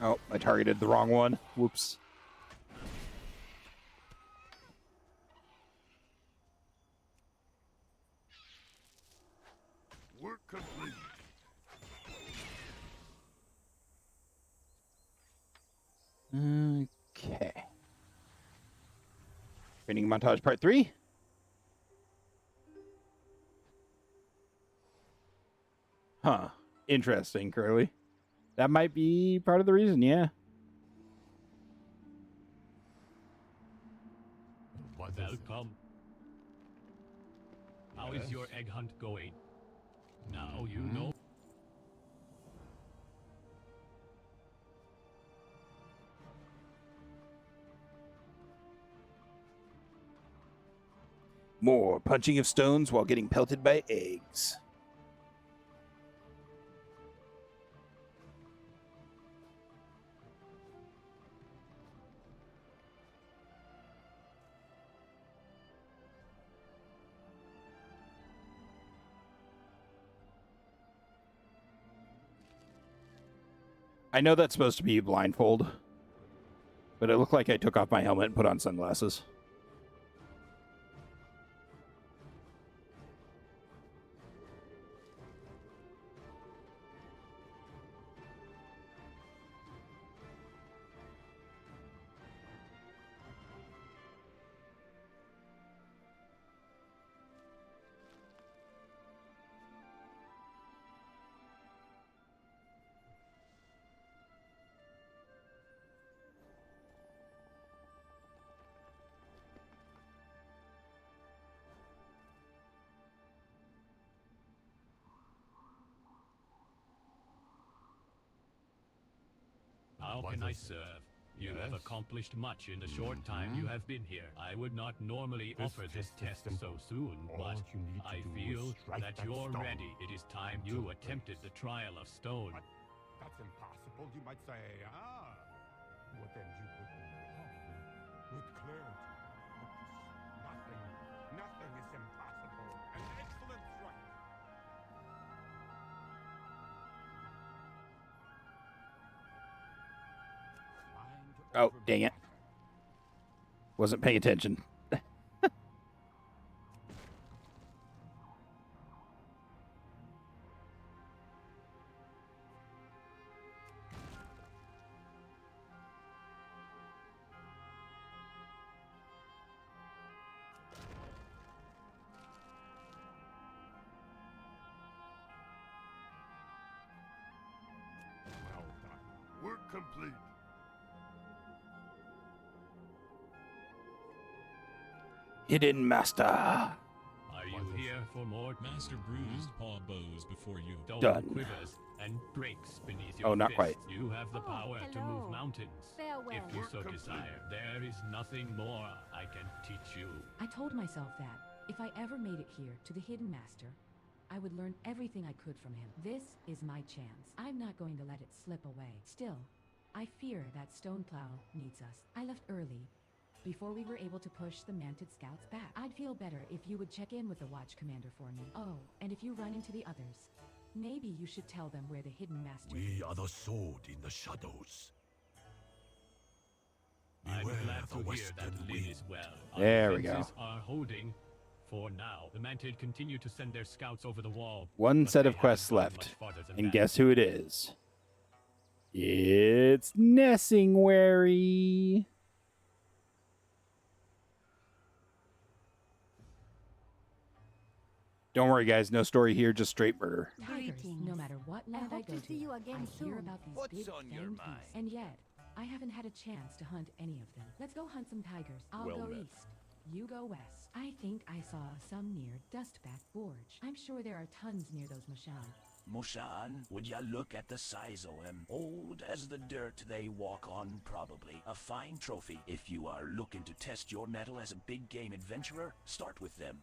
Oh, I targeted the wrong one. Whoops.
Work complete.
Okay. Training montage part 3. Huh. Interesting, Curly. That might be part of the reason, yeah.
Welcome. How is your egg hunt going? Now you know.
More punching of stones while getting pelted by eggs. I know that's supposed to be blindfold, but it looked like I took off my helmet and put on sunglasses.
How can I serve? You have accomplished much in the short time you have been here. I would not normally offer this test so soon, but I feel that you're ready. It is time you attempted the trial of stone.
That's impossible. You might say, What then you would with clarity. Nothing is impossible. An excellent thrust.
Oh, dang it. Wasn't paying attention.
Well done. Work complete.
Hidden Master.
Are you here for more?
Master bruised paw bows before you.
Stone
Done.
quivers and breaks beneath your
Oh, not
fists.
quite.
You have the power to
hello.
move mountains.
Farewell.
If you so desire, there is nothing more I can teach you.
I told myself that if I ever made it here to the Hidden Master, I would learn everything I could from him. This is my chance. I'm not going to let it slip away. Still, I fear that Stoneplow needs us. I left early, before we were able to push the Manted Scouts back. I'd feel better if you would check in with the Watch Commander for me. Oh, and if you run into the others, maybe you should tell them where the Hidden Master
We
is.
are the sword in the shadows.
I'm
Beware
glad
the
to hear
western
that Lynn
wind.
is well.
There
Our
we go.
defenses are holding for now. The Manted continue to send their scouts over the wall.
One
but
set
they
of quests
haven't gone much
left.
farther than
And
that.
guess who it is? It's Nessingwary. Don't worry, guys. No story here, just straight murder.
Tigers, no matter what land I
hope
go
to see you again
I hear
soon.
about these
What's
big
on your
fanged
mind?
beasts, and yet I haven't had a chance to hunt any of them. Let's go hunt some tigers. I'll
Well
go
met.
east. You go west. I think I saw some near Dustback Gorge. I'm sure there are tons near those Mashan.
Mushan, would ya look at the size o' him? Old as the dirt they walk on, probably. A fine trophy. If you are looking to test your mettle as a big game adventurer, start with them.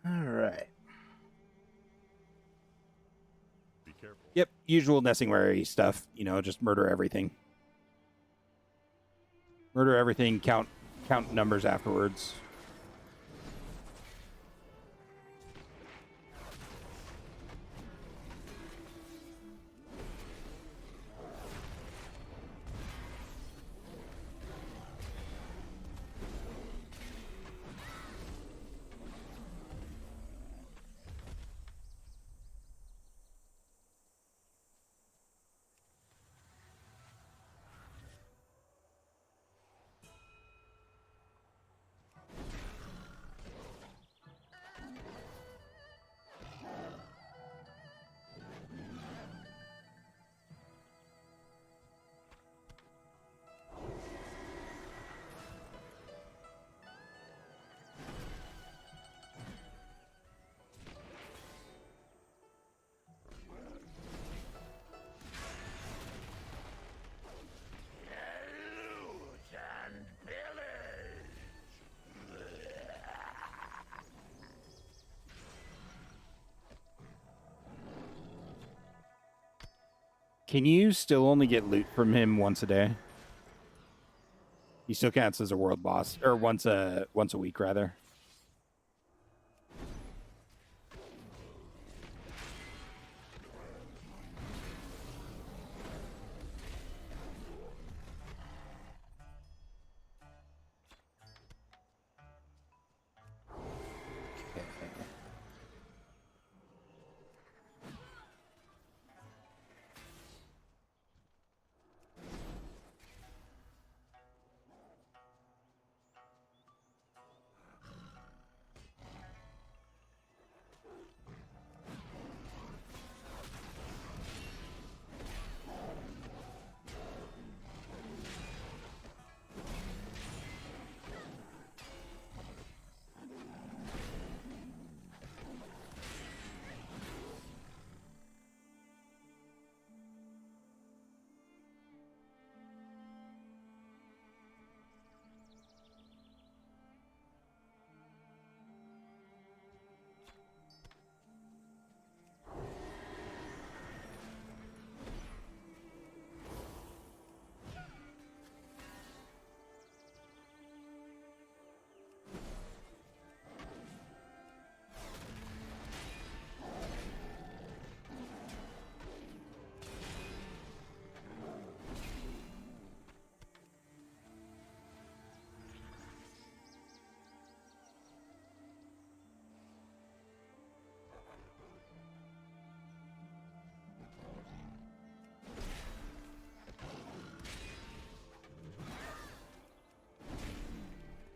All right.
Be careful.
Yep, usual Nessingwary stuff. You know, just murder everything. Murder everything, count numbers afterwards. Can you still only get loot from him once a day? He still counts as a world boss, or once a week rather.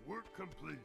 Work complete.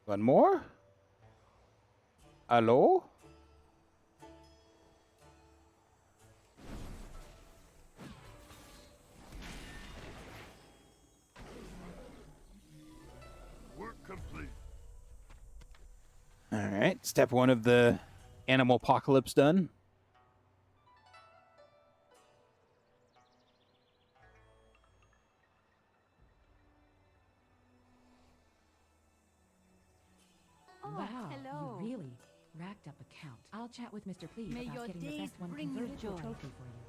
One more? Hello?
Work complete.
All right, step one of the animal apocalypse done.
Wow,
hello.
you really racked up a count. I'll chat with Mr. Please
May
about
your
getting the
days
best one
bring you
converted to a
joy.
trophy for you.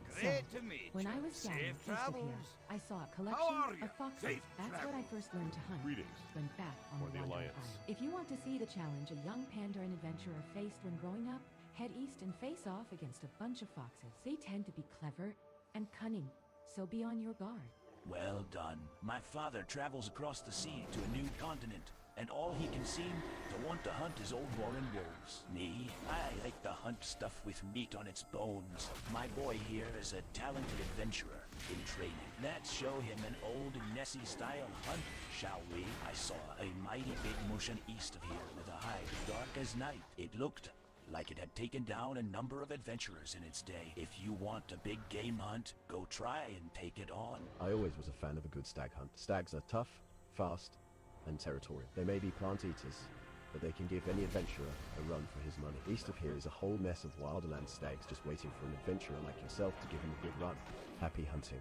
Great
So,
to meet
when
you.
I was scouting
Safe
east of here,
travels.
I saw a
How
collection
are ya?
of foxes.
Safe
That's when I first learned to hunt.
Greetings.
When back on
Or
the
the
Wandering
Alliance.
Isle. If you want to see the challenge a young Pandaran adventurer faced when growing up, head east and face off against a bunch of foxes. They tend to be clever and cunning, so be on your guard.
Well done. My father travels across the sea to a new continent, and all he can seem to want to hunt is old roaring wolves. Me, I like to hunt stuff with meat on its bones. My boy here is a talented adventurer in training. Let's show him an old Nessie-style hunt, shall we? I saw a mighty big motion east of here with a hide dark as night. It looked like it had taken down a number of adventurers in its day. If you want a big game hunt, go try and take it on.
I always was a fan of a good stag hunt. Stags are tough, fast, and territorial. They may be plant eaters, but they can give any adventurer a run for his money. East of here is a whole mess of wilderland stags just waiting for an adventurer like yourself to give him a good run. Happy hunting.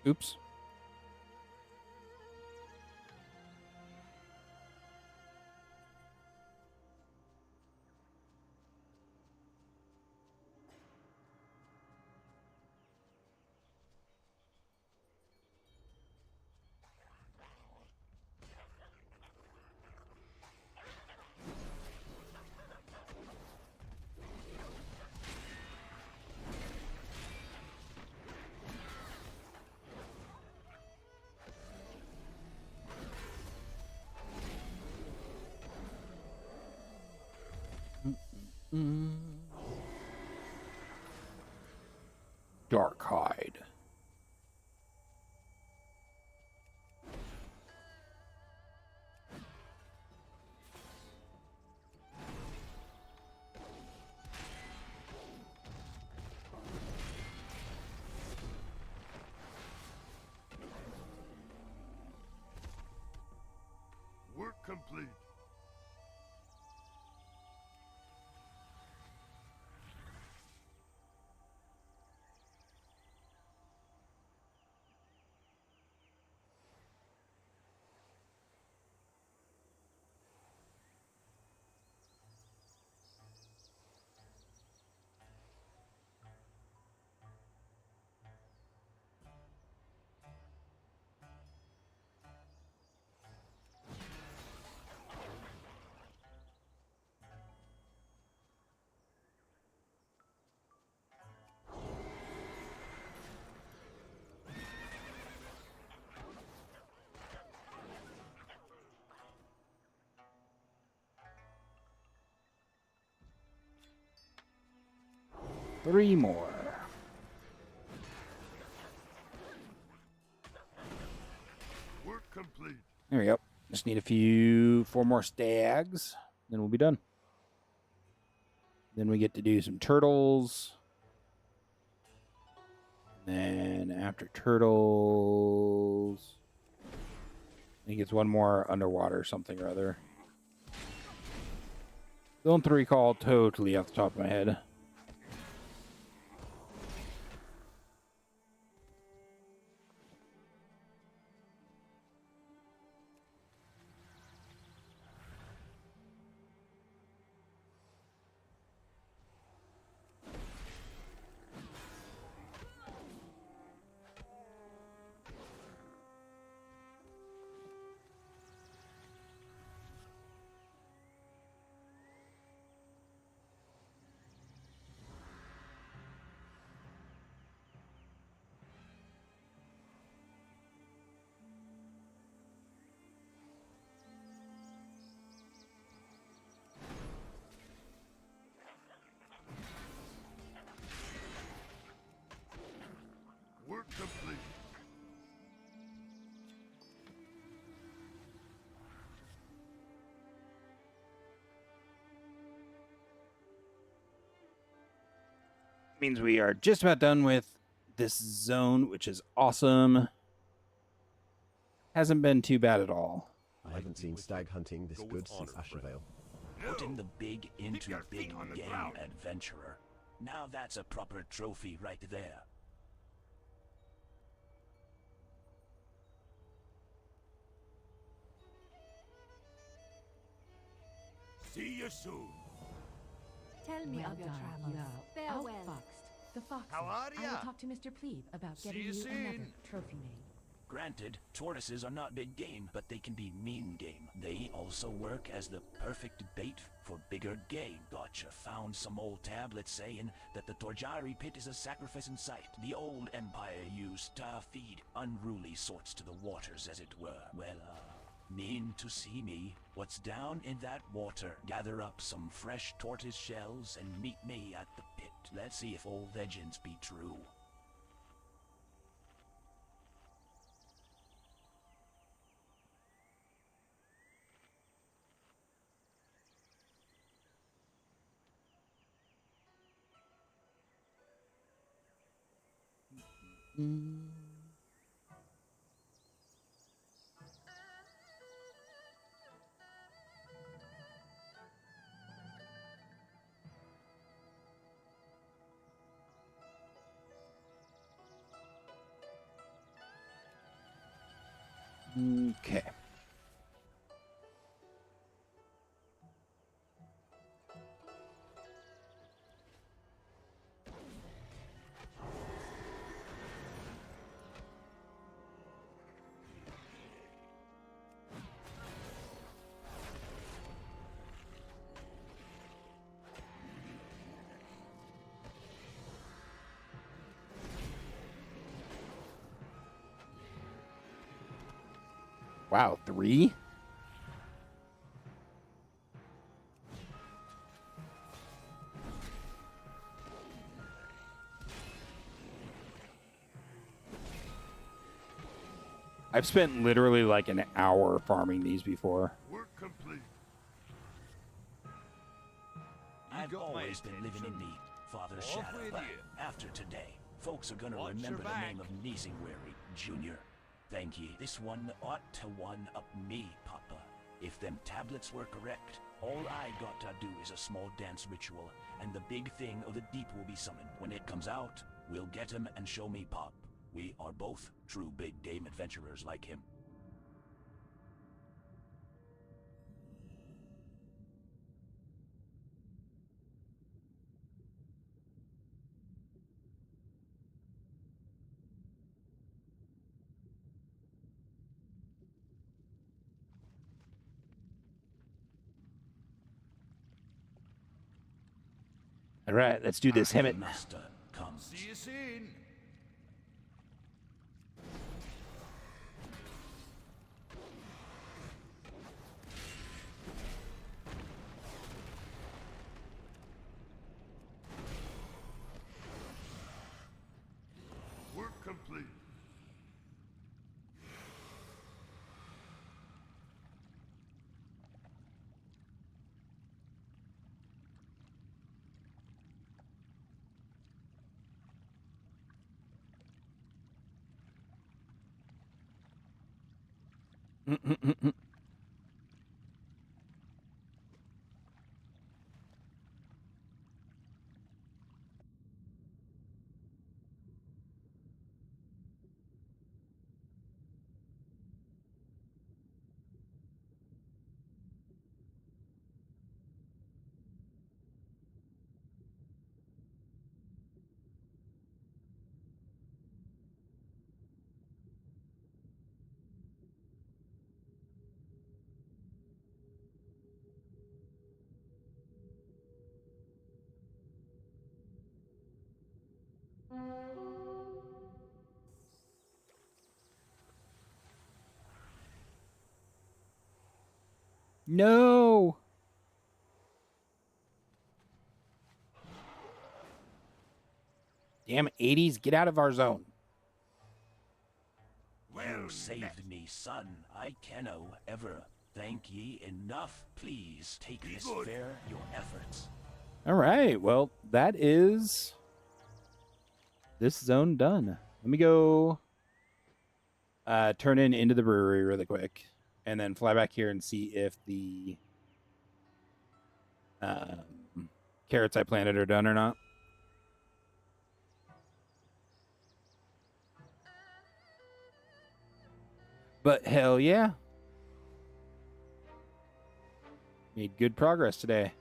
Oops. Dark hide.
Work complete.
Three more.
Work complete.
There we go. Just need four more stags, then we'll be done. Then we get to do some turtles. Then after turtles, I think it's one more underwater something or other. Don't recall totally off the top of my head. Means we are just about done with this zone, which is awesome. Hasn't been too bad at all.
I haven't seen stag hunting this good since Ashenvale.
Putting the big into big game, adventurer. Now that's a proper trophy right there.
See you soon.
Tell me
Well
of your
done,
travels.
you
Farewell.
outfoxed the foxes.
How are
I will
ya?
talk to Mr. Plebe about
See
getting
you
you another
soon.
trophy made.
Granted, tortoises are not big game, but they can be mean game. They also work as the perfect bait for bigger game. Gotcha. Found some old tablets saying that the Torjari pit is a sacrificing site. The old empire used to feed unruly sorts to the waters, as it were. Well, mean to see me. What's down in that water? Gather up some fresh tortoise shells and meet me at the pit. Let's see if old legends be true.
Okay. Wow, 3? I've spent literally like an hour farming these before.
Work complete.
I've always been living in the Father's shadow, but after today, folks are gonna remember the name of Neesingwary Jr. Thank ye. This one ought to one up me, Papa. If them tablets were correct, all I got to do is a small dance ritual, and the big thing of the deep will be summoned. When it comes out, we'll get him and show me Pop. We are both true big game adventurers like him.
All right, let's do this. Hemet.
Master comes.
See you soon. Work complete.
No. Damn 80s, get out of our zone.
You saved me, son. I canno ever thank ye enough. Please take this fair your efforts.
All right, well, that is this zone done. Let me go turn into the brewery really quick, and then fly back here and see if the carrots I planted are done or not. But hell yeah. Made good progress today.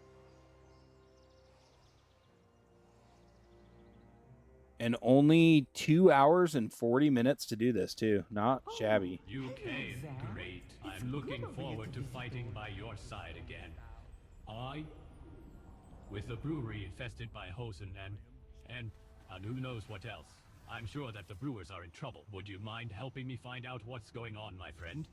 And only 2 hours and 40 minutes to do this, too. Not shabby.
You came. Great. I'm looking forward to fighting by your side again. With the brewery infested by Hosen and who knows what else. I'm sure that the brewers are in trouble. Would you mind helping me find out what's going on, my friend?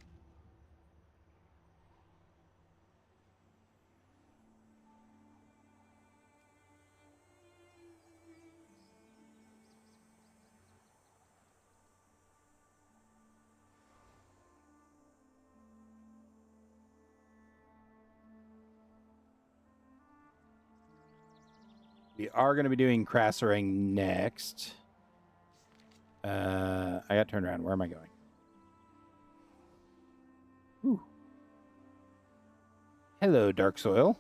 We are going to be doing Crassering next. I got turned around. Where am I going? Ooh. Hello, Dark Soil.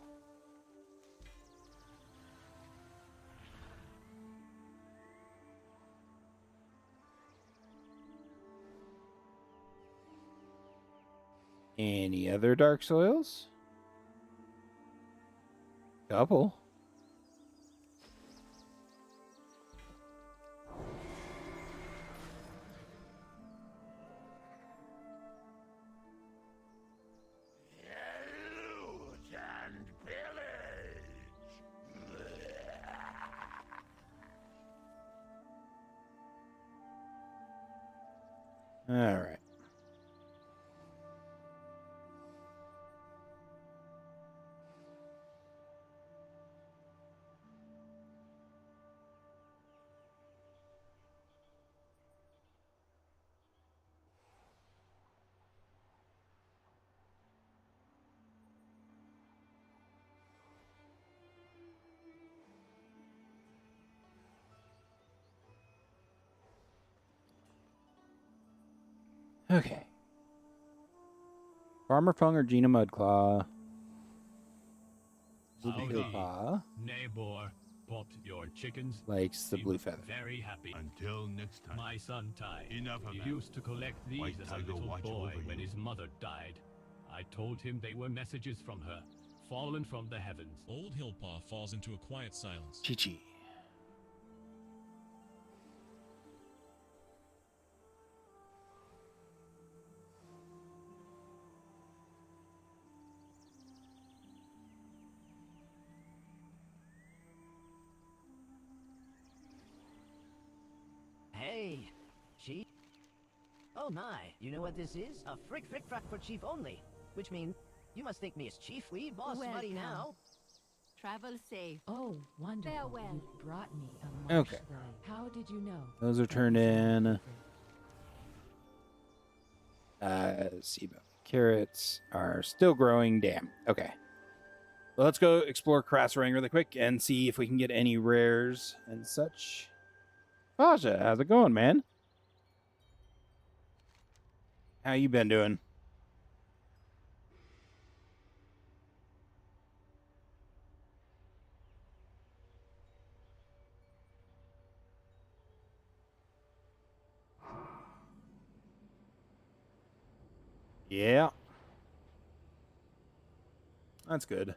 Any other Dark Soils? Couple. All right. Okay. Farmer Fung or Gina Mudclaw?
Howdy. Neighbor, popped your chickens.
Likes the blue feather.
Very happy.
Until next time.
My son Ty.
Enough of
He
that.
used to collect these
White
as a
Tiger
little
watch
boy
over
when
you.
his mother died. I told him they were messages from her, fallen from the heavens.
Old Hillpaw falls into a quiet silence.
Chi-Chi.
Hey, Chief. Oh my, you know what this is? A frick frack for Chief only. Which means, you must think me as Chief. We boss buddy now.
Travel safe. Oh, wonderful.
Farewell.
You brought me a marsh
Okay.
lily. How did you know?
Those are turned in. See, carrots are still growing. Damn. Okay. Well, let's go explore Crassering really quick and see if we can get any rares and such. Faja, how's it going, man? How you been doing? Yeah. That's good.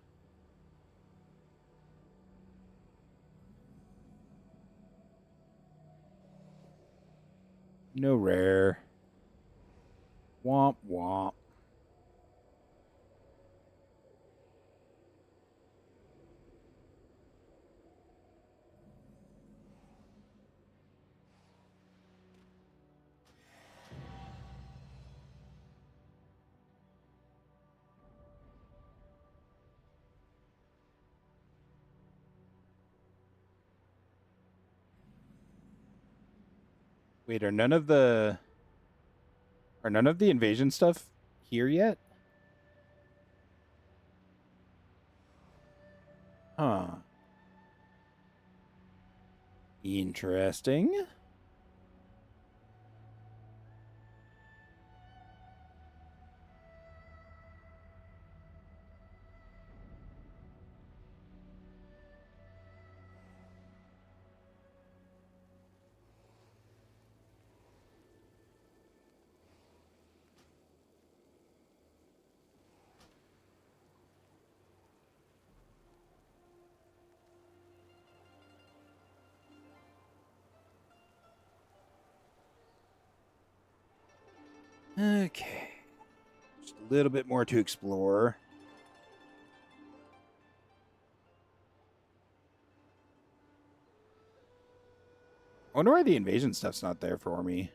No rare. Womp womp. Wait, are none of the invasion stuff here yet? Huh. Interesting. Okay. Just a little bit more to explore. I wonder why the invasion stuff's not there for me.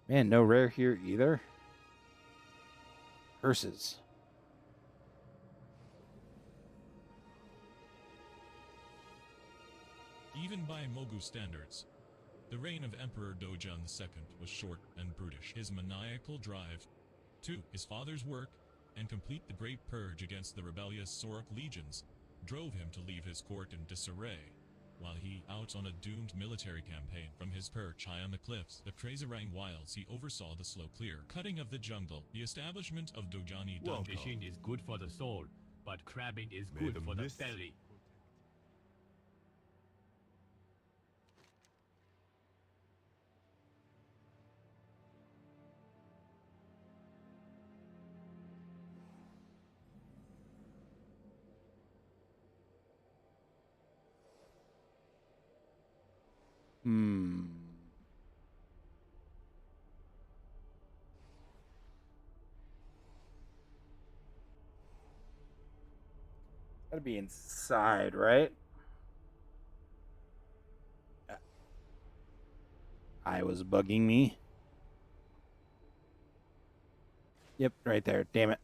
Man, no rare here either. Curses.
Even by Mogu standards, the reign of Emperor Dojan II was short and brutish. His maniacal drive to his father's work and complete the Great Purge against the rebellious Sorok legions drove him to leave his court in disarray. While he out on a doomed military campaign from his perch high on the cliffs, the Krazarang wilds, he oversaw the slow clear cutting of the jungle, the establishment of Dojani Dungeon.
Fishing is good for the soul, but crabbing is good for the belly.
Gotta be inside, right? I was bugging me. Yep, right there. Damn it.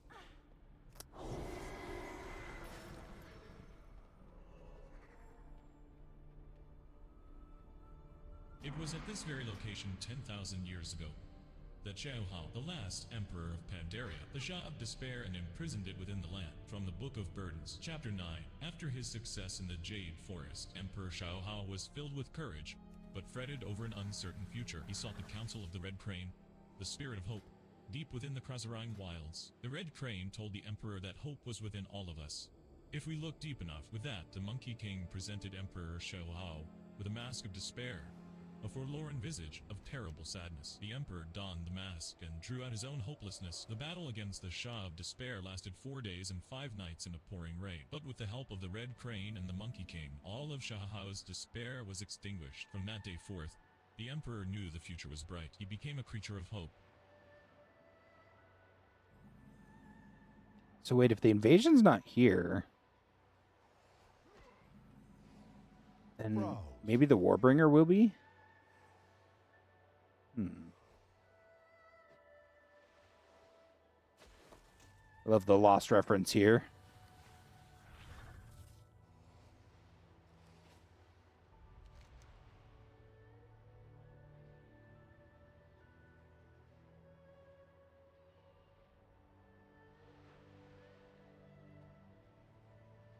It was at this very location 10,000 years ago that Xiaohao, the last emperor of Pandaria, the Shah of Despair, and imprisoned it within the land. From the Book of Burdens, Chapter 9. After his success in the Jade Forest, Emperor Xiaohao was filled with courage, but fretted over an uncertain future. He sought the counsel of the Red Crane, the spirit of hope, deep within the Krazarang wilds. The Red Crane told the Emperor that hope was within all of us, if we look deep enough. With that, the Monkey King presented Emperor Xiaohao with a mask of despair, a forlorn visage of terrible sadness. The Emperor donned the mask and drew out his own hopelessness. The battle against the Shah of Despair lasted 4 days and 5 nights in a pouring rain. But with the help of the Red Crane and the Monkey King, all of Xiaohao's despair was extinguished. From that day forth, the Emperor knew the future was bright. He became a creature of hope.
So wait, if the invasion's not here, then maybe the Warbringer will be? I love the Lost reference here.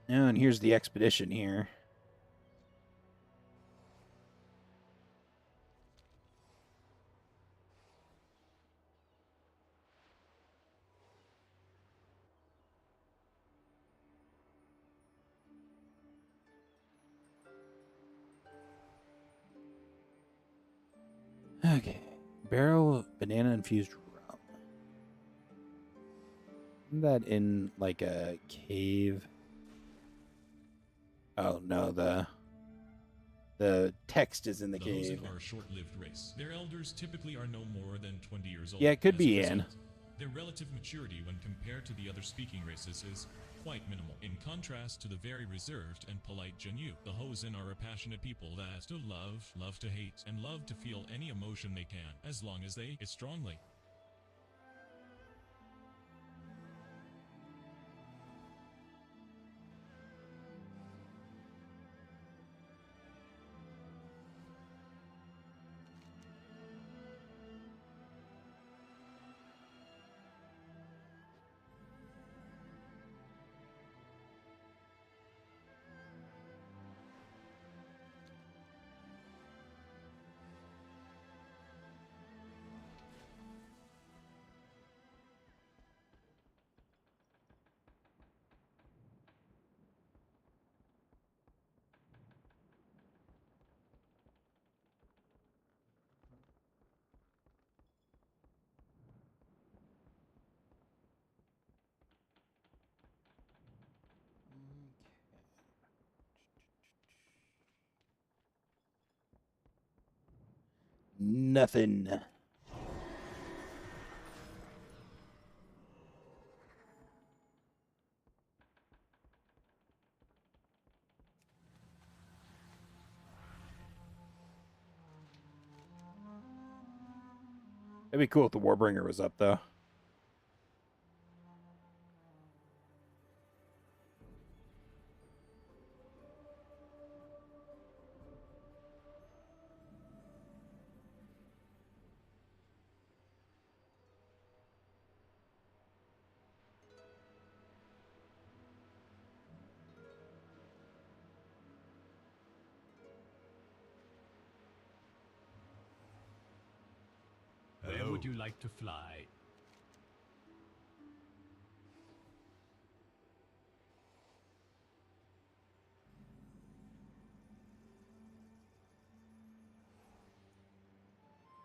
Oh, and here's the expedition here. Okay, barrel of banana infused rum. Isn't that in like a cave? Oh no, the text is in the cave.
Hosen are a short-lived race. Their elders typically are no more than 20 years old.
Yeah, it could
As
be
a
in.
result, their relative maturity when compared to the other speaking races is quite minimal. In contrast to the very reserved and polite Jinyu, the Hosen are a passionate people that still love to hate, and love to feel any emotion they can, as long as they it strongly.
Nothing. It'd be cool if the Warbringer was up, though.
Where would you like to fly?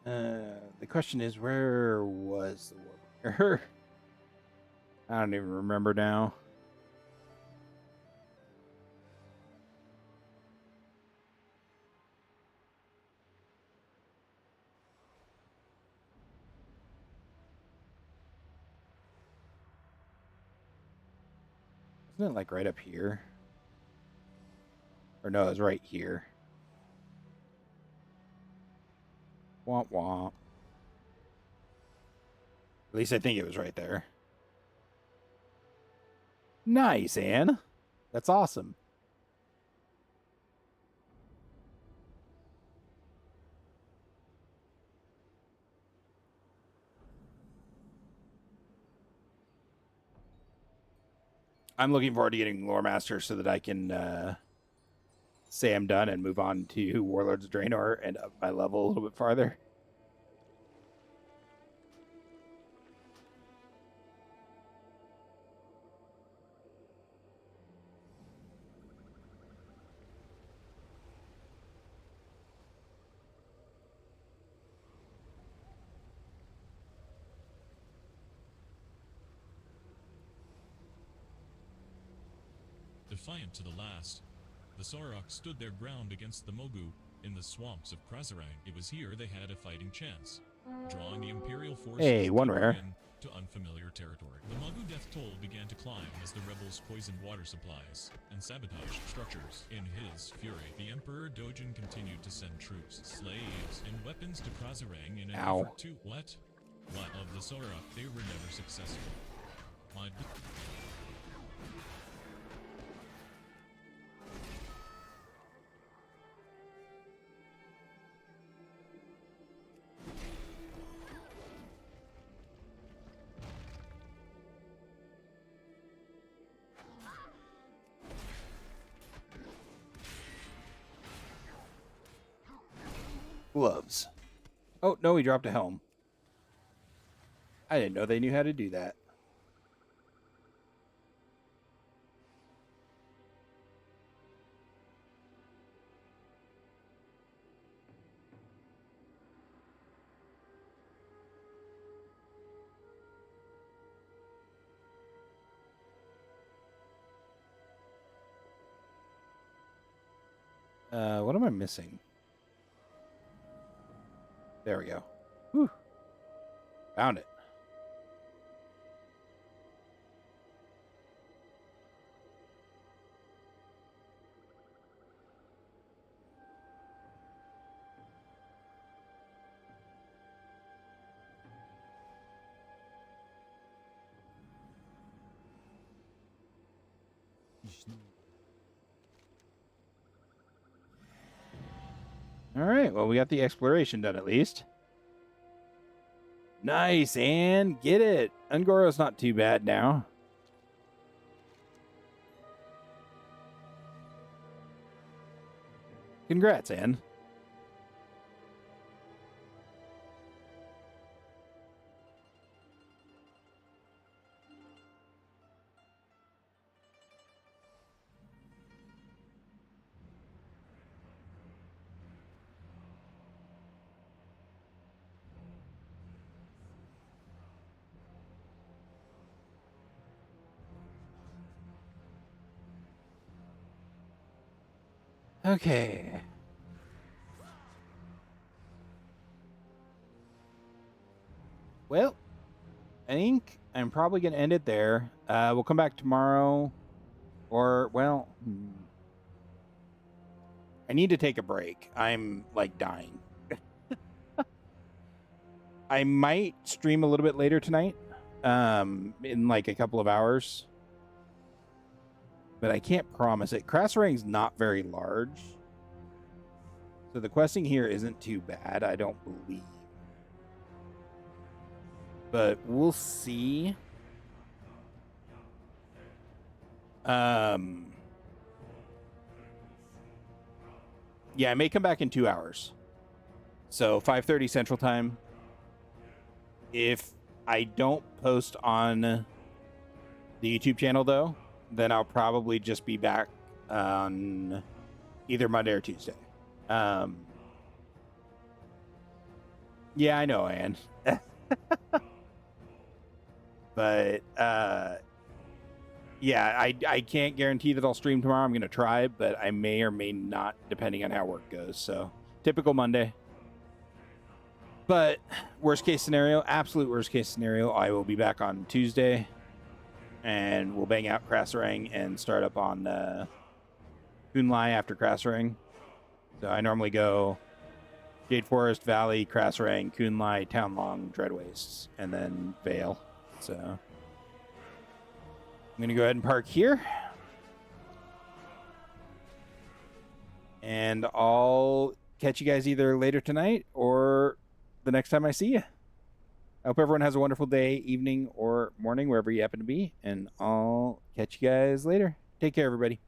The question is, where was the Warbringer? I don't even remember now. Isn't it like right up here? Or no, it's right here. Womp womp. At least I think it was right there. Nice, Anne. That's awesome. I'm looking forward to getting Lore Master so that I can say I'm done and move on to Warlords of Draenor and up my level a little bit farther.
Defiant to the last, the Sorok stood their ground against the Mogu in the swamps of Krazarang. It was here they had a fighting chance, drawing the Imperial forces
Hey, one
deeper
rare.
to unfamiliar territory. The Mogu death toll began to climb as the rebels poisoned water supplies and sabotaged structures. In his fury, the Emperor Dojin continued to send troops, slaves, and weapons to Krazarang in an effort to what of the Sorok? They were never successful. My
Gloves. Oh, no, he dropped a helm. I didn't know they knew how to do that. What am I missing? There we go. Whew. Found it. All right, well, we got the exploration done at least. Nice, Anne. Get it. Ungoro's not too bad now. Congrats, Anne. Okay. well, I think I'm probably going to end it there. We'll come back tomorrow. Or, well, I need to take a break. I'm, like, dying. I might stream a little bit later tonight. In, like, a couple of hours. But I can't promise it. Krasserang's not very large. So the questing here isn't too bad, I don't believe. But we'll see. Yeah, I may come back in 2 hours. So 5:30 Central Time. If I don't post on the YouTube channel, though, then I'll probably just be back on either Monday or Tuesday. Yeah, I know, Ann. But, yeah, I can't guarantee that I'll stream tomorrow. I'm going to try, but I may or may not, depending on how work goes. So, typical Monday. But, worst case scenario, absolute worst case scenario, I will be back on Tuesday. And we'll bang out Krasserang and start up on Kunlai after Krasserang. So, I normally go Jade Forest, Valley, Krasserang, Kunlai, Townlong, Dreadwastes, and then Vale. So, I'm going to go ahead and park here. And I'll catch you guys either later tonight or the next time I see you. I hope everyone has a wonderful day, evening, or morning, wherever you happen to be. And I'll catch you guys later. Take care, everybody.